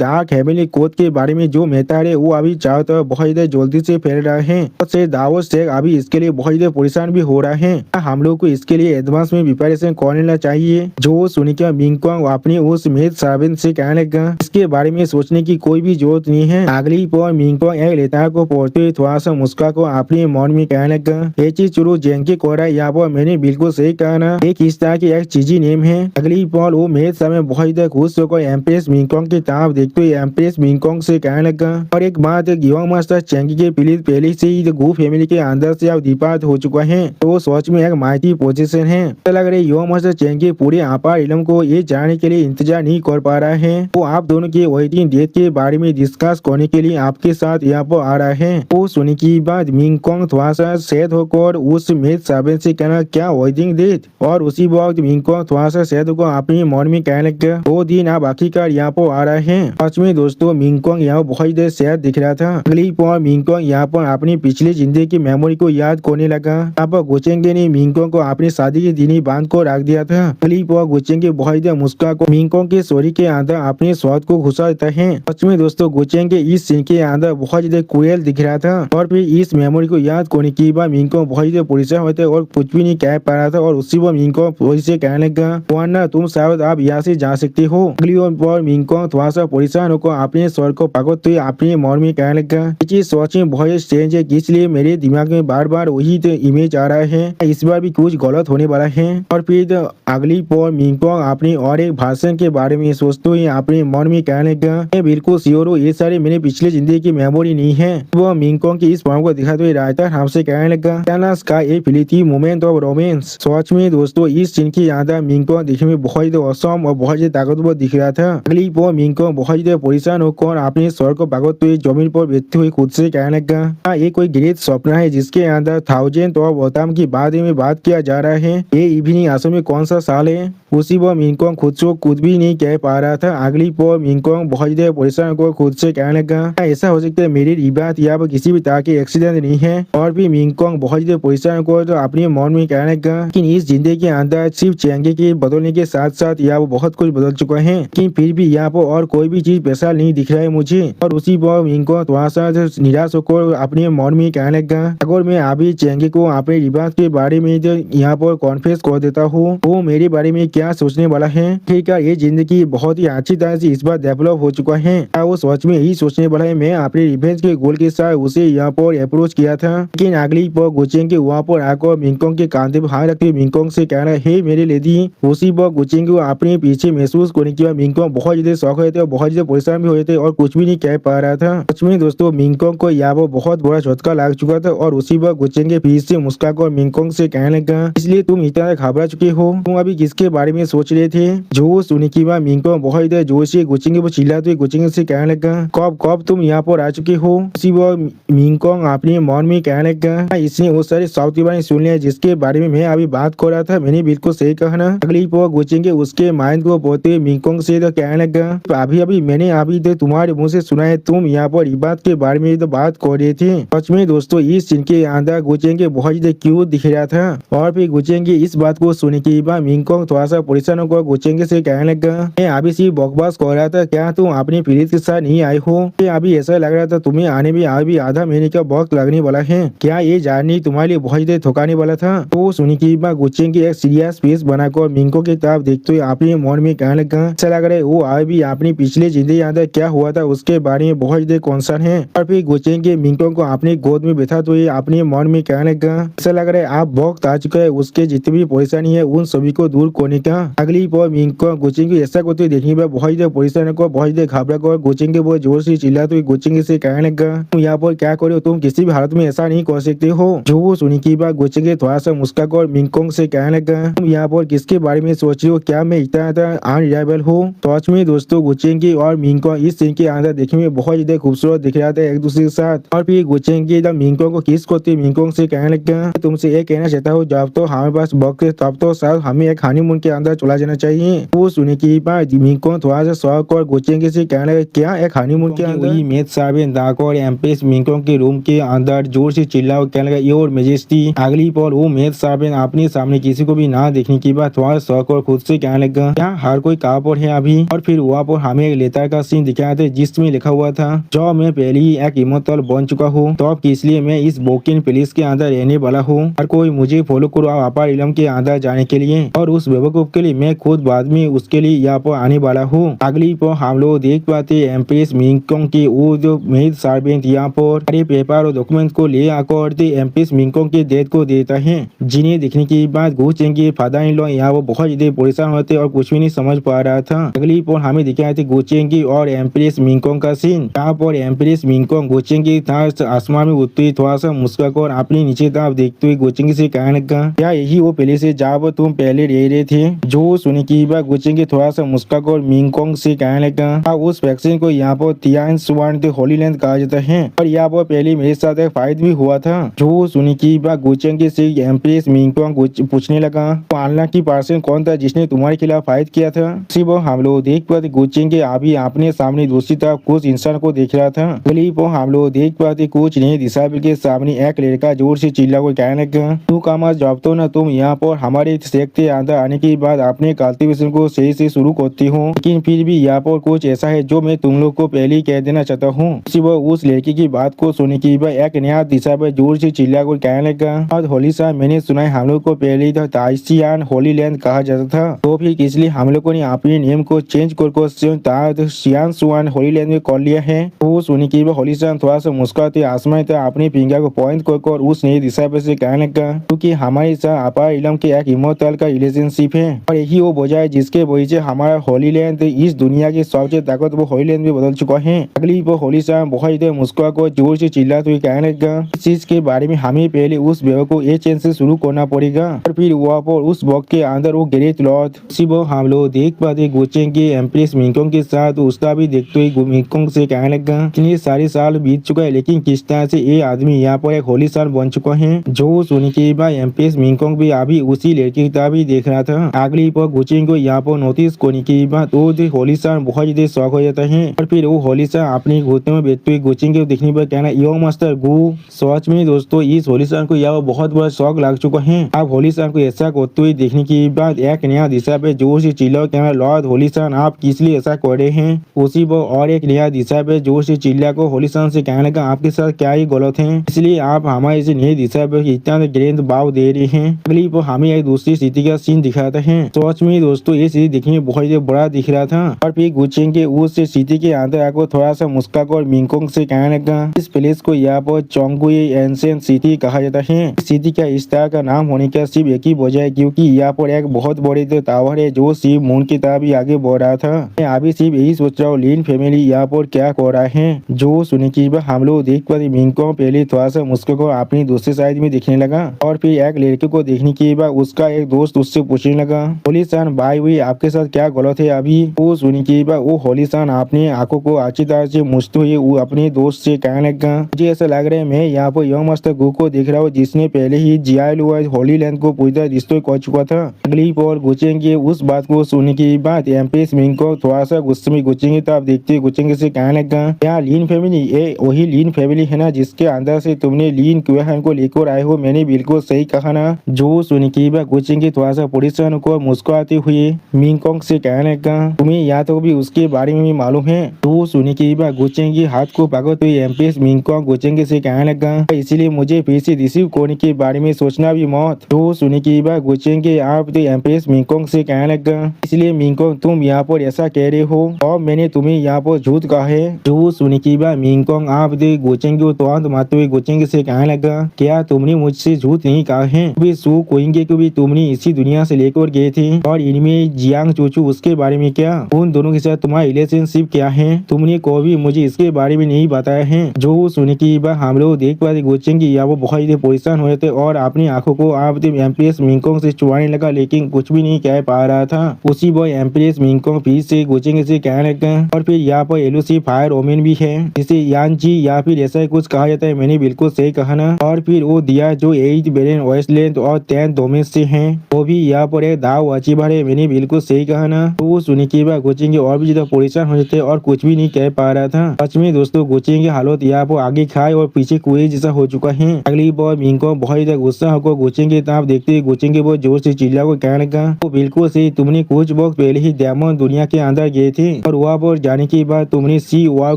डार्क हेवनली कोड के बारे में जो मेहता है वो अभी चारों तरफ बहुत ज्यादा जल्दी से फैल रहा है। से दावत से अभी इसके लिए बहुत ज्यादा परेशान भी हो रहा है। हम लोग को इसके लिए एडवांस में प्रिपरेशन कर लेना चाहिए। जो सुनिका मिंगकोंग अपने उस मेड साबित से कहने लगा इसके बारे में सोचने की कोई भी जरूरत नहीं है। अगली पर मिंगकोंग एक लेता को पढ़ते हुए थोड़ा सा मुस्कुरा को अपने मन में कहने लगा ये चीज शुरू जेंके को रहा है यहाँ पर मैंने बिल्कुल सही कहा ना, एक इस तरह की एक चीजी नेम है। अगली पल वो मेड सामने बहुत ज्यादा खुश होकर एम्प्रेस मिंगकोंग की तरफ देखते हुए एम्प्रेस मिंगकोंग से कहने लगा और एक बात यंग मास्टर चेंगी के प्लीज पहले से ही गु फैमिली के अंदर से अब डिपार्ट हो चुका है तो सोच में एक माइटी पोजीशन है। लग रहा है यंग मास्टर चेंगी पूरे अपार इलम को ये जानने के लिए इंतजार नहीं कर पा रहा है। वो आप दोनों के वेटिंग डेट के बारे में डिस्कस करने के लिए आपके साथ यहाँ पर आ रहा है। वो सुनने की बाद मिंगकोंग थोड़ा सा सैड होकर उस मेड साबित से कहना क्या वेटिंग डेट, और उसी वक्त मिंगकोंग थोड़ा सा सैड होकर अपने मन में कहने लगा लगा। वो दिन अब आखिरकार यहाँ पर आ रहे हैं। सच में दोस्तों मिंगकोंग यहाँ बहुत ही सैड दिख रहा था। अगली पल मिंगकोंग यहाँ पर अपनी पिछली जिंदगी की मेमोरी को याद करने लगा। यहाँ पर गोचेंगे ने मिंगकोंग को अपनी शादी के दिन ही बांध को रख दिया था। अगली पल गोचेंगे बहुत ही मुस्कुरा को मिंगकोंग के सॉरी के अंदर अपने स्वाद को घुसा देता है। सच में दोस्तों गोचेंगे इस सीन के अंदर बहुत ज्यादा क्रूएल दिख रहा था और फिर इस मेमोरी को याद करने के बाद मिंगकोंग बहुत ज्यादा परेशान होते और कुछ भी नहीं कह पा रहा था और उसी पर मिंगकोंग वही से कहने लगा वरना तुम शायद आप यहाँ से जा सकते हो। अगली बार मिंगकोंग थोड़ा सा परेशान होकर अपने स्वर को पकड़ते हुए अपने मन में कहने लगा ये चीज सोच में बहुत स्ट्रेंज है इसलिए मेरे दिमाग में बार बार वही इमेज आ रहा है इस बार भी कुछ गलत होने वाला है। और फिर अगली पल मिंगकोंग अपने और एक भाषण के बारे में सोचते हुए अपने मन में कहने लगा मैं बिल्कुल श्योर हूँ ये सारे मेरे पिछले जिंदगी की मेमोरी नहीं है। वो मिंगकोंग की इस फॉर्म को दिखाते हुए राइटर हमसे कहने लगा का ए फिलिटी मोमेंट ऑफ रोमांस। सच में दोस्तों इस सीन की याद मिंगकोंग दिखने में बहुत ही औसम और बहुत ही ताकतवर दिख रहा था। अगली पल मिंगकोंग बहुत ही परेशान होकर अपने स्वर को पकड़ते हुए जमीन पर बैठते हुए खुद से कहने लगा ये कोई ग्रेट सपना है जिसके अंदर थाउजेंड और वतम की बारे में बात किया जा रहा है। ये इवनिंग असल में कौन सा साल है उसी पर मिंगकोंग खुद से कुछ भी नहीं कह पा रहा था। अगली पल मिंगकोंग बहुत ही परेशान होकर खुद से कहने लगा ऐसा हो सकता है मेरी रिबात या किसी भी तरह के एक्सीडेंट नहीं है। और भी मिंगकोंग बहुत ही परेशान होकर तो अपने मन में कहने लगा कि इस जिंदगी के अंदर सिर्फ चेंगे के बदलने के साथ साथ यहाँ बहुत कुछ बदल चुका है लेकिन फिर भी यहाँ पर और कोई भी चीज पैसा नहीं दिख रहा है मुझे। और उसी पर मिंगकोंग थोड़ा सा निराश होकर अपने मन में कहने लगा अगर मैं अभी चेंगे को अपने रिबात के बारे में यहाँ पर कॉन्फेस कर देता हूँ वो मेरे बारे में क्या सोचने वाला है। ठीक है ये जिंदगी बहुत ही अच्छी तरह से इस बार डेवलप हो चुका है वो सच में यही सोचने वाला है मैं अपने रिवेंज के गोल के साथ उसे यहाँ पर अप्रोच किया था। लेकिन अगली पर गोचेंगे वहाँ पर आकर मिंगकोंग के कांधे पर हाथ रखते मिंगकोंग से कहना है मेरे लेडी। उसी पर गोचेंगे अपने पीछे महसूस करने के बाद मिंगकोंग बहुत ज्यादा शौक हुए थे और बहुत ज्यादा परेशान भी हुए थे और कुछ भी नहीं कह पा रहा था। सच में दोस्तों मिंगकोंग को यहाँ पर बहुत बड़ा झटका लग चुका था और उसी पर गोचेंगे फिर से मुस्कुराकर मिंगकोंग से कहने लगा इसलिए तुम इतना घबरा चुके हो तुम अभी किसके बारे में सोच रहे थे। जो सुनने के बाद मिंगकोंग बहुत ज्यादा जोर से गोचेंगे पर चिल्लाते हुए गोचेंगे से कहने लगा कब कब तुम यहाँ पर आ चुके हो। उसी पर मिंगकोंग अपने मन में कहने लगा इसने वो सारे शब्द के बारे में सुन लिया जिसके बारे में मैं अभी बात कर रहा था मैंने बिल्कुल सही कहा ना। अगली पर गोचेंगे उसके माइंड को बोलते हुए मिंगकोंग से तो कहने लगा अभी मैंने अभी तो तुम्हारे मुंह से सुना है तुम यहाँ पर इबादत के बारे में तो बात कर रहे थे। सच में दोस्तों इस सीन के अंदर गोचेंगे बहुत ज्यादा क्यूट दिख रहा था। और फिर गोचेंगे इस बात को सुनने के बाद मिंगकोंग थोड़ा सा परेशान होकर गोचेंगे से कहने लगा मैं अभी सिर्फ बकवास कर रहा था क्या तुम अपनी पीड़ित के साथ नहीं आए हो। अभी ऐसा लग रहा था तुम्हें आने में अभी आधा महीने का वक्त लगने वाला है क्या ये जानने तुम्हारे लिए बहुत ज्यादा थकाने वाला था। तो सुनी की बात गोचेंगे एक सीरियस फेस बनाकर मिंगकोंग की तरफ देखते हुए अपने मन में कहने लगा ऐसा लग रहा है वो अभी अपनी पिछले जिंदगी अंदर क्या हुआ था उसके बारे में बहुत ज्यादा कॉन्सर्न है। और फिर गोचेंगे मिंगकोंग को अपनी गोद में बैठाते हुए अपने मन में कहने लगा ऐसा लग रहा है आप वक्त आ चुका है उसके जितनी भी परेशानी है उन सभी को दूर करने का। अगली पर मिंगकोंग गोचेंगे ऐसा करते देखने पर बहुत ज्यादा परेशान को बहुत ज्यादा घबरा कर गोचेंगे वो जोर से चिल्लाते हुए गोचेंगे से कहने लगा तुम यहाँ पर क्या करो तुम किसी भी हालत में ऐसा नहीं कर सकते हो। जो सुनी की बात गोचेंगे थोड़ा सा मुस्कुराकर मिंगकोंग से कहने लगा तुम यहाँ पर किसके बारे में सोच रहे हो क्या मैं इतना अनरिलायबल हूँ। सच में दोस्तों गोचेंगे और मिंगकोंग इस सीन के अंदर देखने में बहुत ज्यादा खूबसूरत दिख रहा था एक दूसरे के साथ। और फिर गोचेंगे जब मिंगकोंग को किस करते मिंगकोंग से कहने लगा तुमसे ये कहना चाहता हूँ जब तो हमारे पास वक्त है तब तो शायद हमें एक हनीमून के अंदर चला जाना चाहिए। वो सुने की बात मिंगकोंग थोड़ा सा शौक और गोचेंगे से कहने लगा क्या एक हनीमून के अंदर मेद साबिन दाको और एम्प्रेस मिंगकोंग के रूम के अंदर जोर से चिल्ला कहने लगा योर मेजेस्टी। अगली पर वो मेद साबिन अपने सामने किसी को भी ना देखने की बात थोड़ा शौक और खुद से कहने लगा क्या हर कोई कहाँ पर है अभी। और फिर वहाँ पर हमें एक लेटर का सीन दिखाया था जिसमें लिखा हुआ था जो मैं पहले ही एक इमोर्टल बन चुका हूँ तो इसलिए मैं इस बोकिन प्लेस के अंदर रहने वाला हूँ हर कोई मुझे फॉलो करो अपार इलम के अंदर जाने के लिए और उस बेवकूफ के लिए मैं खुद बाद में उसके लिए यहाँ पर आने वाला हूँ। अगली पर हम लोग देख पाते एम्प्रेस मिंगकोंग की वो जो मेड सर्वेंट यहाँ पर सारे पेपर और डॉक्यूमेंट को ले आकर एम्प्रेस मिंगकोंग के डेथ को देता है जिन्हें देखने के बाद गोचेंगे फादर इन लॉ यहाँ वो बहुत ज्यादा परेशान होते और कुछ भी नहीं समझ पा रहा था। अगली पर हमें दिखाए थे गोचेंगे और एम्प्रेस मिंगकोंग का सीन यहाँ पर एम्प्रेस मिंगकोंग गोचेंगे आसमान में उठते हुए थोड़ा सा मुस्कुराकर अपने नीचे तरफ देखते हुए गोचेंगे से कहने लगा क्या यही वो पहले से जहाँ तुम पहले रह रहे थे। जो सुने की बात गोचेंगे थोड़ा सा मुस्कुराकर मिंगकोंग से कहने लगा उस वैक्सीन को यहाँ पर तियान सुवान होली लैंड कहा जाता है और यहाँ पर पहले मेरे साथ एक फाइट भी हुआ था। जो सुने की बात गोचेंगे से एम्प्रेस मिंगकोंग पूछने लगा अल्लाह की पर्सन कौन था जिसने तुम्हारे खिलाफ फाइट किया था। था। इसी वो हम लोग देख पाते कोचिंग के अभी अपने सामने दूसरी तरफ कुछ इंसान को देख रहा था। अगली वो हम लोग देख पाते कुछ नहीं डिसेबल के सामने एक लड़का जोर से चिल्ला को कहने लगा, तू कामा जब तो ना तुम यहाँ पर हमारे सेक्ट के अंदर आने के बाद अपने कल्टीवेशन को सही से शुरू करती हूँ, लेकिन फिर भी यहाँ पर कुछ ऐसा है जो मैं तुम लोग को पहले ही कह देना चाहता हूँ। वो उस लड़की की बात को सुनने के बाद एक नया डिसेबल जोर से चिल्ला को कहने लगा, और होली साहब मैंने सुना है हम लोग को पहले ही ताइसियान होली लैंड कहा जाता था, तो फिर इसलिए हम लोगों ने अपने नेम को चेंज कर सियान सुआन होली लैंड में कर लिया है। वो सुनने के बाद होली साहब थोड़ा सा मुस्कुराते आसमान तक अपने फिंगर को पॉइंट कर उस नए डिसेबल से कहने लगा, क्योंकि हमारे साथ अपार इलम के एक इमोर्टल का रिलेशनशिप है और यही वो वजह है जिसके वजह से हमारा होली लैंड इस दुनिया की सबसे ताकतवर होली लैंड में बदल चुका है। अगली वो होली साहब बहुत मुस्कुरा को जोर से चिल्लाते हुए कहने लगा, इस चीज के बारे में हमें पहले उस व्यवहार को ये चैन से शुरू करना पड़ेगा और फिर वहाँ पर उस वक्त के अंदर वो ग्रेट लॉर्ड वो हम लोग देख पाते गोचेंग के एम्प्रेस मिंगकोंग के साथ उसका भी देखते हुए मिंगकोंग से कहने लगा, इतने सारे साल बीत चुका है लेकिन किस तरह से ये आदमी यहाँ पर एक होली साल बन चुका है। जो सुनने के बाद एम्प्रेस मिंगकोंग भी अभी उसी लड़की की तरफ ही देख रहा था। अगली पर गोचेंग को यहाँ पर नोटिस करने के बाद वो होली साल बहुत ज्यादा शौक हो जाता है और फिर वो होली साल अपने घुटने में बैठते हुए गोचेंग को देखने पर कहना, यो मास्टर गु सच में दोस्तों इस होली साल को यहाँ बहुत बड़ा शौक लग चुका है। अब होली साल को ऐसा करते हुए देखने के बाद एक नया दिशा पे जोर से चिल्ला कहना, लॉर्ड होली साल आप किस लिए ऐसा कर रहे हैं। उसी पर और एक नया दिशा पे जोर से चिल्ला को होली साल से कहने लगा, आपके साथ क्या ही गलत है इसलिए आप हमारे इस नए दिशा पे इतना ग्रेंड भाव दे रहे हैं। अगली पर हमें एक दूसरी स्थिति का सीन दिखाता है। सच में दोस्तों ये स्थिति दिखने में बहुत बड़ा दिख रहा था और फिर गुचेंग के उस स्थिति के अंदर आकर थोड़ा सा मुस्का और मिंगकोंग से कहने लगा, इस प्लेस को यहाँ पर चोंगुई एंशिएंट सिटी कहा जाता है। इस सिटी का इस तरह का नाम होने का सिर्फ एक ही वजह है क्योंकि यहाँ पर एक बहुत बड़ी टावर है जो सिर्फ मून की तरफ ही आगे बढ़ रहा था। मैं अभी सिर्फ यही सोच रहा हूँ लीन फैमिली यहाँ पर क्या कर रहा है। जो सुनने की बात हम लोग देख पाते मिंगकोंग पहले थोड़ा सा मुस्का को अपनी दूसरी साइड में देखने लगा और फिर एक लड़के को देखने के बाद उसका एक दोस्त उससे पूछने लगा, होली सान भाई हुई आपके साथ क्या गलत है अभी। वो सुनने के बाद वो होली सान अपने आंखों को अच्छी तरह से मुछते हुए वो अपने दोस्त से कहने लगा, मुझे ऐसा लग रहा है मैं यहाँ पर यंग मास्टर गु को देख रहा हूँ जिसने पहले ही जियाल हुआ होली लैंड को पूरी तरह डिस्ट्रॉय कर चुका था। अगली पर गुचेंगे उस बात को सुनने की बात एम्प्रेस मिंग को थोड़ा सा गुस्से में गुचेंगे तो आप देखते गुचेंगे से कहने लगा, यहाँ लीन फैमिली ये वही लीन फैमिली है ना जिसके अंदर से तुमने लीन क्वेहन को लेकर आए हो। मैंने बिल्कुल सही कहा ना। जो सुनने की बात गुचेंगे थोड़ा सा परेशान को मुस्कुराते हुए मिंगकोंग से कहने लगा, तुम्हें यहाँ तो भी उसके बारे में भी मालूम है। तो सुनने की बात गुचेंगे हाथ को पकड़ते हुए एम्प्रेस मिंगकोंग गुचेंगे से कहने लगा, इसीलिए मुझे फिर से रिसीव करने के बारे में सोचना भी मत। तो सुनने की बात गुचेंगे आप तो एम्प्रेस मिंगकोंग से कहने लगा, इसलिए मिंगकोंग तुम यहाँ पर ऐसा कह रहे हो और मैंने तुम्हें यहाँ पर झूठ कहा है। जो सुनने की बात मिंगकोंग आप गुचेंगे तो मारते हुए गुचेंगे से कहने लगा, क्या तुमने मुझसे झूठ नहीं कहा है। वे सू कोएंगे को भी तुमने इसी दुनिया से लेकर गए थे और इनमें जियांग चूचू उसके बारे में क्या, उन दोनों के साथ तुम्हारा रिलेशनशिप क्या है, तुमने कभी मुझे इसके बारे में नहीं बताया है। जो सुनने की बात हम लोग देख पाते गुचेंगे या वो बहुत ही परेशान हो जाते और अपनी आंखों को आप एम्प्रेस मिंगकोंग से छुड़ाने लगा लेकिन कुछ भी नहीं कह पा रहा था। उसी वो एम्प्रेस मिंगकोंग फिर से गुचेंगे से कहने लगा, और फिर यहाँ पर एलओसी फायर ओमेन भी है जिसे यानजी या फिर ऐसा कुछ कहा जाता है। मैंने बिल्कुल सही कहा ना। और फिर वो दिया जो 8 बिलियन वेस्टलैंड और 10 डोमेन से है वो भी यहाँ पर एक दाव अचीवर है। मैंने बिल्कुल सही कहा ना। तो सुनने के बाद गुचेंगे और भी ज्यादा परेशान हो जाते और कुछ भी नहीं कह पा रहा था। सच में दोस्तों गुचेंगे हालत यहाँ पर आगे खाए और पीछे कुएं जैसा हो चुका है। अगली बार मिंगकोंग बहुत ज्यादा गुस्सा होकर गुचेंगे तो आप देखते गुचेंगे वो जोर से चिल्ला को कहने लगा, तो बिल्कुल सही तुमने कुछ वक्त पहले ही डायमंड दुनिया के अंदर गए थे और वहाँ पर जाने के बाद तुमने सी वाव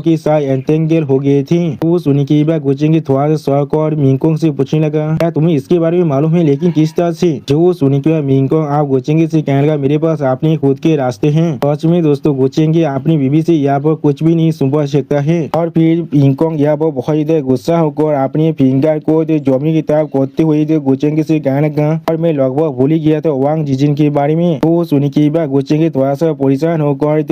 के साथ एंटेंगल हो गए थे। तो सुनने के बाद गुचेंगे थोड़ा सा शौक और मिंगकोंग से पूछने लगा, क्या तुम्हें इसके बारे में मालूम है लेकिन किस तरह से। जो सुनने के बाद मिंगकोंग आप गुचेंगे से कहने लगा, मेरे पास अपने खुद के रास्ते हैं। सच में दोस्तों गुचेंगे अपनी बीवी से यहाँ पर कुछ भी नहीं सुन सकता है। और फिर मिंगकोंग यहाँ पर बहुत ज्यादा गुस्सा होकर अपने फिंगर को जमीन की तरफ करते हुए गुचेंगे से कहने लगा, और मैं लगभग भूल ही गया था वांग जिजिन के बारे में। तो सुनने के बाद गुचेंगे थोड़ा सा परेशान होकर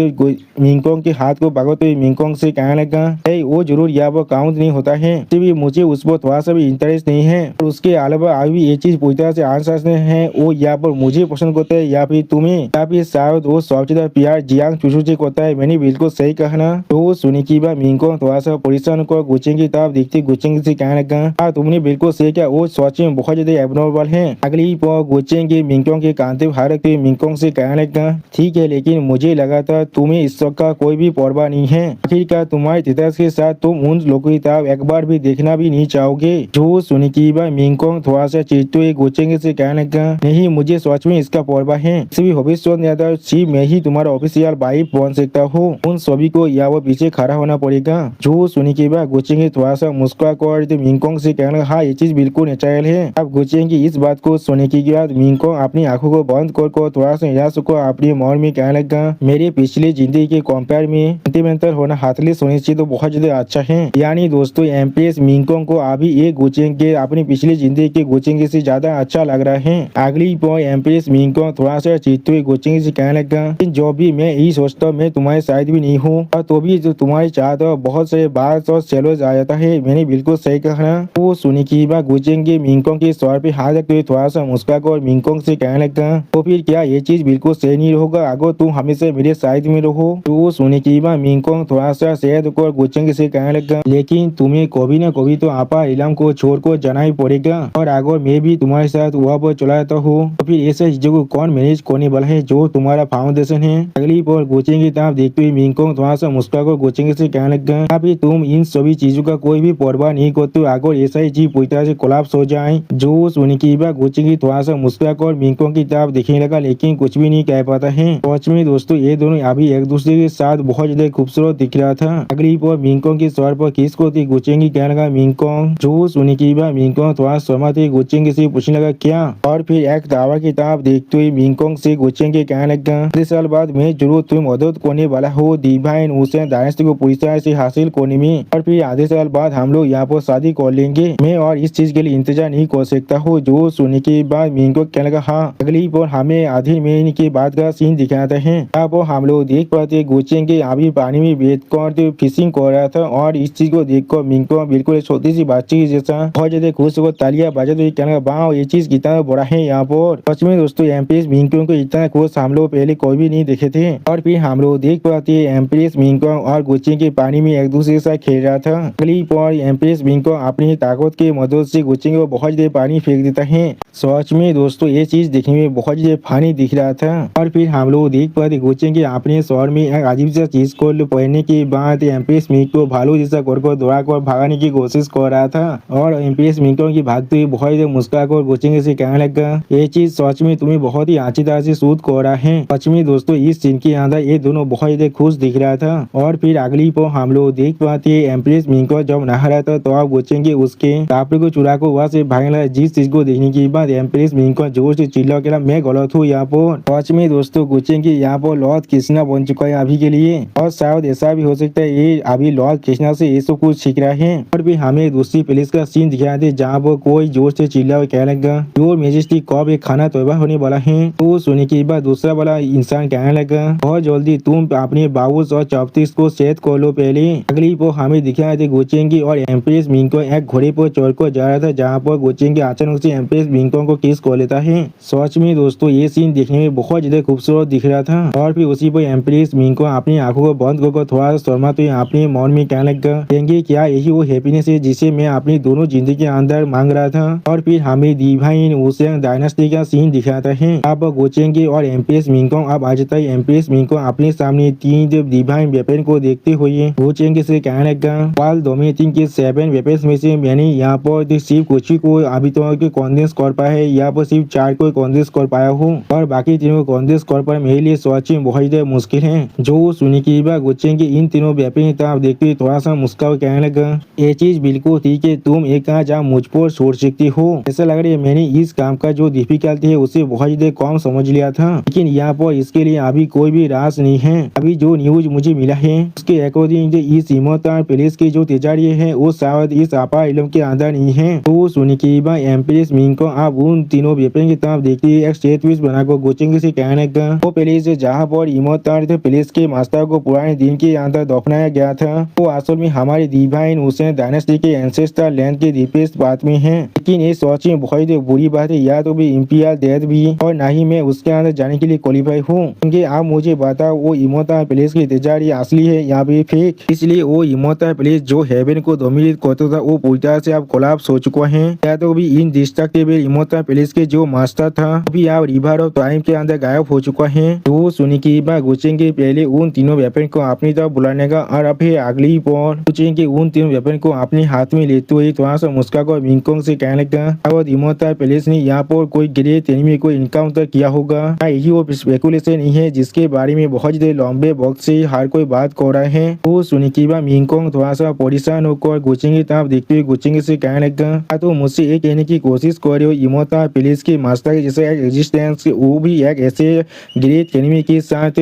मिंगकोंग के हाथ को पकड़ते हुए मिंगकोंग से कहने लगा, वो जरूर यहाँ पर काउंट नहीं होता है, भी मुझे उस पर थोड़ा सा भी इंटरेस्ट नहीं है। और उसके अलावा अभी ये चीज पूरी तरह से आंसर है वो यहाँ पर मुझे पसंद करता है या फिर तुम्हें या फिर शायद वो सबसे ज्यादा प्यार जियांग चूचू से करता है। मैंने बिल्कुल सही कहा ना। तो सुनने की बात मिंगकोंग थोड़ा सा परेशान होकर गुचेंगे तरफ देखते गुचेंगे से कहने लगा, हाँ तुमने बिल्कुल सही किया, वो सच में बहुत ज्यादा एबनॉर्मल है। अगली पर गुचेंगे मिंगकोंग के कांते हाथ रखते मिंगकोंग से कहने लगा, लगा, ठीक है, लेकिन मुझे लगा था तुम्हें इस सब का कोई भी परवाह नहीं है। आखिरकार तुम्हारे तितास के साथ तुम उन लोगों की तरफ एक बार भी देखना भी नहीं चाहोगे। जो सुनने के बाद मिंगकोंग थोड़ा सा चिढ़ते हुए गोचेंगे से कहने लगा, नहीं, मुझे सच में इसका परवाह है। सभी भविष्य सिर्फ मैं ही तुम्हारा ऑफिशियल वाइफ बन सकता हूँ। उन सभी को या वो पीछे खड़ा होना पड़ेगा। जो सुनने के बाद गोचेंगे थोड़ा सा मुस्कुरा कर मिंगकोंग से कहने लगा, हाँ, ये चीज बिल्कुल नेचुरल है। अब गोचेंगे इस बात को सुनने के बाद मिंगकोंग अपनी आंखों को बंद कर थोड़ा सा निराश को अपने मन में कहने लगा, मेरे पिछले जिंदगी के कंपेयर में सेंटिमेंटल होना हाथली सुनिश्चित तो बहुत ज्यादा अच्छा है। यानी दोस्तों एमपीएस मिंगकोंग को अभी ये गोचेंगे अपनी पिछली जिंदगी के गोचेंगे से ज्यादा अच्छा लग रहा है। अगली पॉइंट एमपीएस मिंगकोंग थोड़ा सा चिढ़ते हुए गोचेंगे से कहने लगा, जो भी मैं यही सोचता हूँ मैं तुम्हारे साइड भी नहीं हूँ, और तो भी जो तुम्हारी चाहत हो बहुत सारे बात और सेलोज आ जाता है। मैंने बिल्कुल सही कहा। वो सुनी की बात गोचेंगे मिंगकोंग के सर पे हाथ रखते हुए थोड़ा सा मुस्कुरा कर मिंगकोंग से कहने लगा, तो फिर क्या ये चीज बिल्कुल सही नहीं होगा? अगर तुम हमेशा मेरे साइड में रहो। तो सुनी की बात मिंगकोंग थोड़ा सा शहद को गोचेंगे से कहने लगा, लेकिन तुम्हें कभी न कभी तो आपा इलाम को छोड़कर जाना ही पड़ेगा, और अगर मैं भी तुम्हारे साथ वहाँ पर चला जाता हूँ तो फिर ऐसे चीजों को कौन मैनेज करने वाला है जो तुम्हारा फाउंडेशन है। अगली पर गोचेंगे तरफ देखते हुए मिंगकोंग थोड़ा सा मुस्कुरा कर गोचेंगे से कहने लगा, अभी तुम इन सभी चीजों का कोई भी परवाह नहीं करते, अगर ऐसा ही चीज पूरी तरह से कोलैप्स हो जाए। जो सुनी की बात गोचेंगे थोड़ा सा मुस्कुरा कर मिंगकोंग की तरफ देखने लगा, लेकिन कुछ भी नहीं कह पाता है। सच में दोस्तों ये दोनों अभी एक दूसरे के साथ बहुत ज्यादा खूबसूरत दिख रहा था। अगली पर मिंगकोंग के सर पर किस को थी गोचेंगे कहने लगा मिंगकोंग। जो सुनी की बात मिंगकोंग थोड़ा सहमत थी गोचेंगे से पूछने लगा, क्या? और फिर एक दावा की तरफ देखते हुए मिंगकोंग से गोचेंगे कहने लगा, 3 साल बाद मैं जरूर तुम्हें मदद करने वाला हूँ डिवाइन ओशन डायनेस्टी को पूरी तरह से हासिल करने में, और फिर आधे साल बाद हम लोग यहाँ पर शादी कर लेंगे। मैं और इस चीज के लिए इंतजार नहीं कर सकता हूँ। जो सुनने के बाद मिंगकोंग कहने लगा, हाँ। अगली पर हमें आधे महीने के बाद का सीन दिखाता है। यहाँ पर हम लोग देख पाते गोचेंगे अभी पानी में बैठ कर फिशिंग कर रहा था, और इस चीज को देखकर मिंगकोंग बिल्कुल छोटी सी बच्ची जैसा बहुत ज्यादा खुश होकर तालियां बजाते हुए कहने लगा, वाह, ये चीज कितना बड़ा है यहाँ पर। सच में दोस्तों एमपीएस मिंगकोंग को इतना खुश हम लोग पहले कोई भी नहीं देखे थे। और फिर हम लोग देख पाते एमपीएस मिंगकोंग और गोचेंगे पानी में एक दूसरे के साथ खेल रहा था। अगली पर एमपीएस मिंगकोंग अपनी ताकत की मदद से गोचेंगे को बहुत ज्यादा पानी फेंक देता है। सच में दोस्तों ये चीज देखने में बहुत ज्यादा फनी दिख रहा था। और फिर हम लोग देख पाते गोचेंगे अपने शहर में एक अजीब सा चीज को पहनने के बाद एमपीएस मिंगकोंग भालू जैसा कर दौड़ा कर भागने की कोशिश कर रहा था, और एमपीएस मिंगकोंग की भागते हुए बहुत ज्यादा मुस्कुरा कर गोचेंगे से कहने लगा, ये चीज सच में तुम्हें बहुत ही अच्छी तरह से सूट कर रहा है। सच में दोस्तों इस सीन के अंदर ये दोनों बहुत ज्यादा खुश दिख रहा था। और फिर अगली पर हम लोग देख पाते एमपीएस मिंगकोंग जब नहा रहा था तो आप गोचेंगे उसके कपड़े को चुरा कर वहाँ से भागने लगा, जिस चीज को देखने के बाद एमपीएस मिंगकोंग जोर से चिल्ला के मैं गलत हूँ यहाँ पर। सच में दोस्तों गोचेंगे यहाँ पर लॉर्ड कृष्णा बन चुका है अभी के लिए, और शायद ऐसा भी हो सकता है ये अभी लॉर्ड कृष्णा से ये सब कुछ सीख रहा है। और भी हमें दूसरी प्लेस का सीन दिखाया थे जहाँ पर कोई जोर से चिल्ला और कहने लगा, योर मेजेस्टी कब एक खाना तैयार होने वाला है। तो सुनने के बाद दूसरा वाला इंसान कहने लगा, बहुत जल्दी, तुम अपने बाउस और चॉपस्टिक्स को सेट कर लो पहले। अगली पर हमें दिखाया थे गोचेंगे और एमपीएस मिंगकोंग एक घोड़े पर चढ़कर जा रहा था, जहाँ पर गोचेंगे अचानक से एमपीएस मिंगकोंग को किस कर लेता है। सच में दोस्तों ये सीन देखने में बहुत ज्यादा खूबसूरत दिख रहा था। और फिर उसी पर एमपीएस मिंगकोंग अपनी आंखों को बंद कर थोड़ा सा शर्मा तो अपने मन में कहने लगा, देंगे क्या यही वो हैप्पीनेस है जिसे मैं अपनी दोनों जिंदगी के अंदर मांग रहा था। और फिर हमें डिवाइन ओशन डायनेस्टी का सीन दिखाता है। अब गोचेंगे और एमपीएस मिंगकोंग अब आज तक एमपीएस मिंगकोंग अपने सामने 3 डिवाइन वेपन को देखते हुए गोचेंगे से कहने लगा, वाल डोमिनेटिंग के 7 वेपन्स में से मैंने यहाँ पर सिर्फ कुछ ही को अभी तक कॉन्डेंस कर पाया है, यहाँ पर सिर्फ 4 को कॉन्डेंस कर पाया हूँ, और बाकी तीनों को कॉन्डेंस कर पाया मेरे लिए सच में बहुत ज्यादा मुश्किल है। जो सुनी की बात गोचेंगे इन तीनों वेपन की तरफ देखते हुए थोड़ा सा मुस्कुरा कहने लगा, ये चीज बिल्कुल ठीक है, तुम एक आज आप मुझ पर छोड़ सकती हो। ऐसा लग रहा है मैंने इस काम का जो डिफिकल्टी है उसे बहुत ज्यादा कम समझ लिया था, लेकिन यहाँ पर इसके लिए अभी कोई भी रास नहीं है। अभी जो न्यूज मुझे मिला है उसके अकॉर्डिंग इस इमोताल प्लेस की जो तिजारी है वो शायद इस आपा इलम के अंदर नहीं है। तो सुनी की बात एमपीएस मिंगकोंग आप उन तीनों वेपन की तरफ देखते एक स्टेट पीस बनाकर गोचेंगे से कहने का, वो प्लेस जहाँ पर इमोताल प्लेस के मास्टर को पुराने दिन के अंदर दफनाया गया था, वो असल में हमारे डिवाइन ओशन डायनेस्टी के एंसेस्टर लैंड के डीपेस्ट बात में है। लेकिन ये सोच में बहुत बुरी बात है, या तो भी इंपियल डेथ भी, और ना ही मैं उसके अंदर जाने के लिए क्वालिफाई हूँ। क्योंकि आप मुझे बताओ वो इमोताल प्लेस की तिजारी असली है या फिर फेक। इसलिए वो इमोताल प्लेस जो हेवन को डोमिनेट करता था वो पूरी तरह से आप कोलैप्स हो चुका है, या तो भी इन डिस्ट्रक्टिबल इमोताल प्लेस के जो मास्टर था भी आप रिवर ऑफ टाइम के अंदर गायब हो चुका है। तो सुनी की बात गुचिंग के पहले उन तीनों वेपन को अपनी तरफ बुलाने का और अब फिर अगली पॉल गुचिंग के उन तीनों वेपन को अपने हाथ में लेते हुए थोड़ा सा मुस्का को मिंगकोंग से कहने लगा और इमोर्टल पैलेस ने यहाँ पर कोई ग्रेट एनिमी को इनकाउंटर किया होगा। यही वो स्पेकुलेशन नहीं है जिसके बारे में बहुत देर लंबे वक्त से हर कोई बात कर रहा है। तो सुनी की बात मिंगकोंग थोड़ा सा परेशान होकर गुचिंग की तरफ देखते हुए गुचिंग से कहने लगा तो मुझसे ये कहने की कोशिश कर रहे हो इमोर्टल पैलेस के मास्टर के जैसे एग्जिस्टेंस वो भी एक ऐसे ग्रेट एनिमी के साथ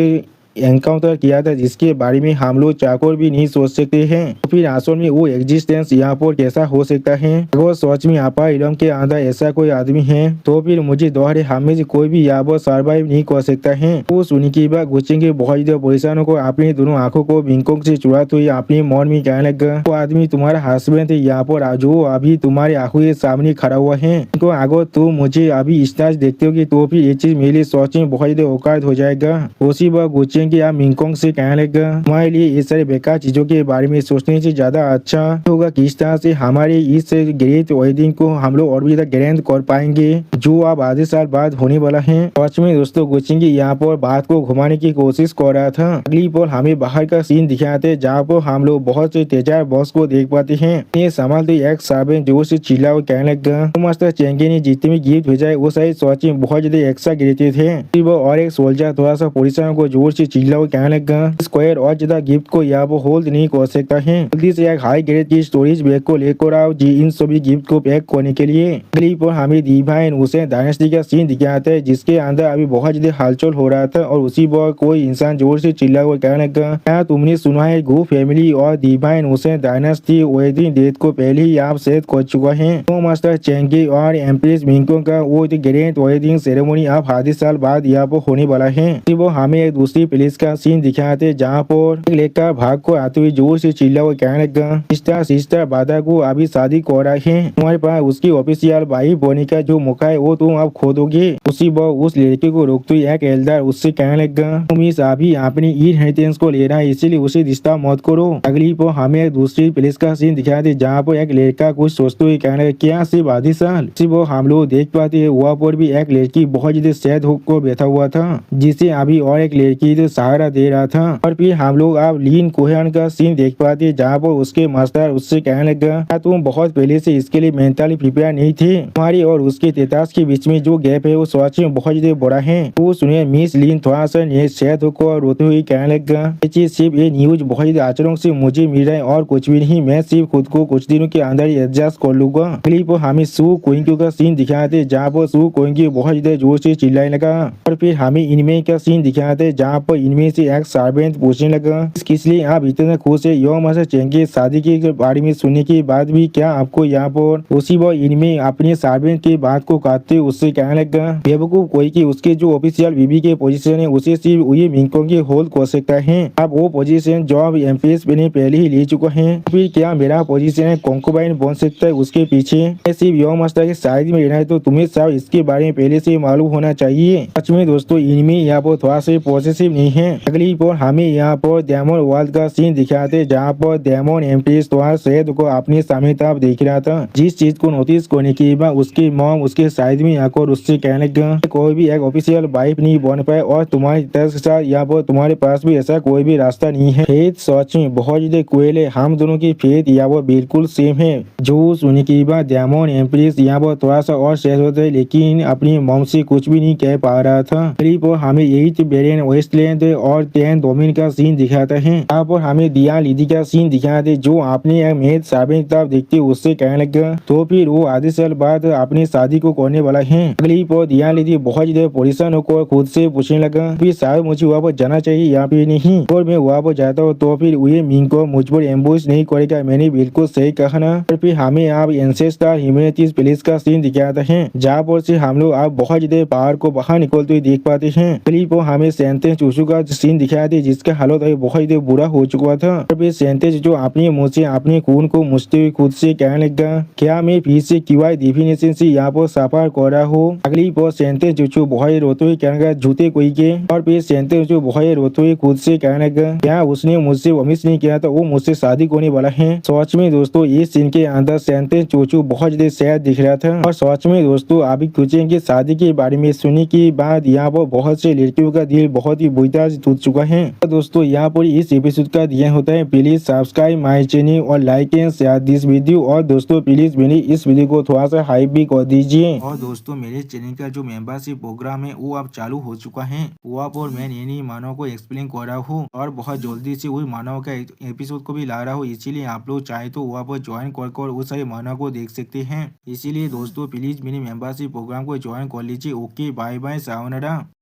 एनकाउंटर किया था जिसके बारे में हम लोग चाकोर भी नहीं सोच सकते हैं। तो फिर असल में वो एग्जिस्टेंस यहाँ पर कैसा हो सकता है। अगर सोच में आपा इलम के अंदर ऐसा कोई आदमी है तो फिर मुझे दोहरे हमें से कोई भी यहाँ पर सर्वाइव नहीं कर सकता है। वो सुनी की बात गुचिंग बहुत ज्यादा परेशानों को अपनी दोनों आंखों को मिंगकोंग से चुराते हुए अपने मन में कहने लगा वो आदमी तुम्हारा हस्बैंड है यहाँ पर जो अभी तुम्हारे आंखों के सामने खड़ा हुआ है। तो अगर तुम मुझे अभी इस तरह देखते हो तो फिर ये चीज मेरे सोच में बहुत ज्यादा औकात हो जाएगा। उसी वक्त गुचिंग कि आप मिंगकोंग से कहने लगा हमारे लिए ये सारे बेकार चीजों के बारे में सोचने से ज्यादा अच्छा होगा किस तरह से हमारे इस ग्रेट वेडिंग को हम लोग और भी ज्यादा ग्रैंड कर पाएंगे जो अब आधे साल बाद होने वाला है। सच में दोस्तों गुचिंग यहाँ पर बात को घुमाने की कोशिश कर रहा था। अगली पल हमें बाहर का सीन दिखाते जहाँ पर हम लोग बहुत से तेजाब बॉस को देख पाते हैं। ये संभालते एक सर्वेंट जोर से चिल्ला और कहने लगा मास्टर चेंगे ने जितने भी गिफ्ट भेजा है वो सारे सच में बहुत ज्यादा एक्स्ट्रा गिरते थे। और एक सोल्जर थोड़ा सा पुलिसों को जोर से चिल्ला और कहने लगा स्क्वायर और ज्यादा गिफ्ट को यहाँ पर होल्ड नहीं कर सकता है। जल्दी से एक हाई ग्रेड की स्टोरेज बैग को लेकर आओ जी इन सभी गिफ्ट को पैक करने के लिए। अगली पर हमें डिवाइन हुसैन डायनेस्टी का सीन दिखाता है जिसके अंदर अभी बहुत ज्यादा हलचल हो रहा था और उसी पर कोई इंसान जोर से चिल्ला और कहने लगा क्या तुमने सुना है गो फैमिली और divine Hussain dynasty wedding date को पहले ही आप सेट कर चुका है। तो मास्टर चेंगे और एम्प्रेस मिंगकोंग का वो ग्रैंड वेडिंग सेरेमनी अब आधे साल बाद यहाँ पर होने वाला है। वो हमें एक दूसरी प्लेस का सीन दिखाते जहाँ पर लेकर भाग को आते हुए जोर से चिल्ला और कहने लगा सिस्टर बाधा को अभी शादी कर रहा है तुम्हारे पास उसकी ऑफिशियल वाइफ होने का जो मौका है वो तुम अब खो दोगे। उसी वक्त उस लड़के को रोकते हुए एक एल्डर उससे कहने लगा तुम इस अभी अपनी इनहेरिटेंस को ले रहा है इसीलिए उसे रिश्ता मत करो। अगली पर हमें एक दूसरी प्लेस का सीन दिखाते जहाँ पर एक लड़का कुछ सोचते हुए कहने लगा क्या सिर्फ आधे साल सिर्फ हम लोग देख पाते है वहाँ पर भी एक लड़की बहुत ज्यादा सैड होकर बैठा हुआ था जिसे अभी और एक लड़की सहारा दे रहा था। और फिर हम लोग अब लीन कोहन का सीन देख पाते जहाँ पर उसके मास्टर उससे कहने लगा तुम बहुत पहले से इसके लिए मेंटली प्रिपेयर नहीं थे तुम्हारी और उसके तेतास के बीच में जो गैप है वो सच में बहुत ज्यादा बड़ा है। वो सुनिए मिस लीन थोड़ा सा शायद होकर रोते हुए कहने लगा ये चीज सिर्फ ये न्यूज बहुत ज्यादा आचरण से मुझे मिल रहा है और कुछ भी नहीं मैं सिर्फ खुद को कुछ दिनों के अंदर ही एडजस्ट कर लूंगा। क्लिप हमें सू कोइंक्यू का सीन दिखाते जहाँ पर सू कोइंक्यू बहुत ज्यादा जोर से चिल्लाने लगा और फिर हमें इनमें का सीन दिखाते जहाँ पर इनमें से एक सर्वेंट पूछने लगा किस लिए आप इतना खुश है यो मास्टर चेंगे शादी के बारे में सुनने के बाद भी क्या आपको यहाँ पर उसी वो इनमें अपने सर्वेंट की बात को काटते उससे कहने लगा बेवकूफ कोई की उसके जो ऑफिशियल बीबी के पोजीशन है उसे सिर्फ वही मिंगकोंग की होल्ड कर सकता है। अब वो पोजीशन जॉब एम्प्रेस ने पहले ही ले चुका है फिर क्या मेरा पोजीशन कॉन्कुबाइन बन सकता है उसके पीछे सिर्फ यो मास्टर के साइड में रहना है तो तुम्हें सब इसके बारे में पहले से मालूम होना चाहिए। सच में दोस्तों इनमें यहाँ पर थोड़ा सा पॉजिटिव नहीं है। अगली पर हमें यहाँ पर डेमन वर्ल्ड का सीन दिखाते जहाँ पर डेमन एम्प्रेस थोड़ा शहद को अपने सामने तरफ देख रहा था जिस चीज को नोटिस करने के बाद उसकी मॉम उसके साइड में आकर उससे कहने लगा कोई भी एक ऑफिशियल वाइफ नहीं बन पाए और तुम्हारी तरफ के साथ यहाँ पर तुम्हारे पास भी ऐसा कोई भी रास्ता नहीं है। फेथ सच में बहुत ज्यादा क्रूएल है हम दोनों की फेथ यहाँ पर बिल्कुल सेम है। जो सुनने के बाद डेमन एम्प्रेस यहाँ पर थोड़ा सा और शेयर होता है लेकिन अपनी मॉम से कुछ भी नहीं कह पा रहा था। पर हमें यही बेरियन वेस्टलैंड और टेन डोमिन का सीन दिखाता है। यहाँ पर हमें दिया लिदी का सीन दिखाते जो आपने मेद साबिन किताब देखते उससे कहने लगा तो फिर वो आधे साल बाद अपनी शादी को करने वाला है। अगली पर दिया लिदी बहुत ज्यादा परेशान होकर खुद से पूछने लगा फिर शायद मुझे वहाँ पर जाना चाहिए या फिर नहीं और मैं वहाँ पर जाता हूँ तो फिर वही मिंग को मुझ पर एम्बुश नहीं करेगा। मैंने बिल्कुल सही कहा ना। और फिर हमें आप एंसेस्टर ह्यूमैनिटीज प्लेस का सीन दिखाता है जहाँ पर से हम लोग आप बहुत ज्यादा पहाड़ को बाहर निकलते हुए देख पाते हैं। क्लिप हमें सेंटेंस चूसू का सीन दिखाते जिसका हालत बहुत ज्यादा बुरा हो चुका था। और फिर सेंटेंस जो अपने मुँह से अपने खून को मुझते हुए खुद से कहने लगा क्या मैं फिर से क्यूआई डिफिनेशन से यहाँ पर सफर कर रहा हूँ। अगली पर तो सेंते चूचू बहुत ही रोते हुए कहने लगा झूठे कोई के। और फिर सेंते चूचू बहुत ही रोते हुए खुद से कहने लगा क्या उसने मुझसे प्रॉमिस नहीं किया था वो मुझसे शादी करने वाला है। सच में दोस्तों इस सीन के अंदर सेंते चूचू बहुत ज्यादा सैड दिख रहा था। और सच में दोस्तों अभी सोचें कि शादी के बारे में सुनने के बाद यहाँ पर बहुत से लड़कियों का दिल बहुत ही बुरी तरह से टूट चुका है। तो दोस्तों यहाँ पर इस एपिसोड का ध्यान होता है प्लीज सब्सक्राइब माई चैनल और like and share this video. और दोस्तों प्लीज मेरी इस वीडियो को थोड़ा सा हाइप भी कर दीजिए। और दोस्तों मेरे चैनल का जो मेंबरशिप प्रोग्राम है वो अब चालू हो चुका है। वहाँ पर मैं नई मानव को एक्सप्लेन कर रहा हूँ और बहुत जल्दी से वही मानव का एपिसोड को भी ला रहा हूँ। इसीलिए आप लोग चाहे तो वहाँ पर ज्वाइन कर उस सारे मानव को देख सकते हैं। इसीलिए दोस्तों प्लीज मेरे मेंबरशिप प्रोग्राम को ज्वाइन कर लीजिए। Okay bye bye sayonara.